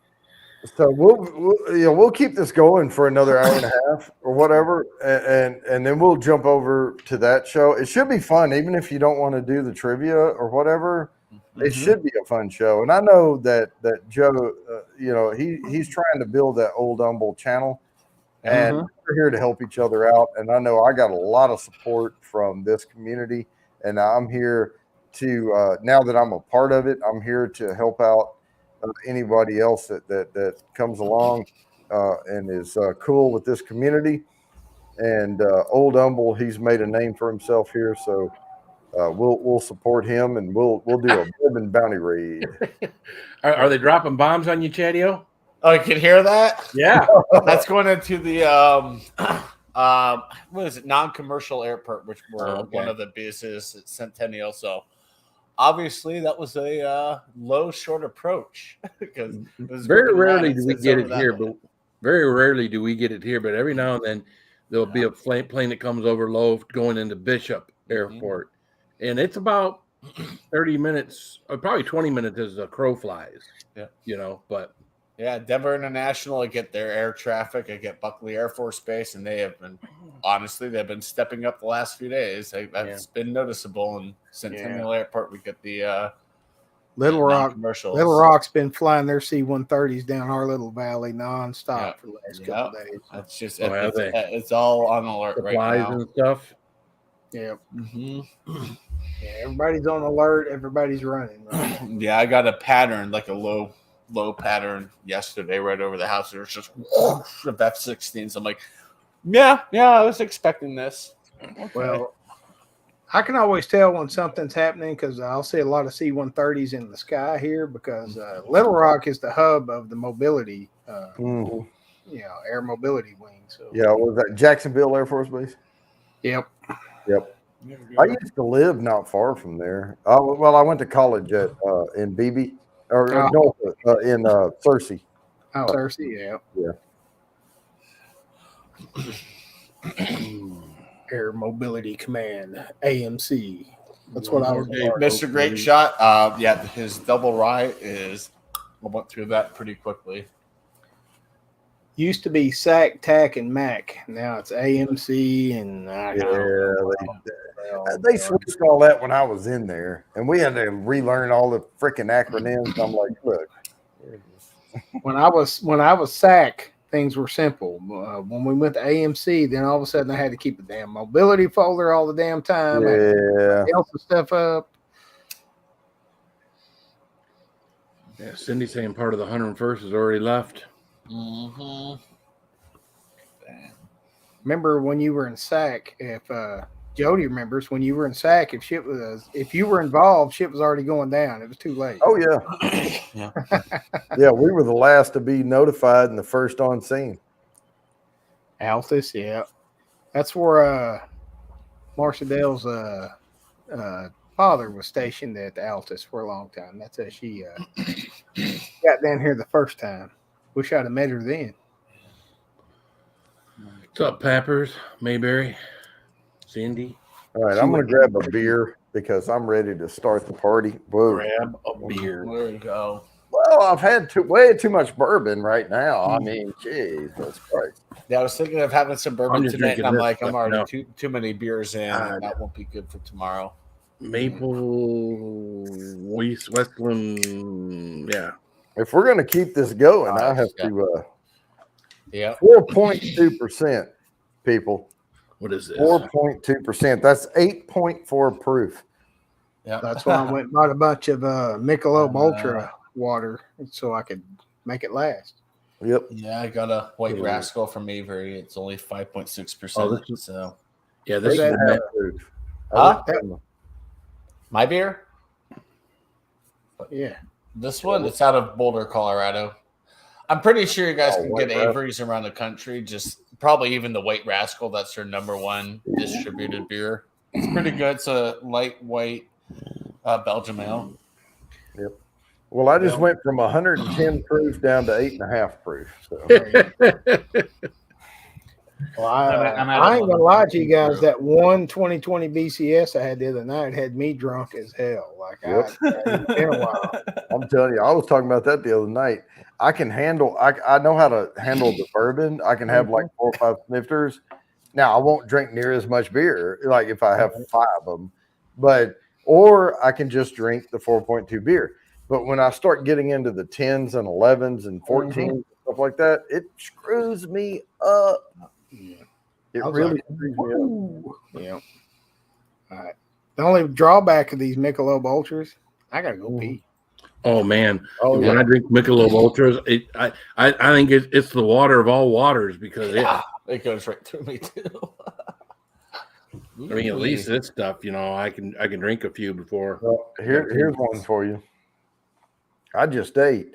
So we'll keep this going for another hour and a half or whatever, and then we'll jump over to that show. It should be fun, even if you don't want to do the trivia or whatever. It should be a fun show, and I know that Joe, he's trying to build that Old Humble channel, and we're here to help each other out. And I know I got a lot of support from this community, and I'm here to now that I'm a part of it, I'm here to help out anybody else that comes along and is cool with this community. And Old Humble, he's made a name for himself here, so we'll support him, and we'll do a Bourbon Bounty raid. Are they dropping bombs on you, Chadio? Oh, you can hear that? Yeah. That's going into the what is it? Non-commercial airport, which were one of the businesses at Centennial. So obviously that was a low short approach because very rarely do we get it here, but every now and then there'll be a plane that comes over low going into Bishop Airport, and it's about 30 minutes, or probably 20 minutes as the crow flies. Yeah, but yeah, Denver International, I get their air traffic. I get Buckley Air Force Base, and they have been, honestly, they've been stepping up the last few days. It's been noticeable. In Centennial Airport, we get the Little Rock commercials. Little Rock's been flying their C-130s down our little valley nonstop for the last couple of days. That's just it's all on alert supplies right now and stuff. Yeah. Yeah, everybody's on alert. Everybody's running. Right? Yeah, I got a pattern, like a low pattern yesterday right over the house. There's just of F-16s. I'm like, yeah, I was expecting this. Okay. Well, I can always tell when something's happening because I'll see a lot of C-130s in the sky here because Little Rock is the hub of the mobility, air mobility wing. So Was that Jacksonville Air Force Base? Yep. I used to live not far from there. I went to college in Beebe, or Oh. Norfolk, in Cersei. Oh, Cersei, yeah. Air Mobility Command, AMC. That's what I was. Mr. Great Shot. Yeah, his double rye is. I went through that pretty quickly. Used to be SAC, TAC, and MAC. Now it's AMC and They switched all that when I was in there, and we had to relearn all the freaking acronyms. I'm like, look. When I was SAC, things were simple. When we went to AMC, then all of a sudden I had to keep a damn mobility folder all the damn time. Yeah. Else stuff up. Yeah, Cindy saying part of the 101st has already left. Mm-hmm. Remember when you were in SAC? If Jody remembers when you were in SAC, if you were involved, shit was already going down. It was too late. Oh yeah. Yeah. Yeah, we were the last to be notified and the first on scene. Althus, yeah. That's where Marcia Dale's father was stationed at Altus for a long time. That's how she got down here the first time. Wish I'd have met her then. What's up, Pappers? Mayberry? Cindy? All right, I'm going to grab a beer because I'm ready to start the party. Whoa. Grab a beer. There you go. Well, I've had way too much bourbon right now. I mean, Jesus Christ. Yeah, I was thinking of having some bourbon just tonight, and drinking I'm this like, I'm stuff already now. too many beers in, and that won't be good for tomorrow. Maple Westland. Yeah. If we're going to keep this going, I have yeah. to Yeah. 4.2%, people. What is this? 4.2%. That's 8.4 proof. Yeah. That's why I went and bought a bunch of Michelob Ultra water so I could make it last. Yep. Yeah, I got a White Rascal from Avery. It's only 5.6%. Oh, this is- So Yeah, this is That- the Proof. Huh? my beer, Yeah. this one, it's out of Boulder, Colorado. I'm pretty sure you guys Oh, can White get Rascal. Avery's around the country. Just probably even the White Rascal. That's their number one distributed beer. It's pretty good. It's a light white Belgian ale. Yep. Well, I just went from 110 proof down to 8.5 proof. So Well, I'm at I ain't gonna lie to you 11 guys. proof. That one 2020 BCS I had the other night had me drunk as hell. Like Yep. it's been a while. I'm telling you, I was talking about that the other night. I can handle, I know how to handle the bourbon. I can have like 4 or 5 snifters. Now I won't drink near as much beer, like if I have 5 of them, or I can just drink the 4.2 beer. But when I start getting into the 10s and 11s and 14s, stuff like that, it screws me up. It I was really like, screws me up. Ooh. Yeah. All right. The only drawback of these Michelob Ultras, I gotta go pee. Oh man! Oh, When yeah. I drink Michelob Ultras, I think it's the water of all waters because It goes right through me too. I mean, at least this stuff, I can drink a few before. Well, here's one for you. I just ate.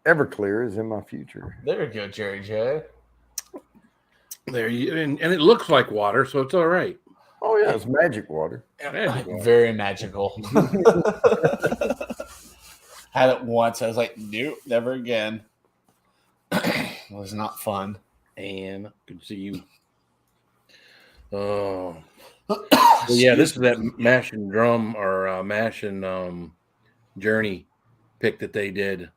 Everclear is in my future. There you go, Jerry J. There and it looks like water, so it's all right. Oh yeah, it's magic water. Magic water. Very magical. Had it once. I was like, nope, never again. It was not fun. And good to see you. Oh, well, yeah. This is that mash and drum or mash and journey pick that they did.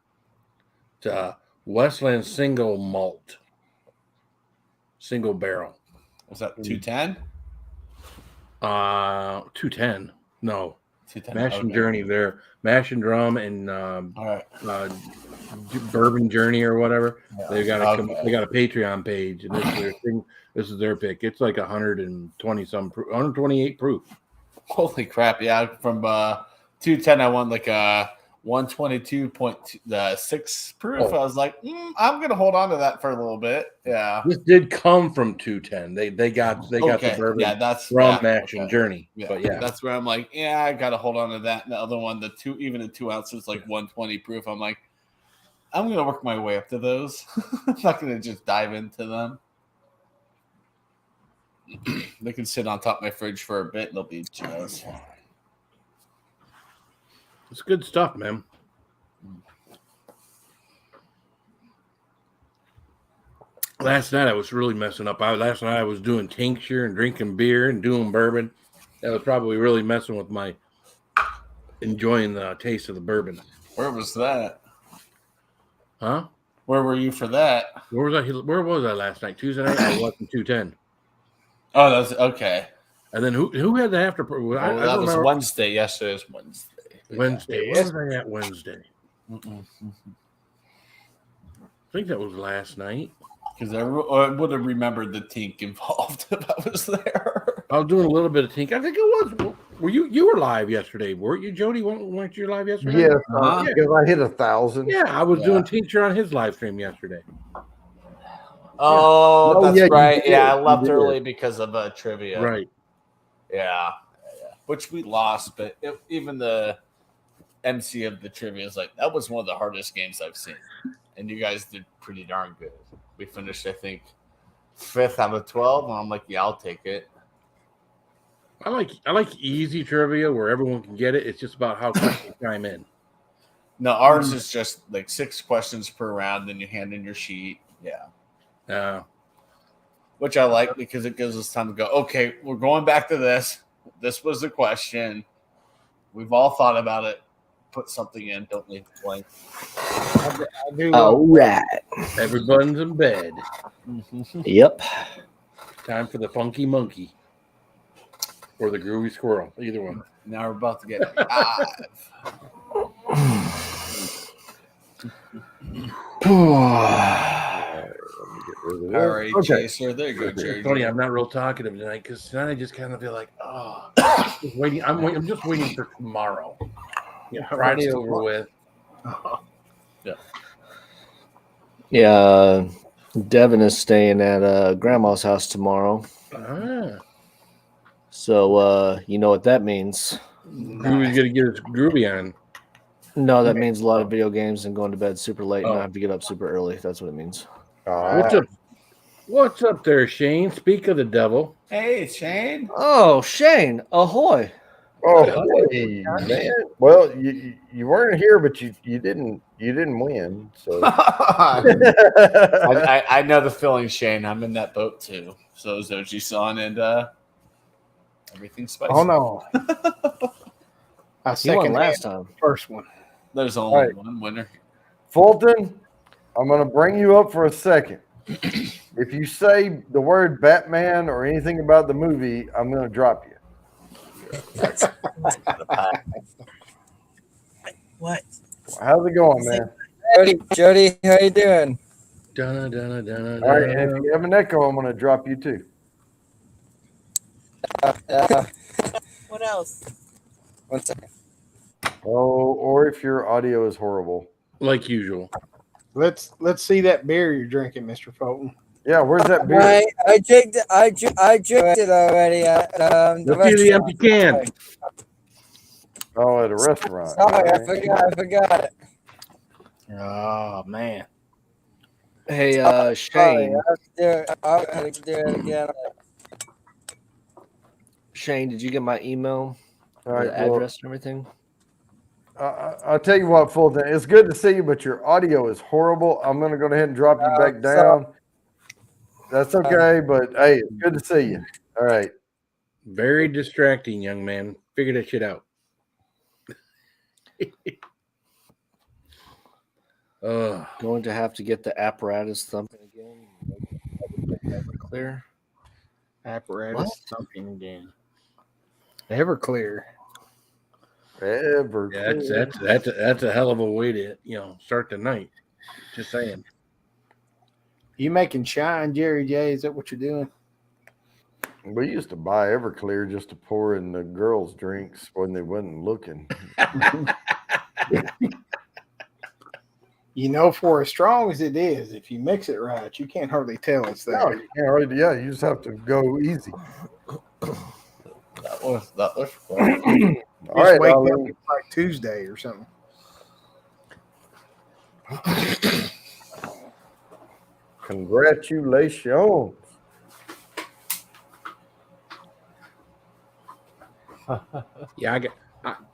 It's Westland single malt, single barrel. Was that 210? 210. No, 210. mash and Okay. journey. There, mash and drum and All right. bourbon journey or whatever. Yeah. They got Okay. they got a Patreon page, and this is their thing. This is their pick. It's like 120 some, 128 proof. Holy crap. Yeah. From 210, I won like a 122.6 proof. Oh. I was like, I'm going to hold on to that for a little bit. Yeah. This did come from 210. They got the bourbon Yeah. That's from yeah, Mash okay. and Journey. Yeah. But yeah, That's where I'm like, yeah, I got to hold on to that. And the other one, even the 2 ounces, like 120 proof. I'm like, I'm going to work my way up to those. I'm not going to just dive into them. They can sit on top of my fridge for a bit and they'll be just. it's good stuff, man. Last night I was really messing up. Last night I was doing tincture and drinking beer and doing bourbon. That was probably really messing with my enjoying the taste of the bourbon. Where was that? Huh? Where were you for that? Where was I last night? Tuesday night? I was watching 210. Oh, that's okay. And then who had the after? That was Wednesday. Yesterday was Wednesday. Wednesday. Where was I at Wednesday? Mm-mm. I think that was last night. Because I would have remembered the tink involved if I was there. I was doing a little bit of tink. I think it was. Were you were live yesterday, weren't you, Jody? Weren't you live yesterday? Yes, because I hit 1,000. Yeah, I was doing tincture on his live stream yesterday. Oh, Oh, that's yeah, you right. did. Yeah, I You left did. early because of trivia. Right. Yeah. Which we lost, but even the MC of the trivia is like, that was one of the hardest games I've seen. And you guys did pretty darn good. We finished, I think, 5th out of 12, and I'm like, yeah, I'll take it. I like easy trivia where everyone can get it. It's just about how quick you chime in. No, ours is just like 6 questions per round, then you hand in your sheet. Yeah. Which I like because it gives us time to go, okay, we're going back to this. This was the question. We've all thought about it. Put something in. Don't leave it blank. I do. All right. Everyone's in bed. Yep. Time for the funky monkey or the groovy squirrel. Either one. Now we're about to get live. All right, Okay. Chaser. There you go, Jerry. Funny, I'm not real talkative tonight because tonight I just kind of feel like, just waiting. I'm just waiting for tomorrow. Yeah, Friday over with. Yeah, Devin is staying at grandma's house tomorrow. So you know what that means. Who's gonna get his groovy on? No, that means a lot of video games and going to bed super late and I have to get up super early. That's what it means. What's up? What's up there, Shane? Speak of the devil. Hey, Shane. Oh, Shane, ahoy. Oh, hey, man. Well, you weren't here, but you didn't win. So I know the feeling, Shane. I'm in that boat too. So is Oji-san, and everything's spicy. Oh no! I You won second last time. first one. There's only All right. one winner. Fulton, I'm going to bring you up for a second. If you say the word Batman or anything about the movie, I'm going to drop you. What? How's it going, man? Jody, how you doing? Dun, dun, dun, dun, All right, and if you have an echo, I'm going to drop you too. What else? 1 second. Oh, or if your audio is horrible. like usual. Let's see that beer you're drinking, Mr. Fulton. Yeah, where's that beer? I drank it. I drank it already at the Look at the restaurant. empty can. Oh, at a restaurant. Sorry, All right. I forgot it. Oh man. Hey, Sorry, Shane. I'll have to do it again. Shane, did you get my email? All right, The well, address and everything? I'll tell you what, Fulton. It's good to see you, but your audio is horrible. I'm going to go ahead and drop you back down. That's okay, but hey, it's good to see you. All right. Very distracting, young man. Figure that shit out. Going to have to get the apparatus thumping again. Clear. Apparatus thumping again. Everclear. Ever. Yeah, that's a hell of a way to start the night. Just saying. You making shine, Jerry J? Is that what you're doing? We used to buy Everclear just to pour in the girls' drinks when they wasn't looking. You know, for as strong as it is, if you mix it right, you can't hardly tell it's there. No, you can't really, yeah, you just have to go easy. That was fun. All right, wake up, Alan. it's like Tuesday or something. Congratulations. Yeah,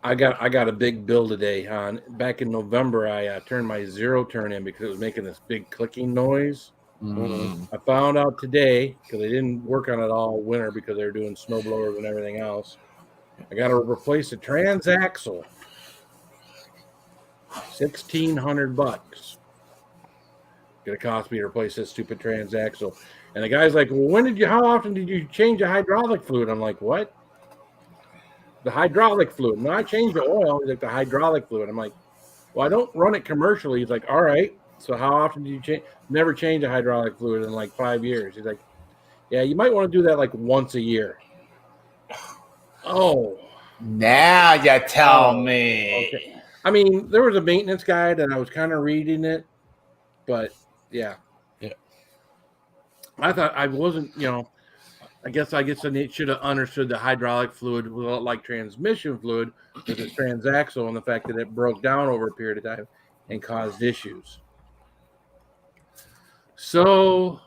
I got a big bill today. Back in November, I turned my zero turn in because it was making this big clicking noise. I found out today because they didn't work on it all winter because they were doing snow blowers and everything else. I got to replace a transaxle. $1,600. Gonna cost me to replace this stupid transaxle. And the guy's like, "Well, how often did you change the hydraulic fluid?" I'm like, "What? The hydraulic fluid?" No, I changed the oil. He's like, "The hydraulic fluid." I'm like, "Well, I don't run it commercially." He's like, "All right. So how often do you change?" Never change a hydraulic fluid in like 5 years. He's like, "Yeah, you might want to do that like once a year." Oh, now you tell me. okay. I mean, there was a maintenance guide and I was kind of reading it, but yeah. I thought I wasn't, I guess I should have understood the hydraulic fluid was like transmission fluid with its transaxle and the fact that it broke down over a period of time and caused issues. So,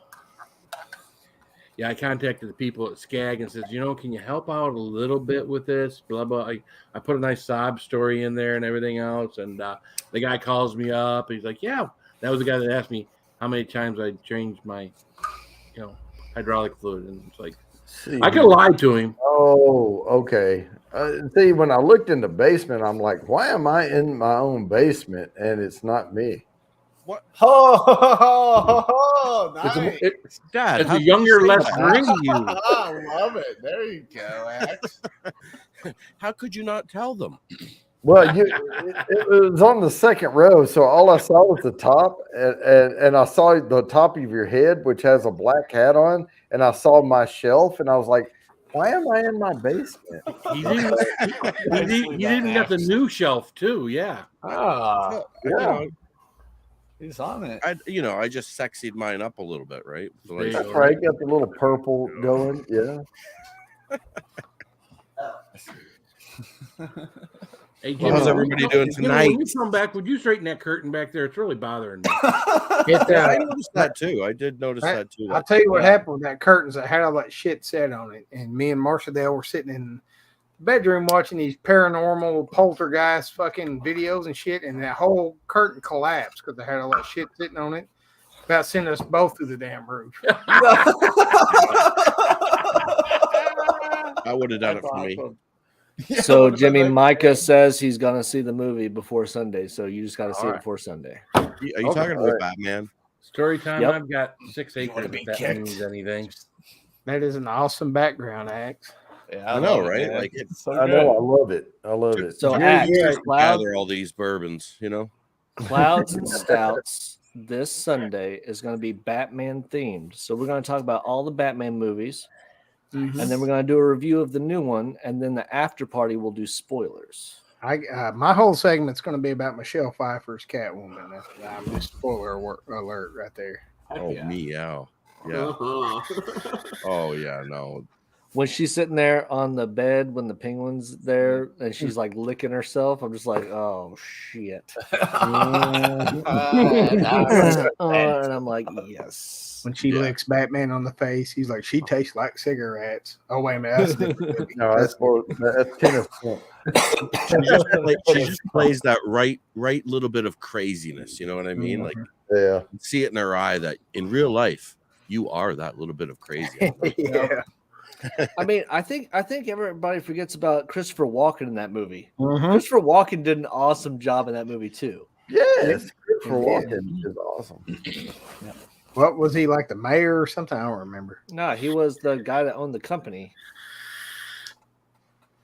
I contacted the people at Skag and says, can you help out a little bit with this? Blah, blah. I put a nice sob story in there and everything else. And the guy calls me up. He's like, yeah, that was the guy that asked me how many times I changed my, hydraulic fluid. And it's like, I could lie to him. Oh, okay. See, when I looked in the basement, I'm like, why am I in my own basement and it's not me? What? Oh, nice. Dad, it's a younger, less green you. I love it. There you go, Axe. How could you not tell them? Well, it was on the second row, so all I saw was the top, and I saw the top of your head, which has a black hat on, and I saw my shelf, and I was like, why am I in my basement? He didn't get the new shelf, too, yeah. Ah, Yeah. He's on it. I just sexied mine up a little bit, right? So There you That's go. right. Got the little purple going. Yeah. Hey, How's everybody doing tonight? When you come back, would you straighten that curtain back there? It's really bothering me. I noticed that too. I did notice that too. I'll tell you what happened with that curtains that had all that shit set on it. And me and Marcia Dale were sitting in the bedroom watching these paranormal poltergeist fucking videos and shit. And that whole curtain collapsed because they had all that shit sitting on it. About sending us both through the damn roof. I would have done it for me. So Jimmy Micah says he's gonna see the movie before Sunday, so you just got to see it before Sunday. Are you talking about Batman? Story time. Yep. I've got 6 acres. If that means anything. That is an awesome background, Axe. Yeah, I know, love it, right? man. Like it's So I good. know. I love it. I love it. So yeah, Axe, yeah, Cloud, gather all these bourbons, Clouds and Stouts this Sunday is going to be Batman themed. So we're going to talk about all the Batman movies, and then we're going to do a review of the new one, and then the after party will do spoilers. My whole segment's going to be about Michelle Pfeiffer's Catwoman. I'm just spoiler alert right there. Oh, Yeah. meow. Yeah. Oh, yeah. No. When she's sitting there on the bed when the penguin's there and she's like licking herself, I'm just like, oh shit. And I'm like, yes. When she licks Batman on the face, he's like, she tastes like cigarettes. Oh, wait a minute. That's a different movie. No, that's tennis. She just plays that right little bit of craziness. You know what I mean? Like, Yeah. you see it in her eye that in real life, you are that little bit of crazy. Yeah. I mean, I think everybody forgets about Christopher Walken in that movie. Mhm. Christopher Walken did an awesome job in that movie too. Yes. Christopher Walken is awesome. What was he, like the mayor or something? I don't remember. No, he was the guy that owned the company.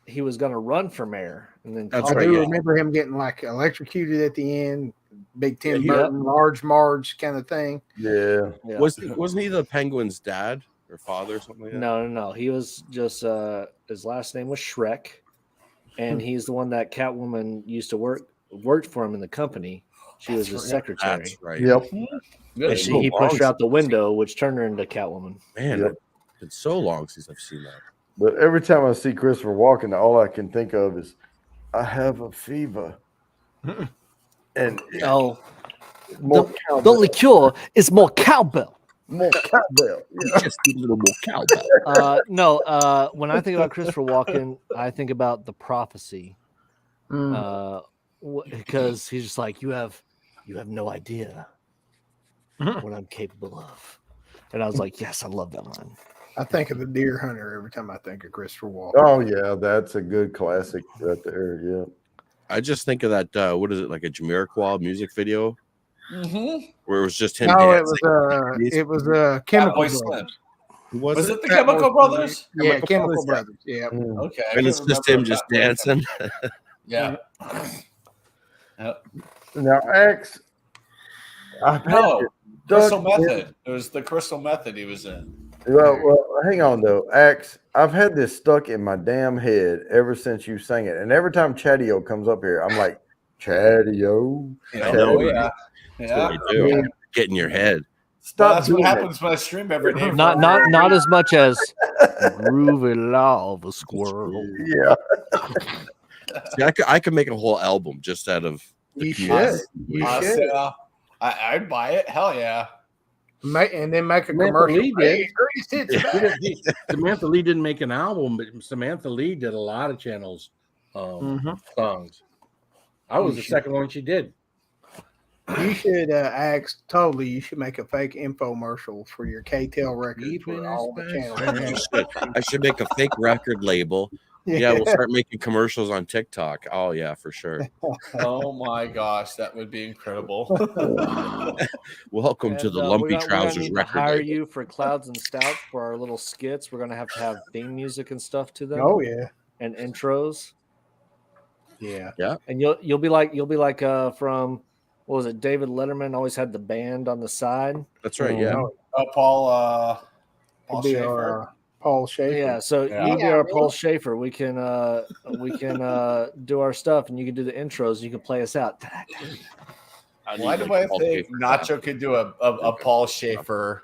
He was going to run for mayor, and then That's I right, do yeah. remember him getting like electrocuted at the end. Big Tim Yeah, Burton, Large Marge kind of thing. Yeah. Yeah. Wasn't he the Penguin's dad or father or something like that? No. He was just his last name was Shrek, and he's the one that Catwoman used to worked for him in the company. She was his secretary. That's right. Yep. And he pushed her out the window, which turned her into Catwoman. Man, Yep. it's so long since I've seen that. But every time I see Christopher Walken, all I can think of is, I have a fever. And Oh, more the cowbell. liqueur is more cowbell. More cowbell. Yeah. Just a little more cowbell. No, when I think about Christopher Walken, I think about The Prophecy. Because he's just like, you have no idea what I'm capable of. And I was like, yes, I love that line. I think of the Deer Hunter every time I think of Christopher Walken. Oh yeah, that's a good classic right there. Yeah. I just think of that. What is it, like a Jamiroquai music video Mm-hmm. where it was just him No, dancing? it was Chemical Boy Brothers. Slim. Who Was it? it the Chemical Brothers? Yeah, Chemical Chemical Brothers, Brothers. Yeah. Mm. Okay. I And can it's just remember him just that. dancing. Yeah. Yep. Now, X. No, Crystal Doug, Method. It was the Crystal Method he was in. Well, hang on though, Axe. I've had this stuck in my damn head ever since you sang it, and every time Chatty-O comes up here, I'm like, Chatty-O. Yeah. I know, Oh, yeah. That's Yeah. what you do. Get in your head. Stop That's what doing happens when I stream every day. Not as much as groovy lava squirrel. it. Yeah. See, I could make a whole album just out of. You should. Yes. You Honestly, should. I'd buy it. Hell yeah. And then make a Samantha commercial. Lee did. Hey, greatest hits back. Samantha Lee didn't make an album, but Samantha Lee did a lot of channels songs. I was the second one she did. You should ask totally. You should make a fake infomercial for your KTEL records for all the channels. I should make a fake record label. Yeah, we'll start making commercials on TikTok. Oh yeah, for sure. Oh my gosh, that would be incredible. Welcome to the And, Lumpy we're gonna Trousers need to record hire label. you for Clouds and Stouts for our little skits. We're gonna have theme music and stuff to them. Oh yeah, and intros. yeah. And you'll be like from what was it? David Letterman always had the band on the side. That's right. Yeah. Paul It'd be Schaefer. our Paul Schaefer. Yeah, so Yeah. you'll be our Paul Schaefer. We can do our stuff, and you can do the intros. You can play us out. Why do I think Nacho could do a Paul Schaefer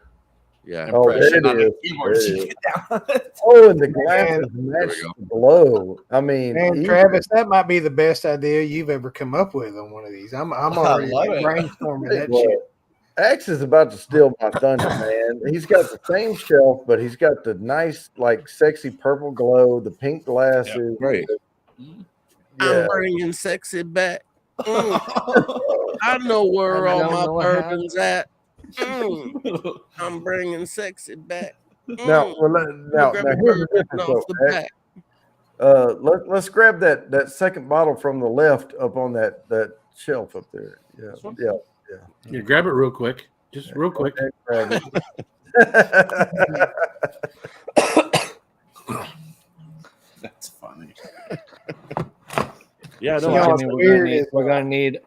Yeah. Oh, there impression on it the is. keyboard? There So it you is. get down. Oh, and the glasses match the glow. I mean, And Travis, that might be the best idea you've ever come up with on one of these. I'm already love it. brainstorming that Well, shit. Axe is about to steal my thunder, man. He's got the same shelf, but he's got the nice, like, sexy purple glow, the pink glasses. Right. Yeah. bringing sexy back. I know where I all don't my know what bourbons at. I'm bringing sexy back. Now, now here's the difference, off the though, Axe. Let's grab that second bottle from the left up on that shelf up there. Yeah. Yeah, grab it real quick. Just real quick. Okay, grab it. That's funny. Yeah, So no, Yeah. Jimmy, what's weird is- we're gonna need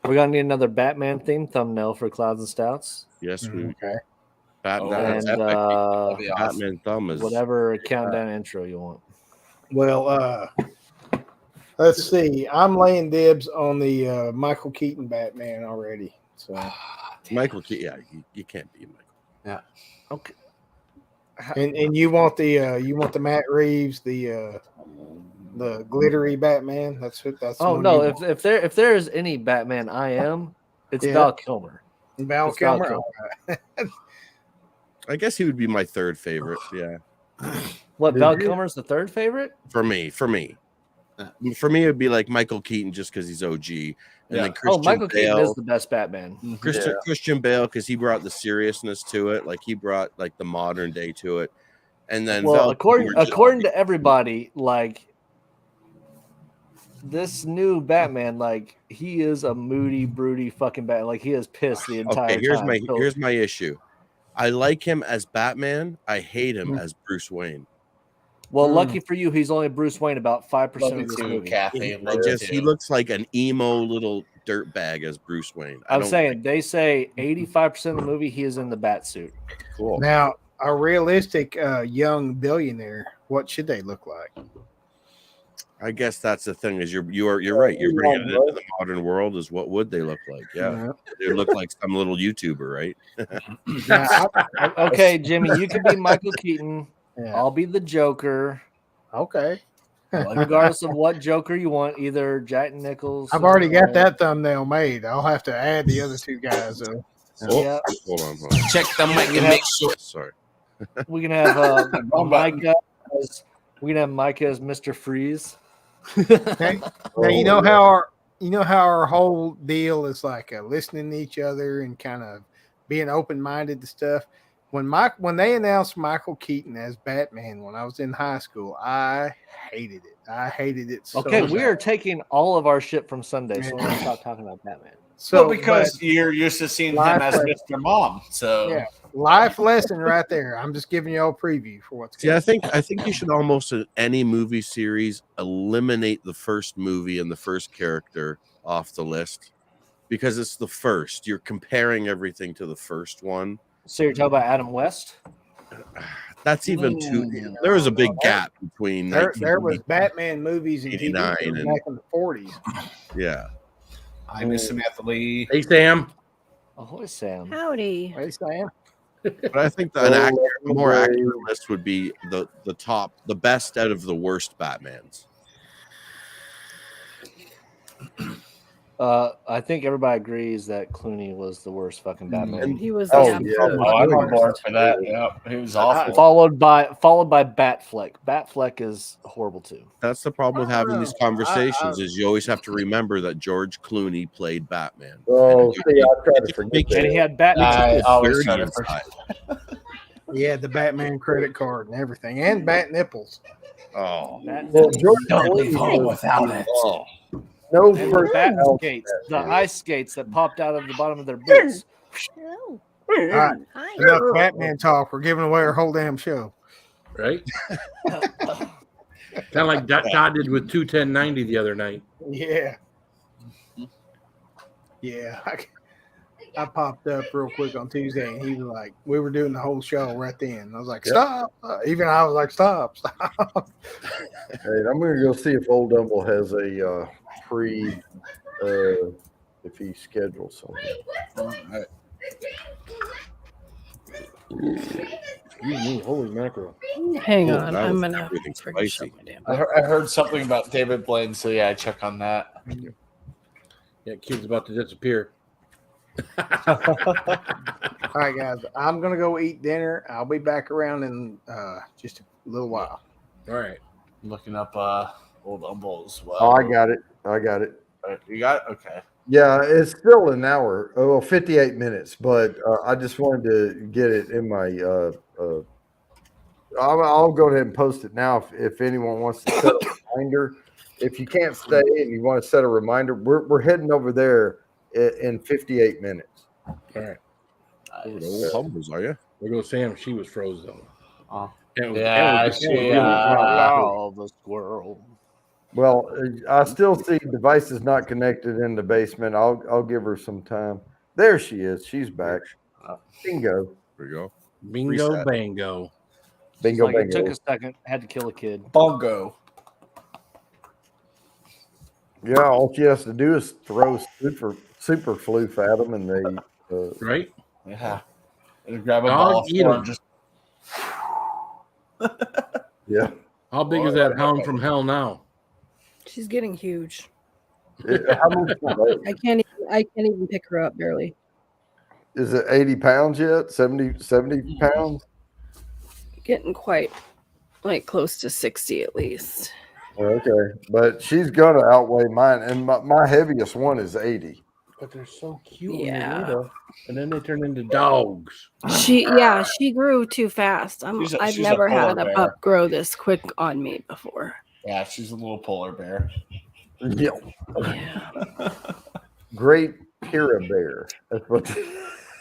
another Batman themed thumbnail for Clouds and Stouts, yes, we Okay. Batman. Oh, that's and epic. That'd be awesome. Batman thumb is whatever countdown intro you want. Well, let's see. I'm laying dibs on the Michael Keaton Batman already. So Michael. Yeah, you can't be Michael. Okay. and you want the Matt Reeves, the glittery Batman. That's the Oh one no! you If there is any Batman, I am. It's Yeah. Val Kilmer. want. Val it's Val Kilmer. Kilmer. I guess he would be my third favorite. Yeah, What Did Val you? Kilmer's the third favorite? for me, it would be like Michael Keaton just because he's OG, and Yeah. then Christian Michael Keaton Bale. is the best Batman. Christian Bale because he brought the seriousness to it, like he brought like the modern day to it, and then Well, Val according Kilmer just- according to everybody, like this new Batman, like he is a moody, broody fucking Batman. Like he is pissed the entire okay, here's time. So- my issue. I like him as Batman. I hate him as Bruce Wayne. Well, lucky for you, he's only Bruce Wayne about 5% Love of you this too, movie. Kathy. Love you He too. looks like an emo little dirtbag as Bruce Wayne. I'm saying they say 85% of the movie he is in the bat suit. cool. Now, a realistic young billionaire, what should they look like? I guess that's the thing is you're right. You're bringing it into the modern world. Is what would they look like? Yeah, they look like some little YouTuber, right? Now, Okay, Jimmy, you can be Michael Keaton. yeah. I'll be the Joker. Okay. Regardless of what Joker you want, either Jack Nichols. I've already got that thumbnail made. I'll have to add the other two guys. Oh, Yeah. hold on. Check the mic and make sure. Sorry. We can have Wrong button. Micah as Mr. Freeze. Now you know how our whole deal is like listening to each other and kind of being open minded to stuff. When they announced Michael Keaton as Batman when I was in high school, I hated it. I hated it so Okay, we bad. are taking all of our shit from Sunday, so we're gonna stop talking about Batman. So because you're used to seeing him as Mr. Mom. So yeah, life lesson right there. I'm just giving you all a preview for what's See, I think you should almost in any movie series eliminate the first movie and the first character off the list because it's the first. You're comparing everything to the first one. So you're talking about Adam West? That's even too. There was a big gap between. there was Batman movies and TV 89 shows and- back in the 40s. Yeah. I miss Samantha Lee. Hey, Sam. Ahoy, Sam. Howdy. Hey, Sam. But I think that a more accurate list would be the top, the best out of the worst Batmans. I think everybody agrees that Clooney was the worst fucking Batman. He was Oh, the yeah. absolute Oh, I'm on worst. board for that. Yep, he was awful. Followed by Batfleck. Batfleck is horrible too. That's the problem with having these conversations is you always have to remember that George Clooney played Batman. Oh, see, I try to forget Make that. And he had Batman. I always dirty try to inside. Yeah, the Batman credit card and everything, and bat nipples. Oh, Well, George Don't leave Clooney home was- without it. oh. No And the person bat else. skates, the ice skates that popped out of the bottom of their boots. Oh. All right, Hi. enough Batman talk. We're giving away our whole damn show. Right? Kind of like Todd did with 21090 the other night. Yeah. Yeah. I popped up real quick on Tuesday and he was like, we were doing the whole show right then. I was like, stop. Even I was like, stop. Hey, I'm going to go see if Old Dumble has a free, if he schedules something. Holy mackerel. Hang Oh, on. that I'm was going to everything freaking spicy. shut my damn. I heard something about David Blaine, so yeah, I check on that. Yeah, kid's about to disappear. All right, guys. I'm going to go eat dinner. I'll be back around in just a little while. All right. Looking up Old Humble as well. Oh, I got it. You got it? Okay. Yeah, it's still an hour. Well, 58 minutes, but I just wanted to get it in my. I'll go ahead and post it now if anyone wants to set a reminder. If you can't stay and you want to set a reminder, we're heading over there in 58 minutes. All right. Oh, the old humbles, are you? There goes Sam. She was frozen. Oh. Yeah, The squirrel. Well, I still see devices not connected in the basement. I'll give her some time. There she is. She's back. Bingo. There you go. Bingo, Reset. bango. Bingo, Like it bingo. took a second. Had to kill a kid. Bongo. Yeah, all she has to do is throw super floof at them, and they. Right? Yeah. And grab a Dog ball eat for 'em. him, just Yeah. How big is that hound from hell now? She's getting huge. How much I can't even pick her up barely. is it? 80 pounds yet? 70 pounds? Getting quite like close to 60 at least. Okay, but she's gonna outweigh mine, and my heaviest one is 80. But they're so cute Yeah. when they're little, and then they turn into dogs. She grew too fast. I've she's a never had polar a bear. pup grow this quick on me before. yeah, she's a little polar bear. Yeah, Yeah. great Pira bear. That's what.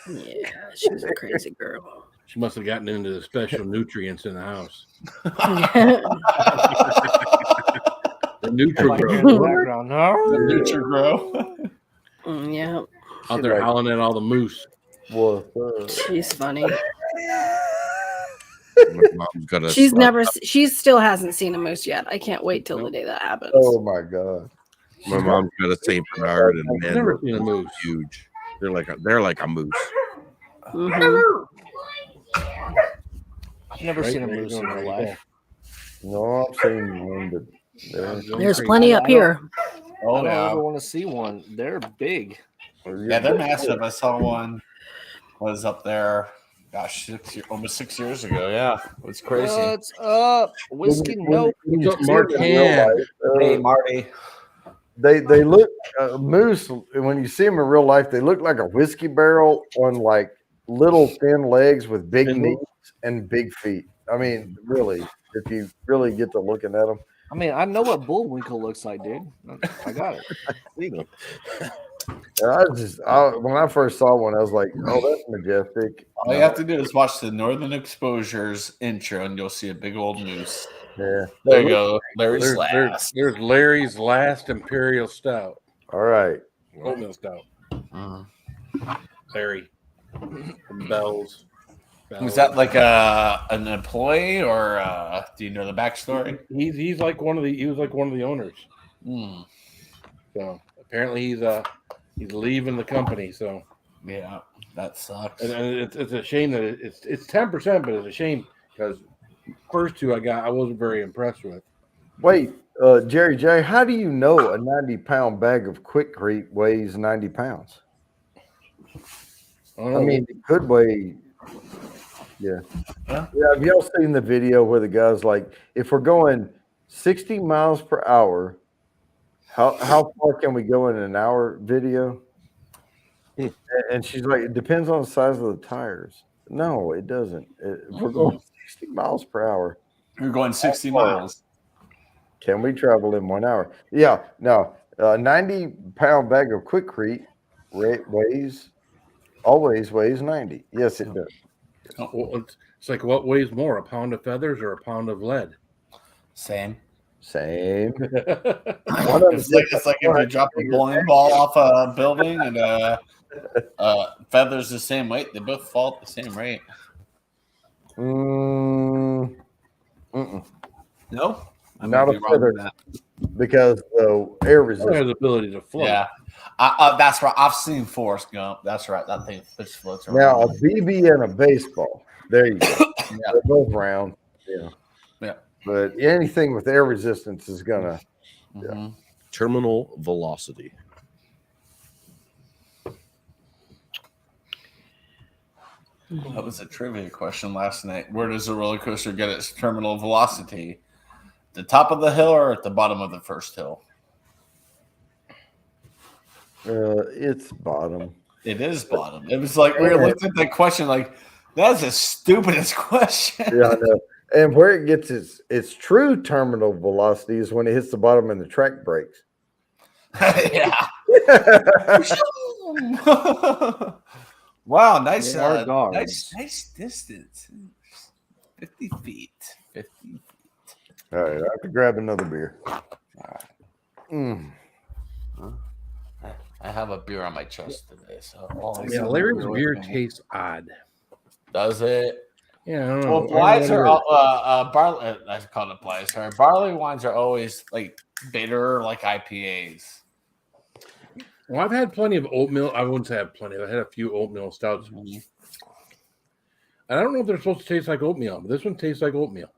Yeah, she's a crazy girl. She must have gotten into the special nutrients in the house. The Like Nutrigrow. in the background. The Nutri-Grow. Yeah, Out there howling at all the moose. What? she's funny. My mom's got a She still hasn't seen a moose yet. I can't wait till the day that happens. Oh my god! My mom's got a Saint Bernard, and I've man, never they're seen a moose. huge. They're like a moose. Mhm. I've never Right seen a there, moose in going real right life. No, I've seen one, but There's plenty up here. Oh I don't yeah. ever want to see one. They're big. Yeah, they're massive. I saw one was up there Gosh, almost 6 years ago. Yeah, it's crazy. What's up? Whiskey When nope. you What's up, see them in real Martin? life, Hey, Marty. they look moose. When you see them in real life, they look like a whiskey barrel on like little thin legs with big Thin knees and big feet. I mean, really, if you really get to looking at them. I mean, I know what Bullwinkle looks like, dude. I got it. You know, When I first saw one, I was like, "Oh, that's majestic." All you have to do is watch the Northern Exposures intro, and you'll see a big old moose. Yeah. There you go, Larry's There's last. Larry's last Imperial Stout, All right. oatmeal stout. Mhm. Larry from Bell's. Was that like an employee, or do you know the backstory? He's like one of the owners. Mm. So apparently he's leaving the company. So Yeah, that sucks. and it's a shame that it's 10%, but it's a shame because first two I wasn't very impressed with. Wait, Jerry J, how do you know a 90-pound bag of Quikrete weighs 90 pounds? I I mean, it could weigh. Yeah. Huh? Yeah. Have y'all seen the video where the guy's like, if we're going 60 miles per hour, how far can we go in an hour video? And she's like, it depends on the size of the tires. No, it doesn't. If we're going 60 miles per hour, You're going 60 miles. can we travel in 1 hour? Yeah. No. 90-pound bag of Quikrete always weighs 90. Yes, it does. Well, it's like what weighs more, a pound of feathers or a pound of lead? Same. Same. It's like if you drop a bowling ball off a building and feathers the same weight, they both fall at the same rate. Mm-mm. No, I Not might be a wrong with feather. that. Because the air It has resistance. the ability to float. Yeah, that's right. I've seen Forrest Gump. That's right. That thing floats around. Now, a BB and a baseball. There you go. Yeah. They're both round. Yeah. Yeah. But anything with air resistance is gonna. Mhm. terminal velocity. That was a trivia question last night. Where does a roller coaster get its terminal velocity? The top of the hill or at the bottom of the first hill? It's bottom. It is bottom. It was like we were looking at that question like, that's the stupidest question. Yeah, I know. And where it gets its true terminal velocity is when it hits the bottom and the track breaks. Yeah. Wow, nice, They are guards. nice distance. 50 feet. 50 feet. All right, I have to grab another beer. Mm. I have a beer on my chest today, so Yeah, Larry's beer tastes odd. Does it? Yeah, I don't know. Well, Blythes are barley. I call it Blythes. Sorry, barley wines are always like bitter, like IPAs. Well, I've had plenty of oatmeal. I wouldn't say I've plenty. I had a few oatmeal stouts. And I don't know if they're supposed to taste like oatmeal, but this one tastes like oatmeal.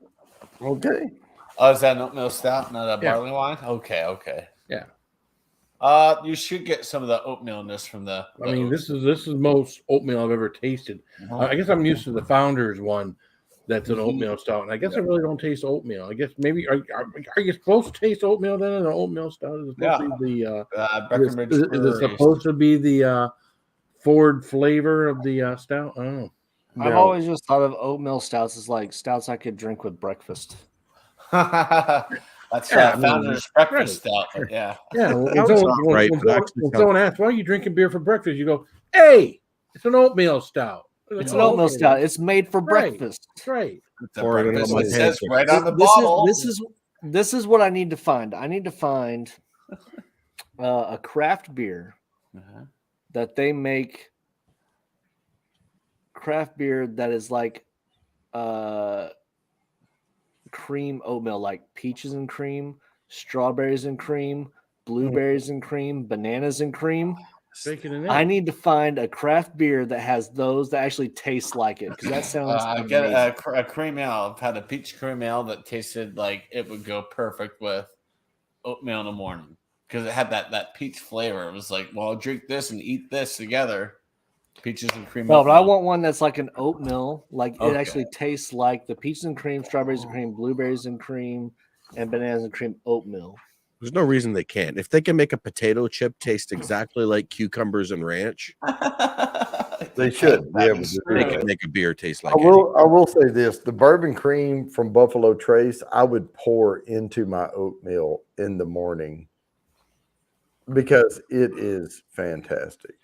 Okay. Oh, is that an oatmeal stout, not a Yeah. barley wine? Okay. Yeah. You should get some of the oatmealness from the. I mean, this is most oatmeal I've ever tasted. I guess I'm used to the Founders one. That's an oatmeal stout, and I guess I really don't taste oatmeal. I guess maybe are you supposed to taste oatmeal then in an oatmeal stout? Is it supposed to be the Breckenridge is it Brewery. supposed to be the forward flavor of the stout? I don't know. I've No. always just thought of oatmeal stouts as like stouts I could drink with breakfast. That's Yeah, I mean, Founder's breakfast stout. But yeah. Yeah, right, when but actually someone asks, "Why are you drinking beer for breakfast?" You go, "Hey, it's an oatmeal stout. It's an oatmeal stout. It's made for Right. breakfast. That's right." The Pour it in breakfast, my it says hand. right on the bottle. This is what I need to find. I need to find a craft beer that they make. Craft beer that is like cream oatmeal, like peaches and cream, strawberries and cream, blueberries and cream, bananas and cream. Bacon and I egg. need to find a craft beer that has those that actually taste like it, because that sounds I get amazing. a cream ale. I've had a peach cream ale that tasted like it would go perfect with oatmeal in the morning because it had that peach flavor. It was like, well, I'll drink this and eat this together. Peaches and cream. No, but I oatmeal. want one that's like an oatmeal. Like it Okay. actually tastes like the peaches and cream, strawberries and cream, blueberries and cream, and bananas and cream oatmeal. There's no reason they can't. If they can make a potato chip taste exactly like cucumbers and ranch, They should be able to do they that. can make a beer taste like I will say this: the bourbon cream from Buffalo Trace, I would pour into my oatmeal in the morning because it is fantastic.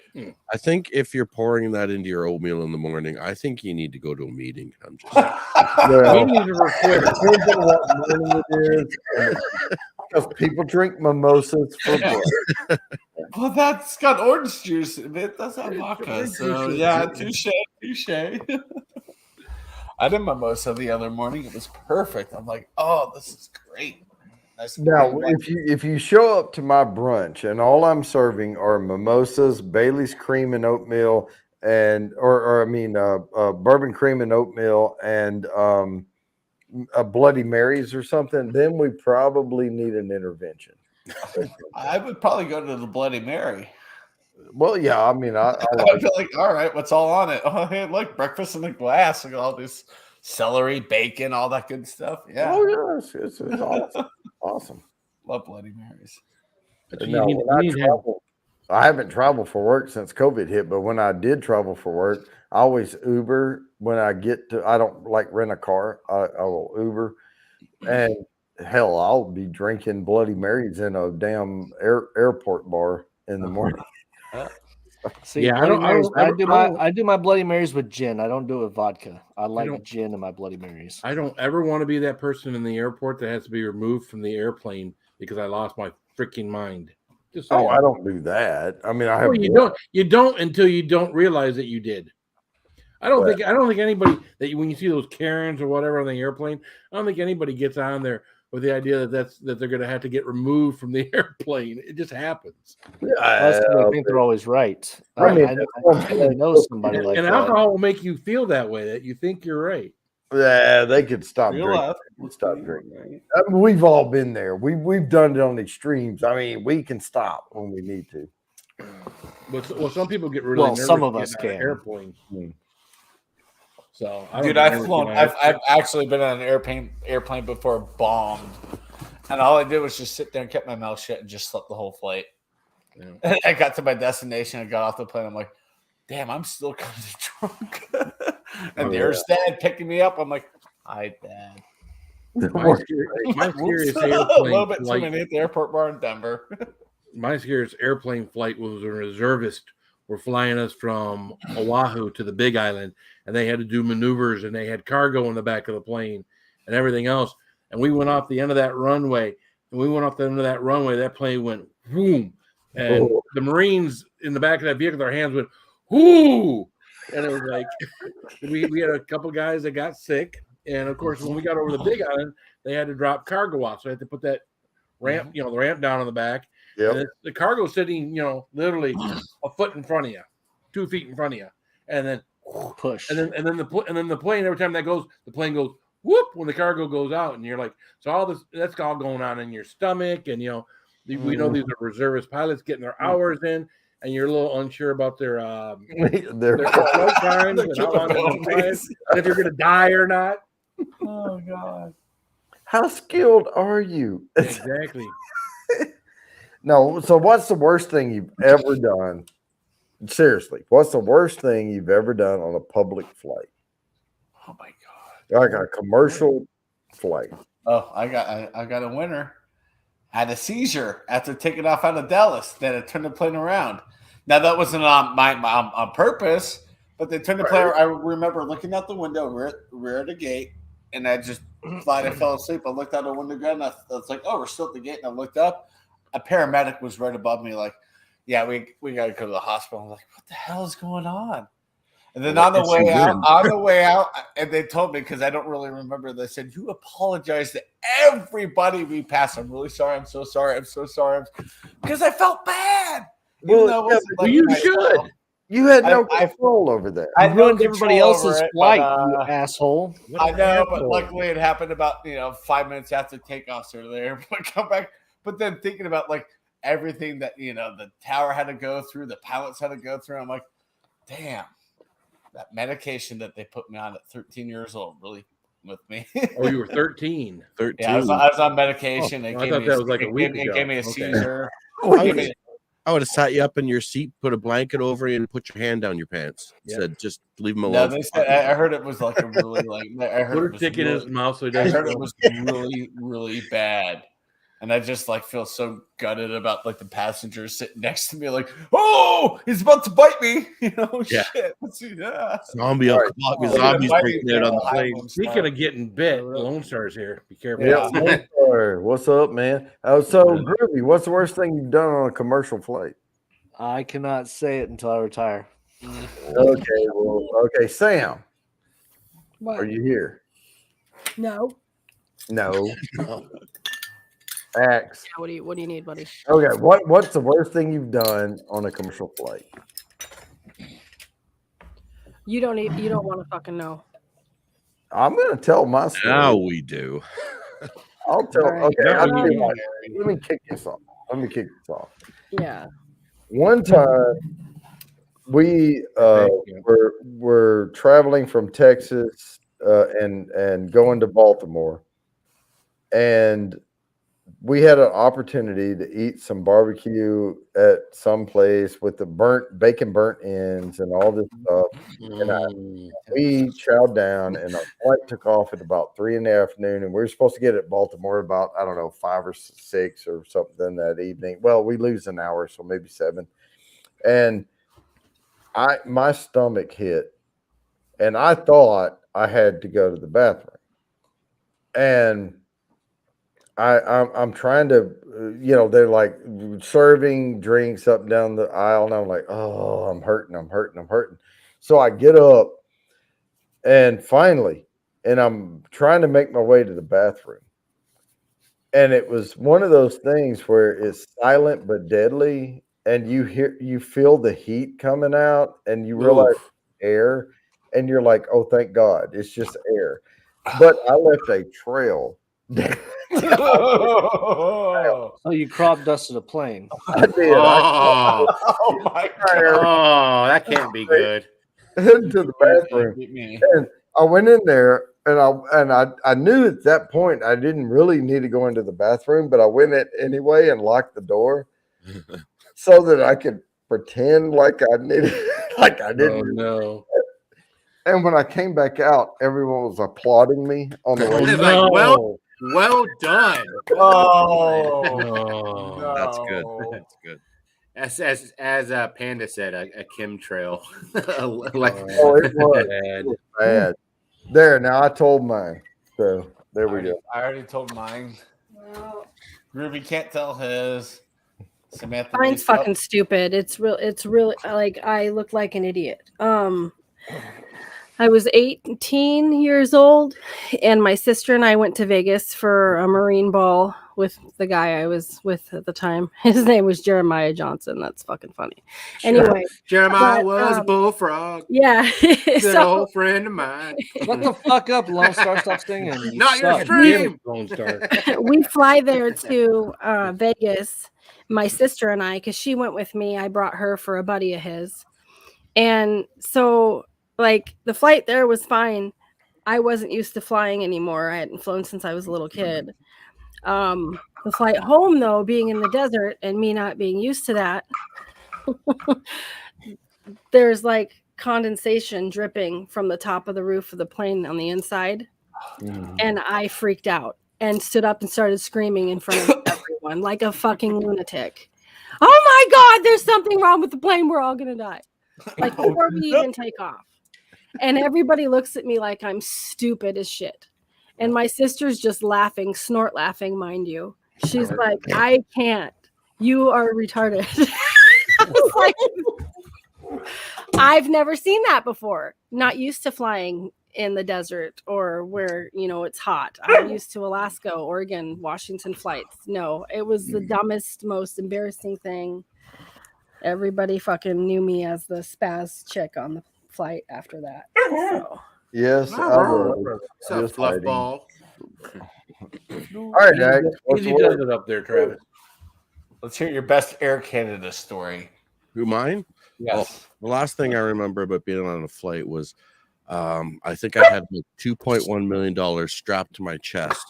I think if you're pouring that into your oatmeal in the morning, I think you need to go to a meeting. I'm just saying. Well, Meetings are for quitters. depends on what morning it is. Because people drink mimosas for brunch. Well, that's got orange juice in it. That's not vodka. orange So juice is yeah, good. touche. I did mimosa the other morning. It was perfect. I'm like, oh, this is great. Nice and Now, creamy. if you show up to my brunch and all I'm serving are mimosas, Bailey's cream and oatmeal, and bourbon cream and oatmeal, and a Bloody Marys or something, then we probably need an intervention. I would probably go to the Bloody Mary. Well, yeah, I mean, I I'd like be like, all right, what's all on it? Oh, hey, look, breakfast in a glass. Look at all this celery, bacon, all that good stuff. Yeah, Oh, yeah, it's awesome. Awesome. love Bloody Marys. But No, you when need I to have- travel, I haven't traveled for work since COVID hit, but when I did travel for work, I always Uber when I get to. I don't like rent a car. I will Uber, and hell, I'll be drinking Bloody Marys in a damn airport bar in the morning. See, Yeah, Bloody Marys, don't I do my Bloody Marys with gin. I don't do it with vodka. I like don't- gin in my Bloody Marys. I don't ever want to be that person in the airport that has to be removed from the airplane because I lost my freaking mind. Just Oh, saying. I don't do that. I mean, I have. Well, you don't until you don't realize that you did. I don't think anybody that when you see those Karens or whatever on the airplane, I don't think anybody gets on there with the idea that they're going to have to get removed from the airplane. It just happens. That's because I think they're always right. I mean, I know somebody like And that. alcohol will make you feel that way, that you think you're right. Yeah, they could stop Real drinking. life. They could stop drinking. I mean, we've all been there. We've done it on extremes. I mean, we can stop when we need to. Well, some people get really nervous some of getting us on an can. airplane. Hmm. So, Dude, I've flown. I've actually been on an airplane before, bombed, and all I did was just sit there and kept my mouth shut and just slept the whole flight. Yeah. And I got to my destination. I got off the plane. I'm like, damn, I'm still kind of drunk. And there's Dad picking me up. I'm like, hi, Dad. my scariest a little airplane bit too flight. many at the airport bar in Denver. My scariest airplane flight was when a reservist were flying us from Oahu to the Big Island, and they had to do maneuvers, and they had cargo in the back of the plane and everything else. And we went off the end of that runway, that plane went boom, and the Marines in the back of that vehicle, their hands went whoo, and it was like we had a couple guys that got sick, and of course when we got over the Big Island, they had to drop cargo off, so they had to put that ramp, the ramp down on the back. Yep. And the cargo sitting, literally a foot in front of you, 2 feet in front of you, and then Push. and then the plane, every time that goes, the plane goes whoop when the cargo goes out, and you're like, so all this that's all going on in your stomach, and we know these are reservist pilots getting their hours in, and you're a little unsure about their flight times and how long they're gonna fly it, and if you're gonna die or not. Oh God. How skilled are you? Exactly. No. So, what's the worst thing you've ever done? Seriously, what's the worst thing you've ever done on a public flight? Oh my God. Like a commercial flight? Oh, I got a winner. I had a seizure after taking off out of Dallas. Then I turned the plane around. Now that wasn't on purpose, but they turned the plane. I remember looking out the window, rear of the gate, and I just I fell asleep. I looked out the window again. I was like, "Oh, we're still at the gate." And I looked up. A paramedic was right above me, like, "Yeah, we got to go to the hospital." I'm like, "What the hell is going on?" And then on the way out, and they told me, because I don't really remember, they said, "You apologize to everybody we passed. I'm really sorry. I'm so sorry. I'm so sorry." Because I felt bad. Well, you should. You had no control over that. I ruined everybody else's flight, you asshole. I know, but luckily it happened about 5 minutes after takeoff, so the airplane come back. But then thinking about like everything that the tower had to go through, the pilots had to go through, I'm like, damn, that medication that they put me on at 13 years old really with me. Oh, you were 13. 13. Yeah, I was on medication. Oh, It I gave thought me that was like a week it ago. gave me a Okay. seizure. I would have sat you up in your seat, put a blanket over you, and put your hand down your pants. Yeah. Said, just leave him No, alone. they said I heard it was like a really like I heard Put it her was dick in his really, mouth so he I doesn't. heard it was really really bad, and I just like feel so gutted about like the passengers sitting next to me, like, oh, he's about to bite me, Yeah. Shit. Yeah. Zombie All right. zombies Biting breaking out on the the plane. Lone Speaking Star. of getting bit, Lone Star's here. Be careful. Yeah. Lone Star, what's up, man? So Groovy, what's the worst thing you've done on a commercial flight? I cannot say it until I retire. Okay, Sam, What? are you here? No. No. Axe. What do you need, buddy? Okay, what's the worst thing you've done on a commercial flight? You don't want to fucking know. I'm gonna tell my story. Now we do. I'll tell. All right. Okay, Now I'll we tell you do. my- let me kick this off. Yeah. One time, we were traveling from Texas and going to Baltimore, and we had an opportunity to eat some barbecue at some place with the bacon burnt ends and all this stuff. And we chowed down, and our flight took off at about 3 in the afternoon, and we were supposed to get at Baltimore about, I don't know, 5 or 6 or something that evening. Well, we lose an hour, so maybe 7. And my stomach hit, and I thought I had to go to the bathroom. And I'm trying to, they're like serving drinks up and down the aisle, and I'm like, oh, I'm hurting. So I get up, and finally, and I'm trying to make my way to the bathroom. And it was one of those things where it's silent but deadly, and you feel the heat coming out, and you realize air, and you're like, oh, thank God, it's just air. But I left a trail. Oh, you crop dusted a plane. I did. Oh, Oh my oh, that can't be good. Into the bathroom. And I went in there, and I knew at that point I didn't really need to go into the bathroom, but I went in anyway and locked the door so that I could pretend like I needed, like I didn't. Oh no! And when I came back out, everyone was applauding me on the way. It's like, well done. Oh, Oh, That's good. That's good. As Panda said, a chemtrail. Like, Oh, it was bad. bad. There, now I told mine. So there we go. I already told mine. Ruby can't tell his. Samantha, Mine's needs help. fucking stupid. It's really like I look like an idiot. I was 18 years old, and my sister and I went to Vegas for a Marine ball with the guy I was with at the time. His name was Jeremiah Johnson. That's fucking funny. Anyway, Jeremiah was a bullfrog. yeah. He's an So, old friend of mine. What the fuck up, Lone Star? Stop singing. You Not your suck. stream. Lone Star. we fly there to Vegas, my sister and I, because she went with me. I brought her for a buddy of his. And so, like, the flight there was fine. I wasn't used to flying anymore. I hadn't flown since I was a little kid. The flight home, though, being in the desert and me not being used to that, there's like condensation dripping from the top of the roof of the plane on the inside. And I freaked out and stood up and started screaming in front of everyone like a fucking lunatic. Oh my God, there's something wrong with the plane. We're all going to die. Like before we even take off. And everybody looks at me like I'm stupid as shit. And my sister's just laughing, snort laughing, mind you. She's like, I can't. You are retarded. I was like, I've never seen that before. Not used to flying in the desert or where, it's hot. I'm used to Alaska, Oregon, Washington flights. No, it was the dumbest, most embarrassing thing. Everybody fucking knew me as the spaz chick on the flight after that. So. Yes, I was. What's up, fluff ball? All right, Ag. Easy does it up there, Travis. Let's hear your best Air Canada story. Who, mine? Yes. The last thing I remember about being on a flight was I think I had like $2.1 million strapped to my chest.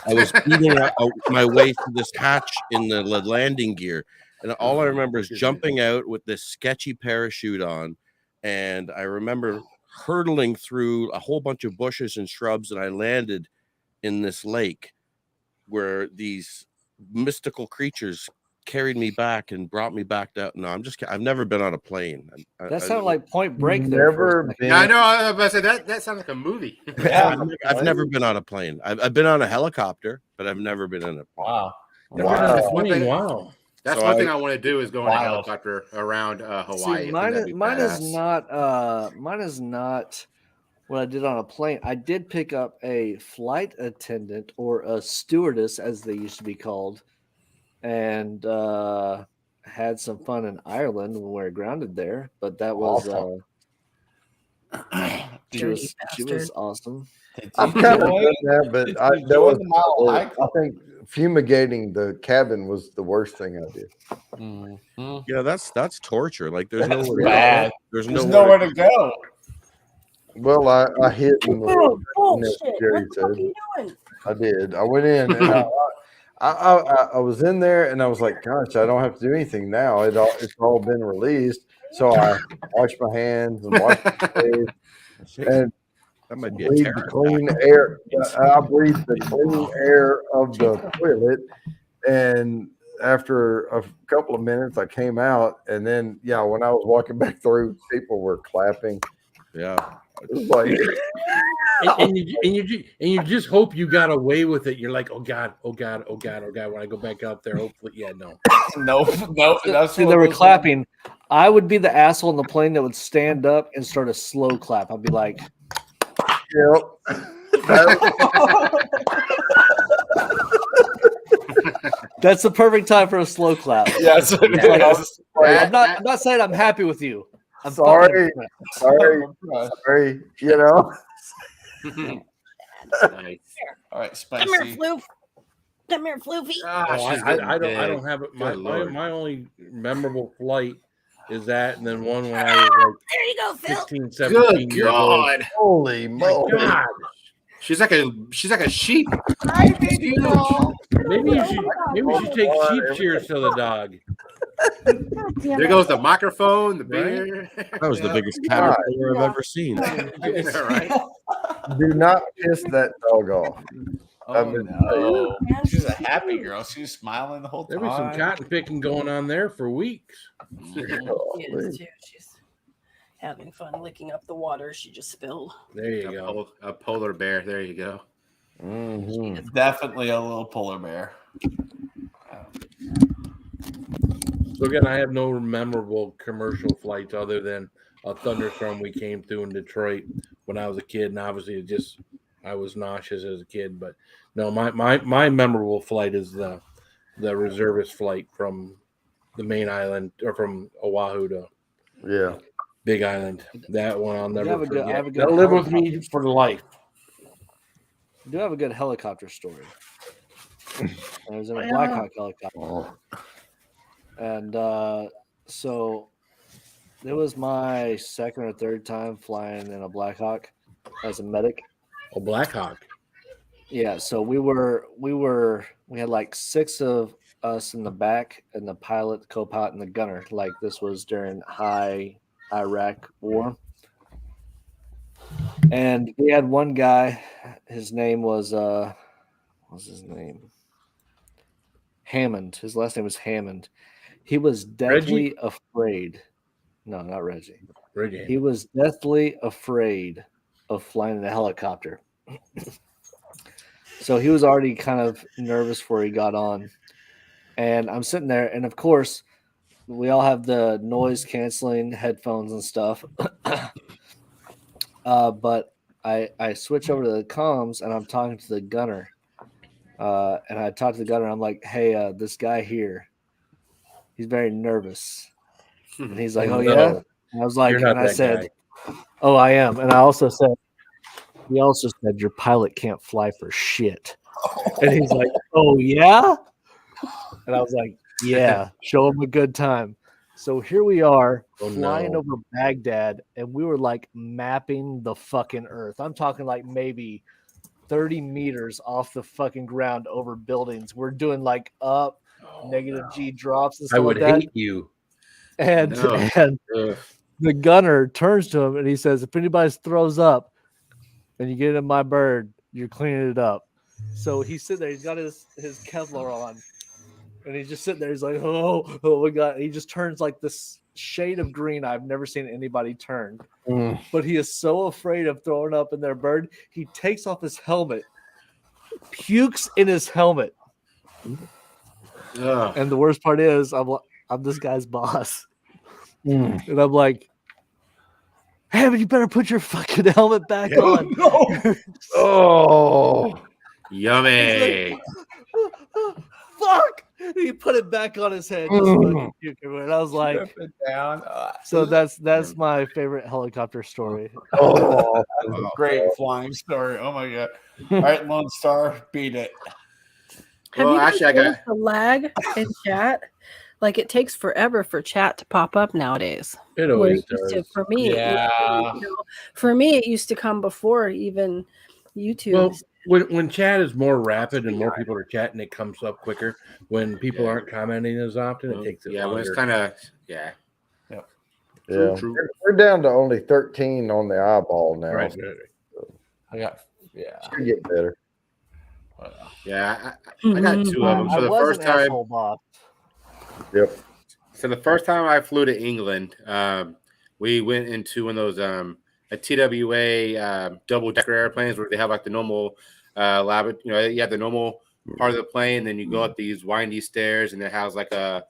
I was eating out my way through this hatch in the landing gear. And all I remember is jumping out with this sketchy parachute on. And I remember hurtling through a whole bunch of bushes and shrubs. And I landed in this lake where these mystical creatures carried me back and brought me back down. No, I've never been on a plane. That sounded like Point Break there. Never been. Yeah, I know. I was about to say that sounds like a movie. Yeah. I've never been on a plane. I've been on a helicopter, but I've never been in a plane. Wow. Wow. That's So one thing I want to do is go in a Wow. helicopter around Hawaii. See, I think that'd be mine is badass. not what I did on a plane. I did pick up a flight attendant or a stewardess, as they used to be called, and had some fun in Ireland when we were grounded there. But that was she was awesome. I've kind of done that, but I think fumigating the cabin was the worst thing I did. Mm-hmm. Yeah, that's torture. Like there's That's nowhere bad. There's nowhere to go. Well, I hid in the Bullshit. Jerry What the fuck are said. you doing? I did. I went in and I was in there and I was like, gosh, I don't have to do anything now. It's all been released. So I washed my hands and washed my face and that might be a breathed terror the clean air. I breathed the clean air of the toilet. And after a couple of minutes, I came out. And then, when I was walking back through, people were clapping. Yeah. It was like, and you just hope you got away with it. You're like, oh God. When I go back out there, hopefully, no. No. That's See, they were clapping. I would be the asshole in the plane that would stand up and start a slow clap. I'd be like, yep. that's the perfect time for a slow clap. Yes. I'm not saying I'm happy with you. I'm sorry. Nice. All right, spicy. Come here, Floof. Come here, Floofy. I don't have it. My only memorable flight is that, and then one when I was There you go, Phil. like 16, 17 Good years old. God. Holy moly. God. She's like a sheep. Maybe you should take sheep shears to the dog. There goes the microphone, the beer. That was the biggest caterpillar I've ever seen. Right? Do not piss that dog off. Oh, no. She's a happy girl. She's smiling the whole time. There was some cotton picking going on there for weeks. She is too. She's having fun licking up the water she just spilled. There you go. A polar bear. There you go. Mm-hmm. Definitely a little polar bear. So again, I have no memorable commercial flights other than a thunderstorm we came through in Detroit when I was a kid, and obviously I was nauseous as a kid. But no, my memorable flight is the reservist flight from the main island or from Oahu to Big Island. That one I'll never forget. That'll live with me for life. I do have a good helicopter story. I was in a Black Hawk helicopter. And so it was my second or third time flying in a Black Hawk as a medic. Oh, Black Hawk. Yeah, so we had like 6 of us in the back, and the pilot, co-pilot, and the gunner. Like this was during high Iraq war. And we had one guy, his name was what's his name? Hammond. His last name was Hammond. He was deathly afraid. No, not Reggie. He was deathly afraid of flying in a helicopter. So he was already kind of nervous before he got on. And I'm sitting there, and of course, we all have the noise canceling headphones and stuff. But I switch over to the comms, and I'm talking to the gunner. And I talked to the gunner. I'm like, hey, this guy here, he's very nervous. And he's like, oh, yeah? And I was like, and I said, oh, I am. And I also said, he also said, your pilot can't fly for shit. And he's like, oh, yeah? And I was like, yeah, show him a good time. So here we are Oh, flying no. over Baghdad, and we were like mapping the fucking earth. I'm talking like maybe 30 meters off the fucking ground over buildings. We're doing like up, negative G drops and I stuff would like that. hate you. And No. and Ugh. the gunner turns to him and he says, "If anybody throws up and you get in my bird, you're cleaning it up." So he's sitting there. He's got his Kevlar on, and he's just sitting there. He's like, "Oh my god!" He just turns like this shade of green I've never seen anybody turn. But he is so afraid of throwing up in their bird, he takes off his helmet, pukes in his helmet, Ugh. and the worst part is, I'm this guy's boss, and I'm like, "Hey, but you better put your fucking helmet back on." Oh, Yummy. Fuck! He put it back on his head, just fucking puke everywhere. And I was like, Strip it down. so that's my favorite helicopter story. oh, Great flying story. Oh my god. All right, Lone Star, beat it. Have Well, you actually, I noticed got. the lag in chat? Like it takes forever for chat to pop up nowadays. It Where always it used to- does. for me, Yeah. for me, it used to come before even YouTube. Well, when chat is more rapid and more people are chatting, it comes up quicker. When people aren't commenting as often, it takes it Yeah, when it's longer. kind of. Yeah. yeah. True. We're down to only 13 on the eyeball now. Right. I got Should get better. Yeah. I got two of them. I So the was first an time. asshole boss. Yep. So the first time I flew to England, we went into one of those a TWA double decker airplanes where they have like the normal lab. You know, you have the normal part of the plane, then you go up these windy stairs, and it has like a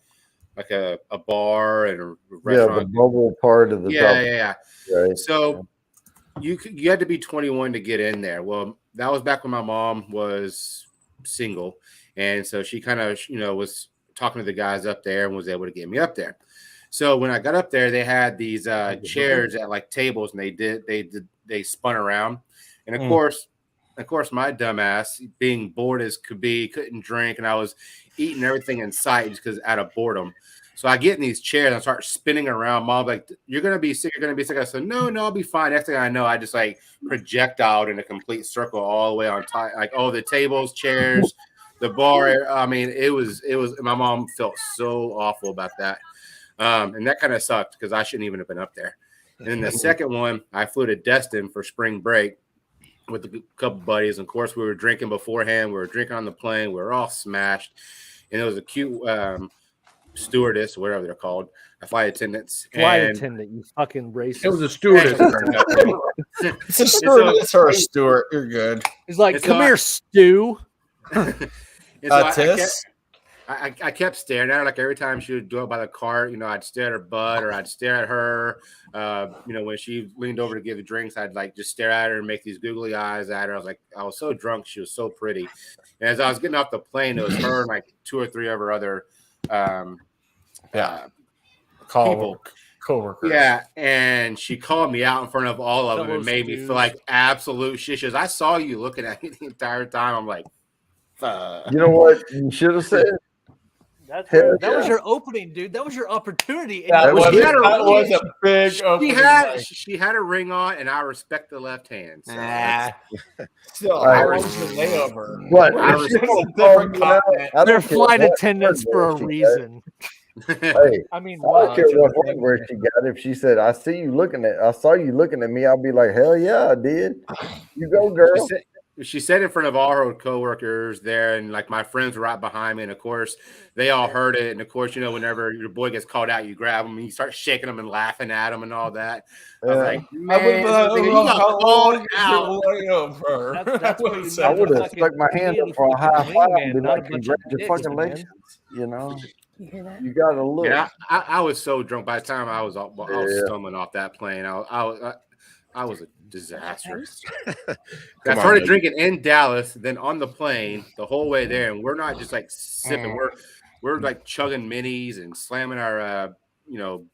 bar and a Yeah, the restaurant. bubble part of the Yeah. top. Right. So you had to be 21 to get in there. Well, that was back when my mom was single, and so she kind of was talking to the guys up there and was able to get me up there. So when I got up there, they had these chairs at like tables, and they spun around, and of course, my dumbass, being bored as could be, couldn't drink, and I was eating everything in sight just because out of boredom. So I get in these chairs and I start spinning around. Mom's like, "You're gonna be sick. You're gonna be sick." I said, "No, I'll be fine." Next thing I know, I just like projectiled in a complete circle all the way on top, like the tables, chairs, the bar. I mean, it was. My mom felt so awful about that, and that kind of sucked because I shouldn't even have been up there. And then the second one, I flew to Destin for spring break with a couple buddies. And of course, we were drinking beforehand. We were drinking on the plane. We were all smashed, and it was a cute stewardess, whatever they're called, a flight attendants. Flight and attendant, you fucking racist. It was a stewardess. It's a stewardess or a steward. You're good. He's like, It's "Come not- here, Stu." And so Tis. I kept staring at her, like every time she would go up by the cart, I'd stare at her butt, or I'd stare at her. When she leaned over to give the drinks, I'd like just stare at her and make these googly eyes at her. I was so drunk, she was so pretty. And as I was getting off the plane, it was her and like two or three of her other Co-workers. Yeah, and she called me out in front of all of them and made me Fellow feel like absolute shit. She goes, "I saw you looking at me the entire time." I'm like, You know what you should have said? That Hell was yeah. your opening, dude. That was your opportunity. And That you- was she a big opening. she had a ring on, and I respect the left hand. So Still, All right. how was the layover? What? I was just a different continent. I They're don't care flight what attendants for a hardware she reason. got. Hey, I mean, I don't what? care what hardware she got. If she said, I saw you looking at me, I'll be like, hell yeah, I did. You go, girl. She said in front of all her coworkers there, and like my friends were right behind me, and of course they all heard it. And of course, whenever your boy gets called out, you grab him and you start shaking him and laughing at him and all that. I was like, man, you got called out. That's what you I said. would have Fucking stuck my hand up for a high five wingman, and be not a like, bunch of dicks, congratulations. You hear that? You gotta look. Yeah, I was so drunk by the time I was Yeah. stumbling off that plane. I was a disaster. I Come on, started Mike. drinking in Dallas, then on the plane the whole way there, and we're not just like sipping. We're like chugging minis and slamming our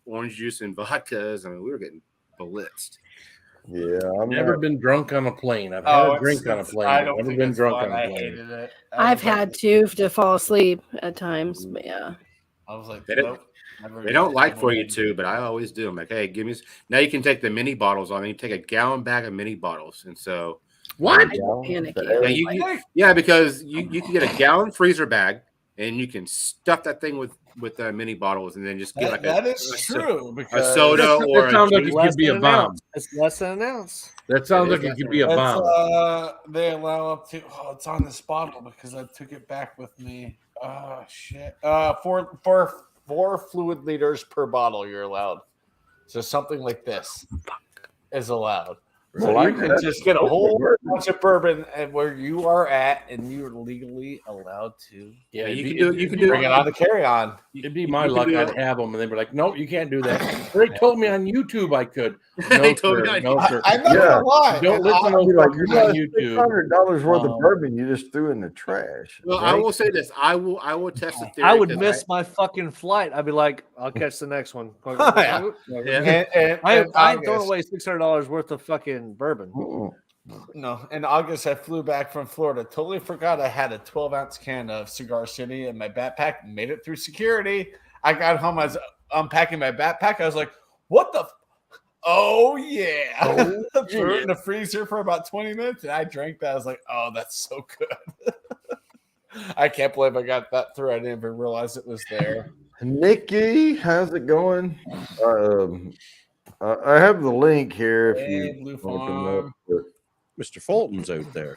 orange juice and vodkas. I mean, we were getting blitzed. Yeah, I'm Never not- been drunk on a plane. I've had a drink on a plane. I I've don't never think been it's drunk fun. on a I plane. hated it. I've had to fall asleep at times, but yeah. I was like, They didn't- nope. They don't like for you to, but I always do. I'm like, hey, give me. Now you can take the mini bottles on. You take a gallon bag of mini bottles, and so What? yeah, because you can get a gallon freezer bag, and you can stuff that thing with mini bottles, and then just get like that is true a because soda or that sounds like it Less could be than a an bomb. ounce. It's less than an ounce. That sounds like it could be a bomb. they allow up to. Oh, it's on this bottle because I took it back with me. Oh shit! Four fluid liters per bottle you're allowed. So something like this is allowed. So Well, you can just get a whole bunch of bourbon and where you are at, and you're legally allowed to. yeah, you You can can bring it on the carry on. It'd be my you can luck. do I'd it. have them, and they were like, "No, you can't do that." They told me on YouTube I could. No, They told sir. me on No, sir. I'm not Yeah. gonna lie. Don't listen to I'd be those like, fuckers on YouTube. $600 worth of bourbon you just threw in the trash. Well, I will say this: I will test the theory. I would 'cause miss my fucking flight. I'd be like, I'll catch the next one. Yeah. I In ain't throwing August- away $600 worth of fucking bourbon. Mm-mm. No, in August I flew back from Florida. Totally forgot I had a 12-ounce can of Cigar City in my backpack. Made it through security. I got home. I was unpacking my backpack. I was like, "What the? Oh yeah!" Threw it in the freezer for about 20 minutes, and I drank that. I was like, "Oh, that's so good." I can't believe I got that through. I didn't even realize it was there. Nikki, how's it going? I have the link here if Hey, you Blue want to Farm. know. But Mr. Fulton's out there.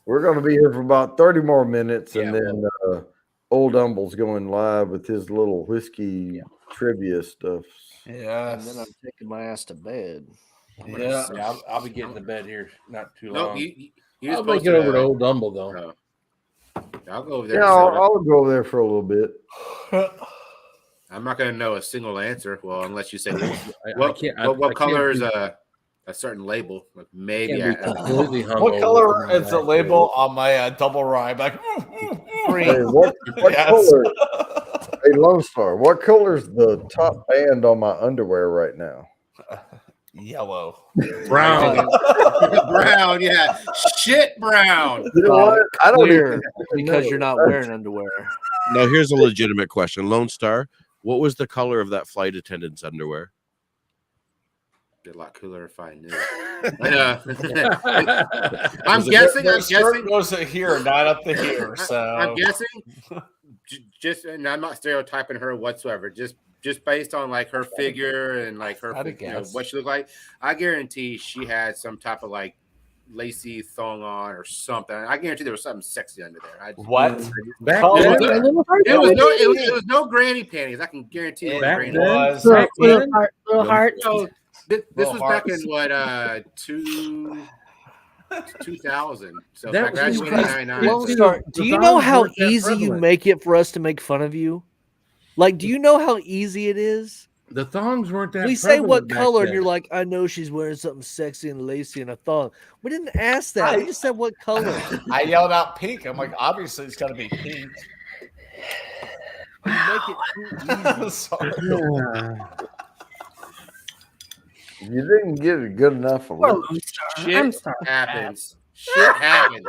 we're going to be here for about 30 more minutes, and Yeah, then Old Humble's going live with his little whiskey trivia stuff. Yes. And then I'm taking my ass to bed. Yeah. I'll be getting to bed here not too No, long. you I'll just make it posted over to a- Old Dumble though. I'll go over there. Yeah, and I'll go over there for a little bit. I'm not going to know a single answer. Well, unless you say I what can't color is be- a certain label. Like maybe can't be I- completely What hungover color from is the that label on my double rye? Like, Hey, what Yes. color? Hey, Lone Star, what color's the top band on my underwear right now? Yellow. Brown. brown, yeah, shit brown. You know what? I don't Clear, even because know. you're not wearing underwear. Now, here's a legitimate question. Lone Star, what was the color of that flight attendant's underwear? Be a lot cooler if I knew. I'm guessing. Their skirt goes to here, not up to here. So I'm guessing. Just, and I'm not stereotyping her whatsoever. Just based on like her figure and like her, what she looked like. I guarantee she had some type of like lacy thong on or something. I guarantee there was something sexy under there. What? Back Color. then, It was no granny panties. I can guarantee it was Back granny then? panties. Back Little then? heart, little heart. So this Little was back in hearts. what 2000. So That if I was graduated in just- 99. Lone Dude, Star, the do you know thongs how weren't that easy you prevalent. make it for us to make fun of you? Like, do you know how easy it is? The thongs weren't that We say what prevalent back color, and then. you're like, I know she's wearing something sexy and lacy and a thong. We didn't ask that. We just said what color. I yelled out pink. I'm like, obviously it's got to be pink. You make it too easy. Sorry. You didn't get it good enough for Poor Lone Lone Star. Shit I'm sorry. happens. Shit happens.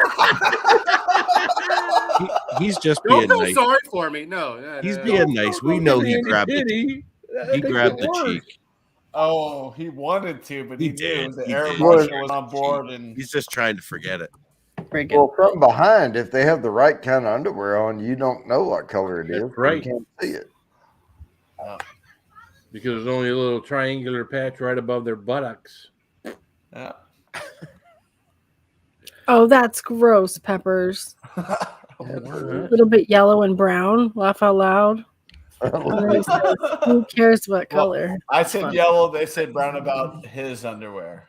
He's just Don't being feel nice. sorry for me. No. He's being nice. We know he grabbed the he grabbed the cheek. Oh, he wanted to, but he, He knew did. the He air did. marshal was on board, and He's just trying to forget it. Friggin'. Well, from behind, if they have the right kind of underwear on, you don't know what color it is. That's right. You can't see it. Because there's only a little triangular patch right above their buttocks. yeah. Oh, that's gross, Peppers. A little bit yellow and brown. Laugh out loud. And then he says, who cares what Well, color? I said yellow. They said brown about his underwear.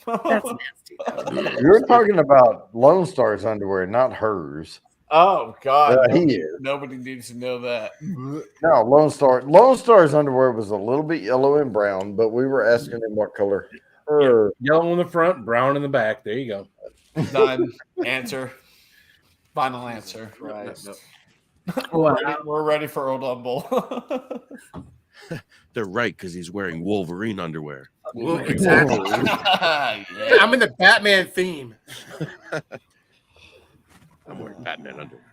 That's nasty. You're talking about Lone Star's underwear, not hers. Oh God, He nobody, is. nobody needs to know that. No, Lone Star. Lone Star's underwear was a little bit yellow and brown, but we were asking him what color. Her. Yellow in the front, brown in the back. There you go. Done. Answer. Final answer. Right. We're ready for Old Humble. They're right because he's wearing Wolverine underwear. Well, exactly. Yeah. I'm in the Batman theme. I'm wearing Batman underwear.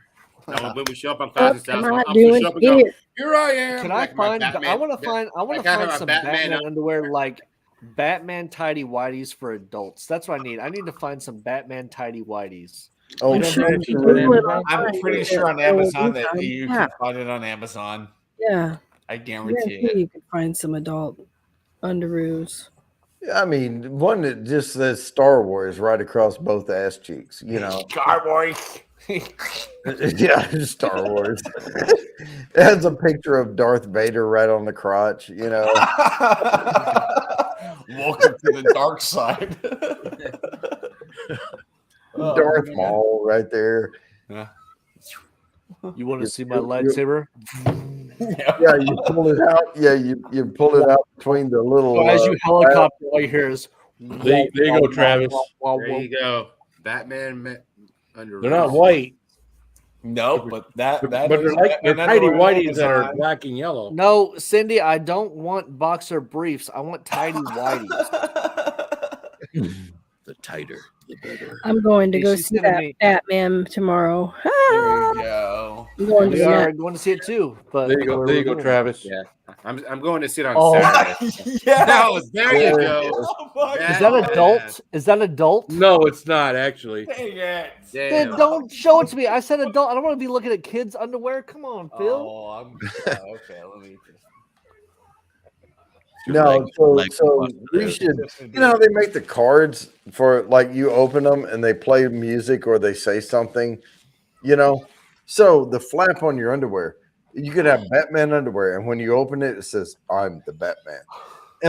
Now, when we show up on Classic What am House, I I'm gonna doing show up and go, here? here I am. Can I like my find? I Batman- want to find. I want like to I have find my some Batman Batman underwear, like Batman tidy whities for adults. That's what I need. I need to find some Batman tidy whities. Oh, You I'm know sure that you shit can on Google it Amazon? I'm online. pretty sure on Amazon that you can find it on Amazon. Yeah, I guarantee guarantee it. you can find some adult underoos. I mean, one that just says Star Wars right across both ass cheeks. You know, Star Wars. yeah, Star Wars. It has a picture of Darth Vader right on the crotch. You know, Welcome to the dark side. Darth Maul right there. Yeah. You want to see my you- lightsaber? Yeah, you pull it out. Yeah, you pull it out between the little. So as you helicopter, all you hear is. There you go, Travis. There you go. Batman under. They're not white, No, but that but is they're like they're Batman tidy underwear on whities that are Amazon. black and yellow. No, Cindy, I don't want boxer briefs. I want tidy whities. The tighter, the better. I'm going to Hey, go she's see gonna that be- Batman tomorrow. There you go. I'm going to We see are that. going to see it too. But There you go. where There we're you go, doing it. Travis. Yeah, I'm going to sit on Oh. Saturday. Yeah. No, there you go. Oh my Yeah. Is that God. adult? Is that adult? No, it's not actually. Dang it. Then Damn. don't show it to me. I said adult. I don't want to be looking at kids' underwear. Come on, Phil. Oh, okay. Let me just. No, so we should. You know, they make the cards for like you open them and they play music or they say something. You know, so the flap on your underwear, you could have Batman underwear, and when you open it, it says "I'm the Batman,"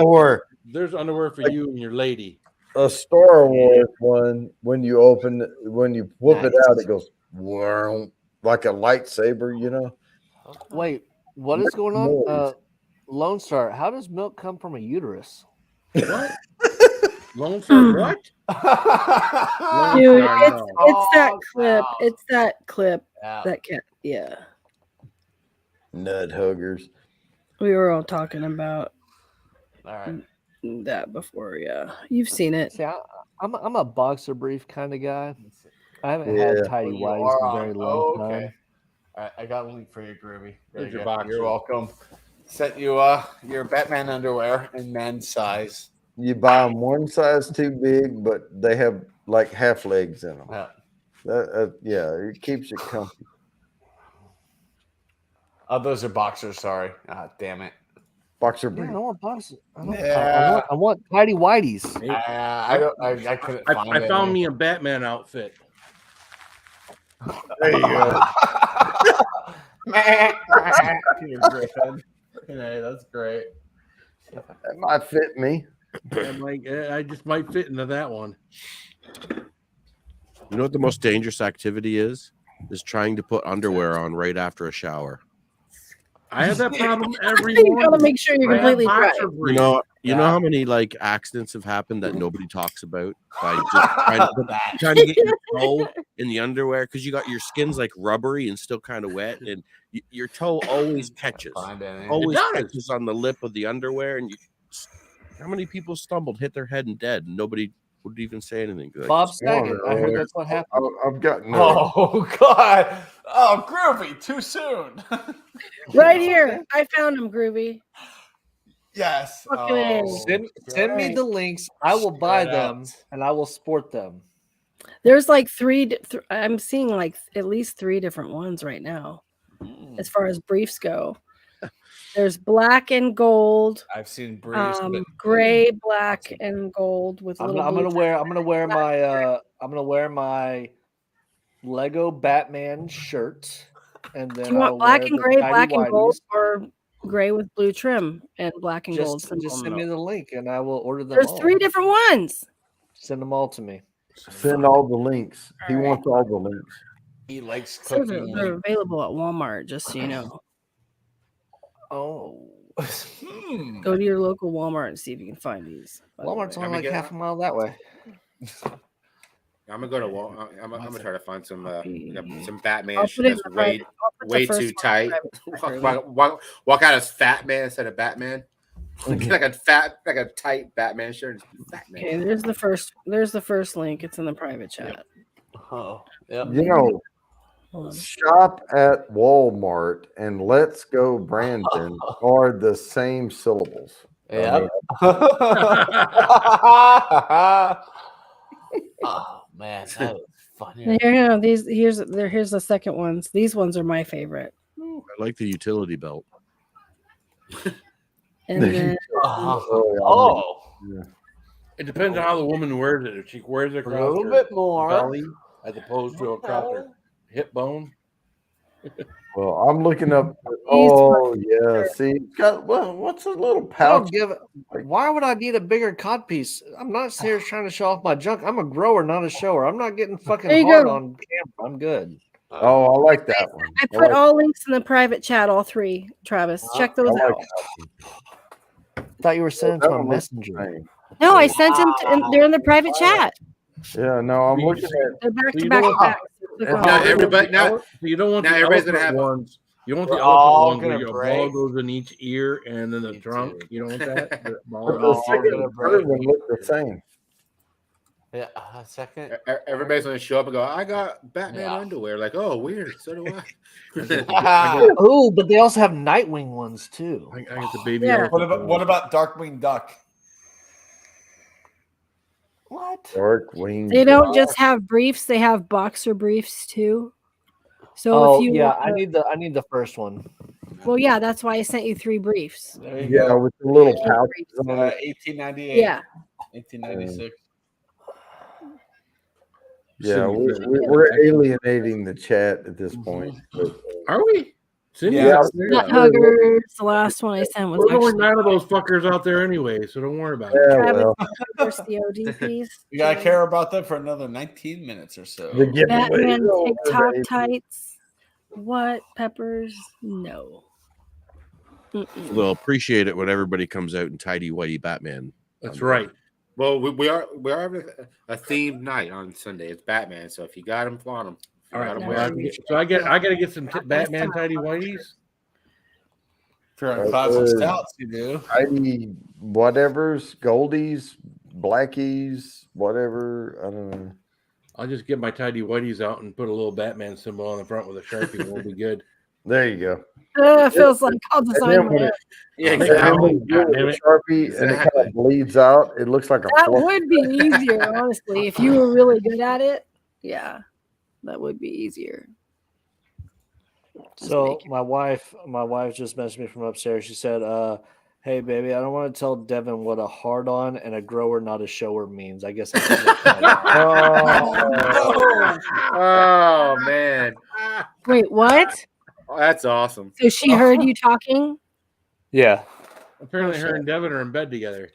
or There's underwear for you and your lady. a Star Wars one. When you whip it Nice. out, it goes "Wow," like a lightsaber. You know. Wait, what is going on? Lone Star, how does milk come from a uterus? What? Lone Star what? Dude, Lone it's Star, that Oh, clip. wow. It's that clip. Yeah. That cat. Yeah, Nut huggers. we were all talking about All right. that before. Yeah, you've seen it. See, I'm a boxer brief kind of guy. I haven't Yeah. had tidy You whities are in a very on- long okay. time. All right, I got a link for you, Groovy. Here's your you go. boxer. You're welcome. Sent you your Batman underwear in men's size. You buy them one size too big, but they have like half legs in them. Yeah. Yeah, it keeps it comfy. Oh, those are boxers. Sorry. Ah, damn it. Boxer Yeah, I brief. don't want boxers. Yeah. I want tidy whities. I couldn't find I found any. me a Batman outfit. There you go. Peter Griffin. Hey, that's great. That might fit me. I'm like, I just might fit into that one. You know what the most dangerous activity is? Is trying to put underwear on right after a shower. I have that problem every You morning. gotta make sure you're I have completely dry. boxer You briefs. know Yeah. how many like accidents have happened that nobody talks about by just trying to get your toe in the underwear because you got your skin's like rubbery and still kind of wet, and your toe always catches, Find any. always does. catches on the lip of the underwear. And how many people stumbled, hit their head, and dead, and nobody would even say anything good. Bob Saget. I heard that's what happened. I've got no. Oh God! Oh, Groovy, too soon. Right here, I found him, Groovy. Yes. Fucking A. Oh, Send me the links. I will buy Straight them out. and I will sport them. There's like I'm seeing like at least 3 different ones right now as far as briefs go. There's black and gold, I've seen briefs. but- gray, black, and gold with a I'm little. gonna blue wear my Lego Batman shirt, and then Do you want I'll black wear and the gray, tidy black and gold, whities. or gray with blue trim and black and gold? Just send me the link and I will order them. There's all. 3 different ones. Send them all to me. Send all the links. He wants all the links. He likes So cooking. they're available at Walmart, just so you know. Oh, Go to your local Walmart and see if you can find these. by the Walmart's way. only like half a mile that way. I'm gonna go to Walmart. I'm gonna try to find some Batman I'll shit put it in that's the private- I'll put the way first too one tight. in the private. Walk out as Fat Man instead of Batman. like a tight Batman shirt. Fat Man. Okay, there's the first link. It's in the private chat. Oh, yeah. You know, Shop at Walmart and let's go Brandon are the same syllables. Yep. Oh man, that was funny. Here, here's the second ones. These ones are my favorite. I like the utility belt. And then Oh, It depends on how the woman wears it. If she wears it a across little her bit more. belly as opposed to across her hip bone. Well, I'm looking up. Oh yeah, see, it's got what's a little I don't pouch? give it. Why would I need a bigger cod piece? I'm not here trying to show off my junk. I'm a grower, not a shower. I'm not getting fucking There you hard go. on camera. I'm good. Oh, I like that one. I put all links in the private chat, all three. Travis, check those I like out. Thought you were sending that to a one looks messenger. the same. No, I sent them. They're in the private chat. Yeah, no, I'm looking at. They're back So to you back know to what- back. Click on Now them. everybody, now You don't want Now the everybody's gonna elephant have- ones. You don't want We're the all elephant ones where gonna your break. ball goes in each ear and then the Me trunk. too. You don't want that. The ball The all second gonna and third break. one look the same. Yeah, a second. everybody's gonna show up and go, I got Batman Yeah. underwear. Like, oh, weird. So do I. Oh, but they also have Nightwing ones too. I get the baby Yeah. elephant. What about Darkwing Duck? What? Dark wing. They don't just have briefs; they have boxer briefs too. So Oh if you yeah, want I need the first one. well, yeah, that's why I sent you 3 briefs. There you Yeah, go. with the little Yeah. pouches on it. 1898. Yeah, 1896. Yeah, Cindy, we're alienating the chat at this point. But, Are we? Cindy, Yeah. Nut Huggers. The last one I sent was We're going actually none of those fuckers out there anyway, so don't worry about it. yeah, Travis well, Huggers, the OG piece. You gotta care about them for another 19 minutes or so. the giveaway. Batman Oh, TikTok baby. tights. What Peppers? No. Mm-mm. They'll appreciate it when everybody comes out in tidy whitey Batman. That's right. Well, we are having a themed night on Sunday. It's Batman, so if you got him, flaunt him. All right. No. Well, I gotta get some Batman tidy whiteys. If you're on classic stouts, you do. ID whatever's, goldies, blackies, whatever. I don't know. I'll just get my tidy whiteys out and put a little Batman symbol on the front with a Sharpie, and we'll be good. There you go. It feels like I'll And design then my when own. it, Yeah, and then exactly. when you do it with a Sharpie and it kind of bleeds out, it looks like a That fluff. would be easier, honestly. If you were really good at it, yeah, that would be easier. Just So make it- my wife just messaged me from upstairs. She said, "Hey baby, I don't want to tell Devin what a hard on and a grower, not a shower means. I guess I can look at it." Oh man, Wait, what? oh, that's awesome. So she heard you talking? Yeah. Apparently, her and Devin are in bed together.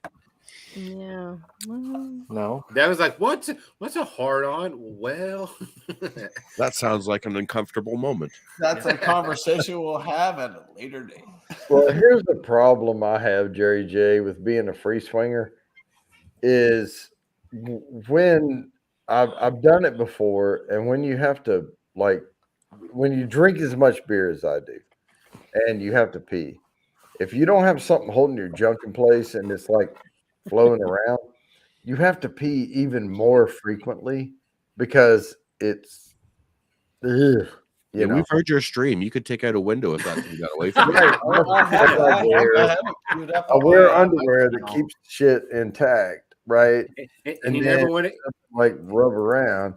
Yeah. Well, No. That was like, what's a hard on? Well, That sounds like an uncomfortable moment. That's a conversation we'll have at a later date. Well, here's the problem I have, Jerry J, with being a free swinger is when I've done it before, and when you have to, like, when you drink as much beer as I do, and you have to pee, if you don't have something holding your junk in place and it's like flowing around, you have to pee even more frequently because it's, ugh, Yeah, you know. we've heard your stream. You could take out a window if that thing got away from you. Right. I wear I underwear that keeps shit intact, right? and you never want it. Like rub around,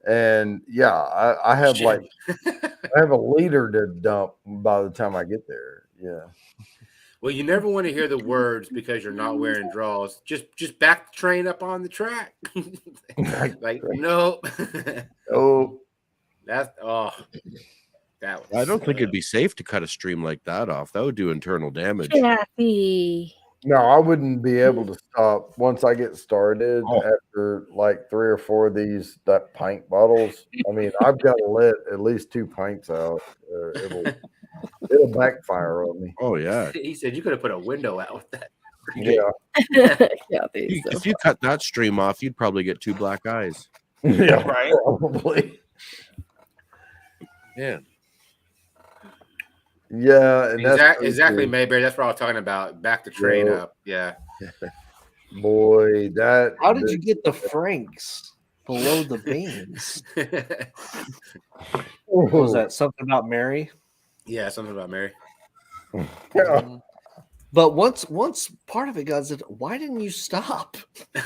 and yeah, I have like I have a liter to dump by the time I get there. Yeah, Well, you never want to hear the words because you're not wearing draws. Just back the train up on the track. Like no, oh, that's that was. I don't think it'd be safe to cut a stream like that off. That would do internal damage. Kathy. no, I wouldn't be able to stop once I get started Oh. after like 3 or 4 of these that pint bottles. I mean, I've got to let at least 2 pints out. Or it'll backfire on me. Oh yeah. He said you could have put a window out with that. Yeah, Kathy. So. If you cut that stream off, you'd probably get 2 black eyes. yeah, Right. probably. Yeah. Yeah, and that's Exactly, Mayberry. That's what I was talking about. Back the train Yeah. up. Yeah. Boy, that How did you get the Franks below the beans? What was that? Something about Mary? Yeah, something about Mary. Yeah. But once part of it got said, why didn't you stop? So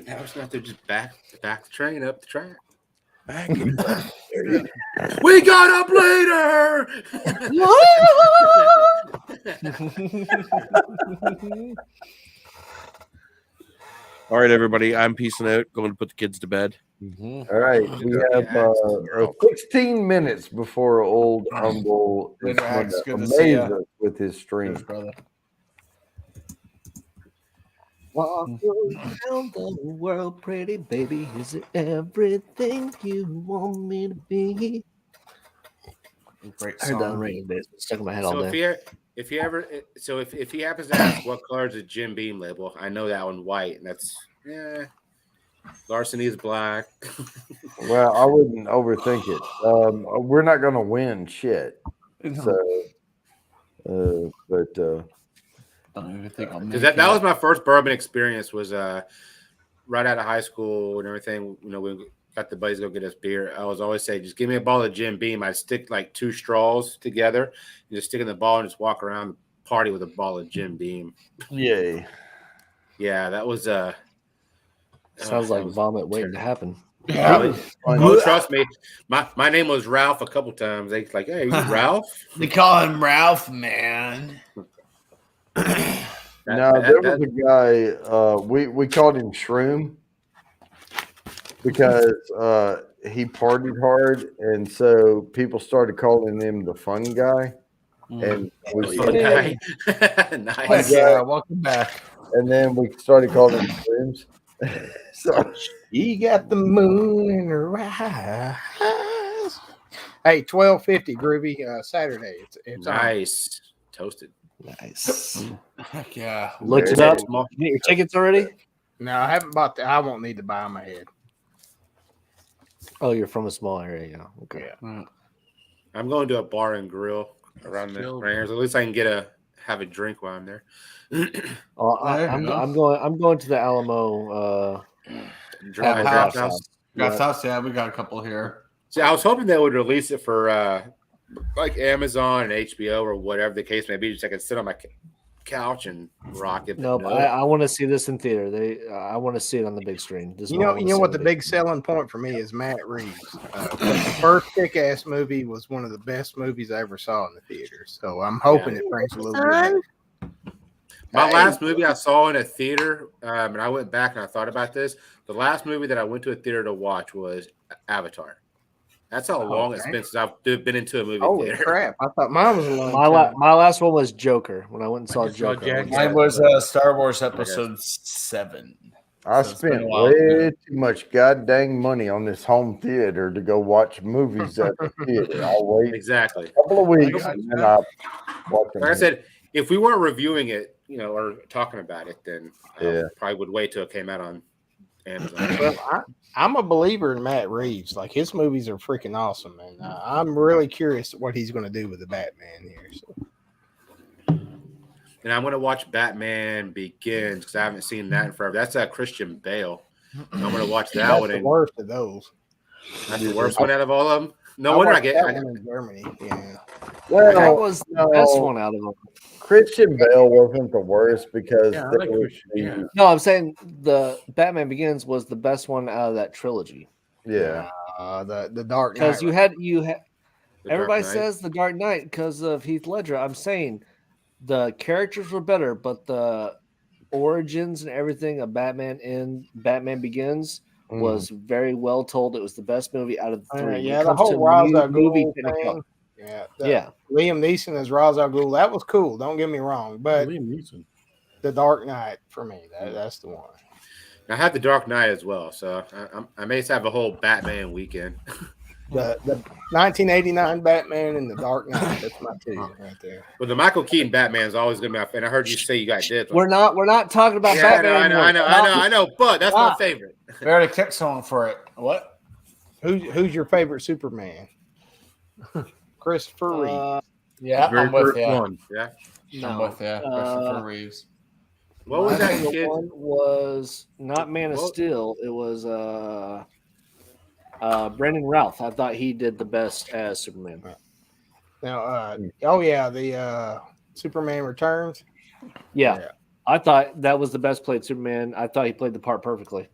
now it's not to just back the train up the track. Back in period. We got up later. All right, everybody. I'm peacing out. Going to put the kids to bed. All right, we have 16 minutes before old Humble is Later, going Axe. to Good to see amaze ya. us with his stream. Cheers, brother. Walk around the world, pretty baby. Is it everything you want me to be? Great I heard that on song. radio days. It's stuck in my head all So day. if he happens to ask what color is the Jim Beam label, I know that one white, and that's Larceny is black. Well, I wouldn't overthink it. We're not going to win shit. So, but Don't even think I'll make Because that was my first bourbon experience. Was right out of high school and everything. You know, we got the buddies to go get us beer. I was always say, just give me a ball of Jim Beam. I'd stick like 2 straws together, and just stick in the ball and just walk around the party with a ball of Jim Beam. yay. Yeah, that was Sounds like vomit waiting to happen. Yeah. Oh, trust me. My name was Ralph a couple times. They like, hey, are you Ralph? They call him Ralph, there was a guy, we called him Shroom because he partied hard, and so people started calling him the fun guy. And we Fun guy. Nice. Yeah, welcome back. And then we started calling him Shrooms. So You got the moon in her eyes. Hey, 12:50 Groovy Saturday. It's Nice. Toasted. Nice. Heck yeah. Looked it up. You get your tickets already? No, I haven't bought I won't need to buy them ahead. Oh, you're from a small area, yeah. Okay. Yeah. I'm going to a bar and grill around the Rangers. At least I can have a drink while I'm there. I'm going to the Alamo Draft House. Draft House, yeah, we got a couple here. See, I was hoping they would release it for like Amazon and HBO or whatever the case may be. Just I can sit on my couch and rock it. Nope, I want to see this in theater. I want to see it on the big screen. You know what the big selling point for me is Matt Reeves. The first Kick-Ass movie was one of the best movies I ever saw in the theater. So I'm hoping it brings a little bit of my last movie I saw in a theater, and I went back and I thought about this. The last movie that I went to a theater to watch was Avatar. That's how long it's been since I've been into a movie theater. Crap. I thought mine was a long my last one was Joker when I went and saw Joker. Mine was Star Wars Episode 7. I spent way too much goddamn money on this home theater to go watch movies at the theater. I'll wait exactly a couple of weeks and then I'll watch them. Like I said, if we weren't reviewing it, or talking about it, then probably would wait till it came out on Amazon. Well, I'm a believer in Matt Reeves. Like his movies are freaking awesome, and I'm really curious what he's going to do with the Batman here. So. And I'm going to watch Batman Begins because I haven't seen that in forever. That's Christian Bale. I'm going to watch that one. The worst of those. That's the worst one out of all of them. No wonder I get that one in Germany. Yeah. Well, that was the best one out of them. Christian Bale wasn't the worst because no, I'm saying the Batman Begins was the best one out of that trilogy. Yeah, the Dark Knight. Because you had everybody says the Dark Knight because of Heath Ledger. I'm saying the characters were better, but the origins and everything of Batman in Batman Begins was very well told. It was the best movie out of the 3. Yeah, the whole Ra's al Ghul thing. Yeah, Liam Neeson as Ra's al Ghul. That was cool. Don't get me wrong, but Liam Neeson. The Dark Knight for me. That's the one. I had the Dark Knight as well, so I may have a whole Batman weekend. The 1989 Batman and the Dark Knight. That's my two right there. Well, the Michael Keaton Batman is always going to be my favorite. I heard you say you got did. We're not talking about Batman. I know, but that's my favorite. We already kicked someone for it. What? Who's your favorite Superman? Christopher Reeve. Yeah, I'm with you. Yeah, I'm with you. Christopher Reeves. What was that kid? One was not Man of Steel. It was Brandon Routh. I thought he did the best as Superman. Now, the Superman Returns. Yeah. I thought that was the best played Superman. I thought he played the part perfectly.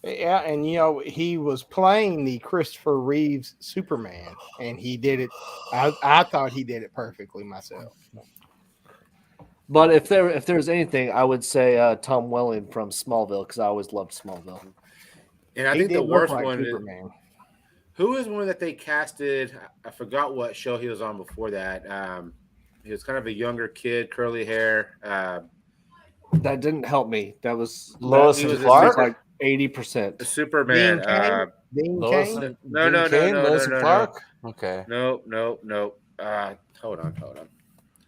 Yeah, and he was playing the Christopher Reeves Superman, and he did it. I thought he did it perfectly myself. But if there's anything, I would say Tom Welling from Smallville, because I always loved Smallville. And I He think the did look worst like one. Superman. Who is one that they casted? I forgot what show he was on before that. He was kind of a younger kid, curly hair. That didn't help me. That was Lois he and was a Clark. like 80%. The Superman. Dean Cain? Dean Lois Cain? and No, Dean no, no, Cain, no, Lois no, and no, Clark. Okay. No. Hold on.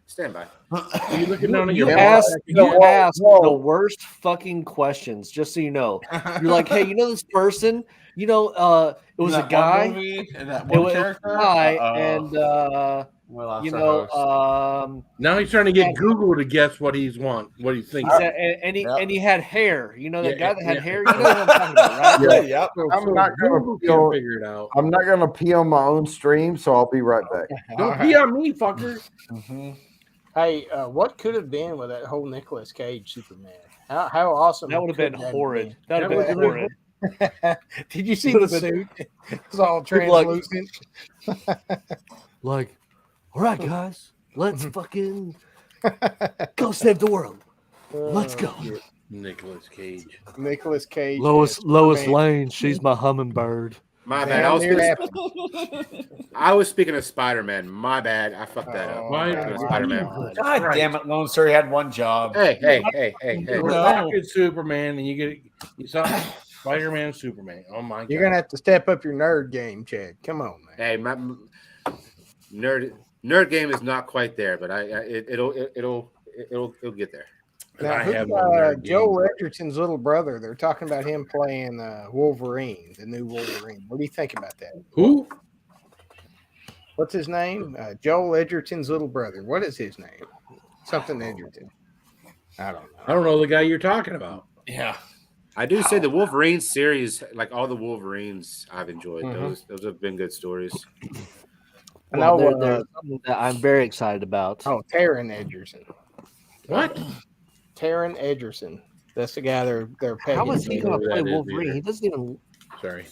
Stand by. Are you looking down at You your asked box? the worst fucking questions, just so you know. You're like, hey, this person, it was a guy. And that It one was a character. guy, and Well, that's a host. Now he's trying to get Google to guess what he thinks. and he had hair. That guy that had yeah. hair. You know what I'm talking about, right? Yeah. Yep. I'm not gonna Google pee can't on, figure it out. I'm not gonna pee on my own stream, so I'll be right back. Don't pee on me, fucker. Mm-hmm. Hey, what could have been with that whole Nicolas Cage Superman? How awesome! That would have been could that horrid. been? That would have been horrid. Did you see the suit? It's all translucent. Like, all right, guys, let's fucking go save the world. Let's go. Nicolas Cage. Nicolas Cage. Lois Superman. Lane, she's my hummingbird. My bad. I was speaking of Spider-Man. My bad. I fucked that up. Spider-Man. God damn it, Lone Sir. He had one job. Hey. We're talking Superman, and you saw Spider-Man, Superman. Oh my god! You're gonna have to step up your nerd game, Chad. Come on, man. Hey, my nerd game is not quite there, but it'll get there. Now, I who's have no nerd Joel game. Edgerton's little brother? They're talking about him playing Wolverine, the new Wolverine. What do you think about that? Who? What's his name? Joel Edgerton's little brother. What is his name? Something Edgerton. I don't know. I don't know the guy you're talking about. Yeah. I do say the Wolverine series, like all the Wolverines, I've enjoyed. Those have been good stories. I know. There's something that I'm very excited about. Oh, Taron Egerton. What? Taron Egerton. That's the guy they're pegging. How is he going to That play is Wolverine? either. He doesn't even. Sorry.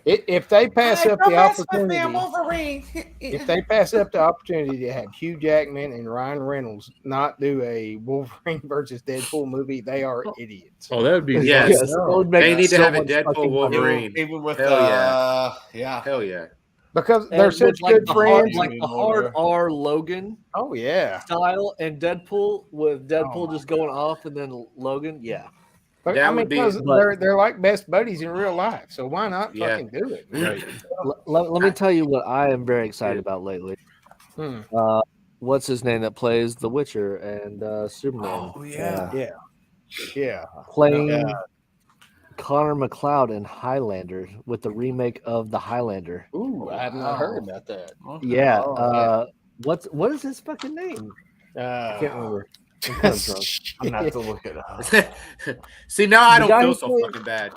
If they pass up the opportunity, Wolverine. if they pass up the opportunity to have Hugh Jackman and Ryan Reynolds not do a Wolverine versus Deadpool movie, they are idiots. Oh, that would be Yes. Yes, that would make They need to so have a much Deadpool fucking money. Wolverine. Even with Hell yeah. Hell yeah. Because And they're with, such like, good the hard, friends. like the hard R Logan Oh yeah. style and Deadpool with Deadpool Oh, just going off and then Logan. Yeah. But That I mean, would be- because they're like best buddies in real life, so why not Yeah. fucking do it? right. Let me tell you what I am very excited about lately. Hmm. What's his name that plays The Witcher and Superman? Oh yeah. Yeah. Playing Connor McLeod in Highlander with the remake of The Highlander. Ooh, I have not heard about that. Yeah. Oh, What is his fucking name? I can't remember. I'm kind of drunk. I'm gonna have to look it up. See, now I The don't guy feel who so played- fucking bad.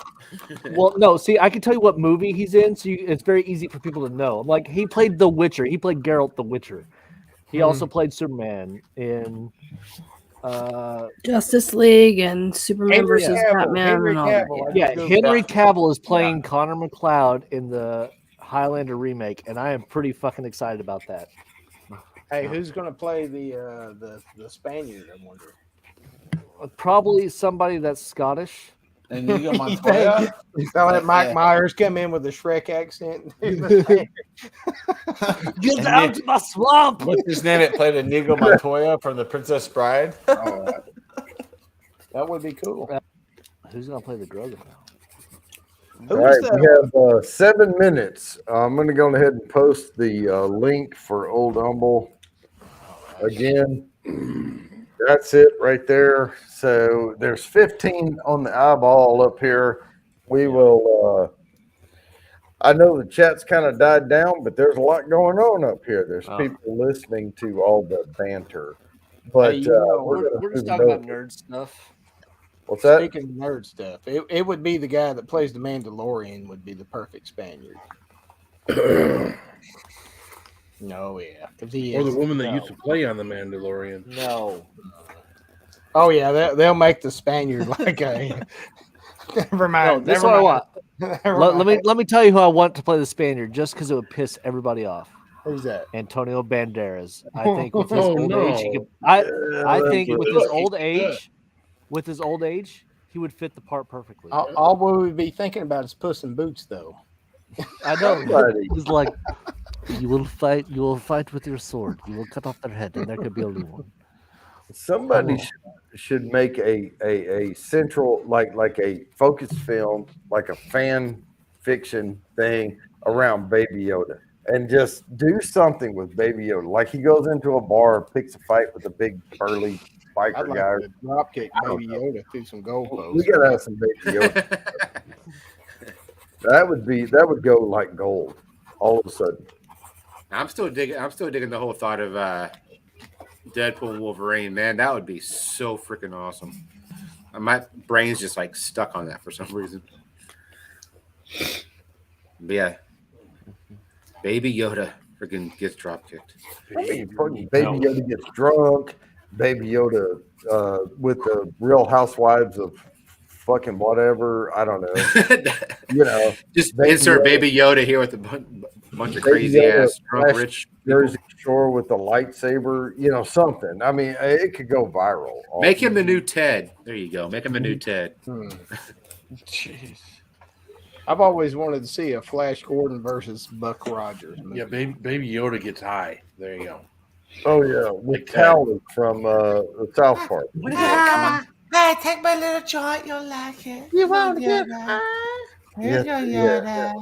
Well, no. See, I can tell you what movie he's in, so it's very easy for people to know. Like he played The Witcher. He played Geralt the Witcher. He also played Superman in. Justice League and Superman Henry versus Cavill, Batman Henry and all that. Cavill. Yeah. Yeah, Henry Cavill is playing Connor McLeod in the Highlander remake, and I am pretty fucking excited about that. Hey, who's going to play the Spaniard? I wonder. Probably somebody that's Scottish. And Inigo Montoya. They'll let Mike Myers come in with a Shrek accent. Get out of my swamp! What's his name? It played Inigo Montoya from The Princess Bride. That would be cool. Who's gonna play the Drogon now? All right, we have 7 minutes. I'm going to go ahead and post the link for Old Humble again. That's it right there. So there's 15 on the eyeball up here. We will. I know the chat's kind of died down, but there's a lot going on up here. There's people listening to all the banter. But We're gonna just move talking about over. nerd stuff. What's that? Speaking of nerd stuff, it would be the guy that plays the Mandalorian would be the perfect Spaniard. No, yeah, because he Or is. the woman that used to play on The Mandalorian. No. Oh yeah, they'll make the Spaniard like a. Never mind. No, this is never what I mind. want. Never Let mind. me tell you who I want to play the Spaniard, just because it would piss everybody off. Who's that? Antonio Banderas. I think with his Oh, old age, he no. could. I think with his That's old age, he would fit the part perfectly. All we would be thinking about is Puss in Boots, though. I know. Somebody. He's like, you will fight with your sword. You will cut off their head, and there could be only one. Somebody should make a central like a focus film, like a fan fiction thing around Baby Yoda, and just do something with Baby Yoda. Like he goes into a bar, picks a fight with a big burly I'd biker like guy. to drop kick don't Baby know. Yoda through some goalposts. We gotta have some Baby Yoda. That would go like gold all of a sudden. I'm still digging the whole thought of Deadpool and Wolverine. Man, that would be so freaking awesome. My brain's just like stuck on that for some reason. But yeah, Baby Yoda freaking gets drop kicked. I mean, fucking Baby Yoda gets drunk. Baby Yoda with the Real Housewives of fucking whatever. I don't know. You know, Just Baby insert Yoda. Baby Yoda here with a bunch of Baby crazy Yoda ass drunk flash rich. Jersey Shore with the lightsaber. You know, something. I mean, it could go viral. Make him the new Ted. There you go. Make him the new Ted. Jeez. I've always wanted to see a Flash Gordon versus Buck Rogers movie. Yeah, Baby Yoda gets high. There you go. Oh yeah, with Callie from the South Park. Hey, take my little joint. You'll like it. You want to get Here you go, Yoda.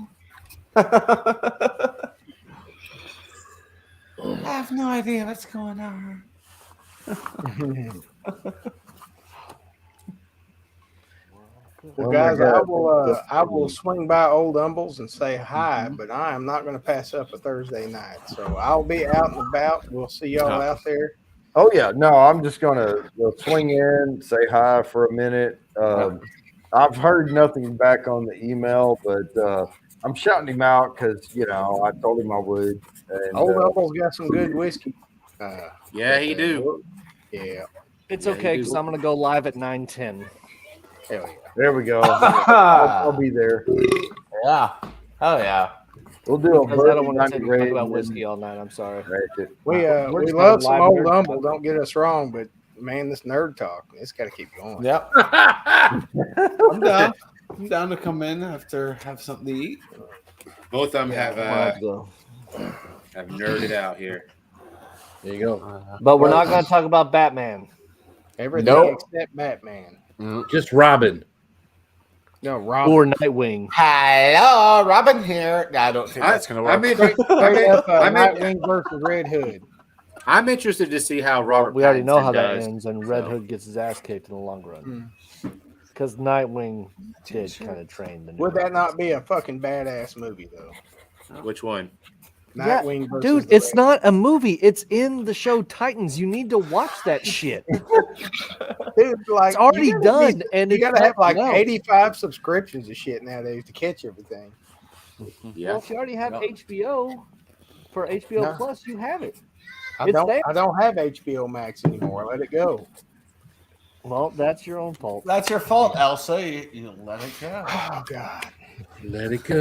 I have no idea what's going on. Well, Oh, guys, my I God. will swing by Old Humbles and say hi, but I am not going to pass up a Thursday night. So I'll be out and about. We'll see y'all out there. Oh yeah, no, I'm just gonna swing in, say hi for a minute. I've heard nothing back on the email, but I'm shouting him out because I told him I would. And, Old Humbles got some good whiskey. Yeah, he do. Yeah. It's Yeah, okay you do. because I'm gonna go live at 9:10. Hell yeah. there we go. I'll be there. Yeah. Oh, yeah. We'll do a Because I don't Bourbon want to Bounty talk raid about and whiskey all night. I'm sorry. then- We We're we just love gonna some live Old nerd Humble. talk. Don't get us wrong, but man, this nerd talk, it's got to keep going. Yep. I'm down. I'm down to come in after have something to eat. Both of them Might go. have nerded out here. There you go. But we're not gonna talk about Batman. Everything Nope. except Batman. Just Robin. No, Rob. Or Nightwing. Hello, Robin here. No, I don't think that's going to work. Straight up I'm Nightwing versus Red Hood. I'm interested to see how Robert. We already know how Pattinson that does. ends, and Red so. Hood gets his ass kicked in the long run. Because Nightwing did kind of train the new Would that Robin. not be a fucking badass movie though? Which one? Nightwing versus Dude, the it's Red not a movie. It's in the show Titans. You need to watch that shit. Dude, like It's already you gotta done, be- and you it's gotta have like no. 85 subscriptions of shit nowadays to catch everything. Yeah. Well, if you already have HBO for HBO No. Plus, you have it. I It's don't. there. I don't have HBO Max anymore. Let it go. Well, that's your own fault. That's your fault, Elsa. You let it go. Oh God. Let it go.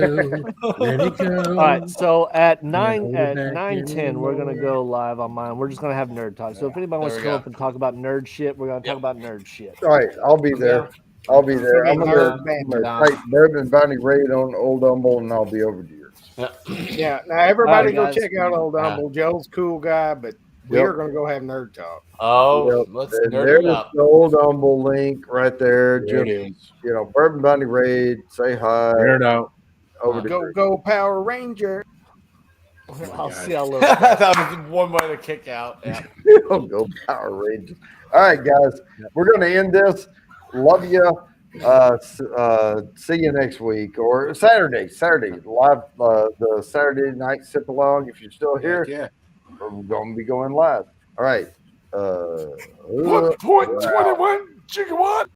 Let it go. All right, so at hold 9:10, we're gonna back go live on mine. We're just gonna have nerd talk. So if anybody wants to There we come go. up and talk about nerd shit, we're gonna talk about nerd shit. All right, I'll be there. I'll be there. I'm gonna type Bourbon Bounty raid on Old Humble, and I'll be over to yours. Yeah. Now everybody All go right, guys. check out Old Humble. Joe's a cool guy, but we Yep. are gonna go have nerd talk. Oh, Yep. let's And nerd there's it up. the Old Humble link right there. There it Just is. Bourbon Bounty raid. Say hi. Nerd out. Over to Go yours. go Power Ranger. I'll see how little. That was one way to kick out. Yeah. Go Power Rangers. All right, guys, we're going to end this. Love you. See you next week or Saturday live. The Saturday night sip along. If you're still here, Yeah. we're going to be going live. All right. 1.21 gigawatt.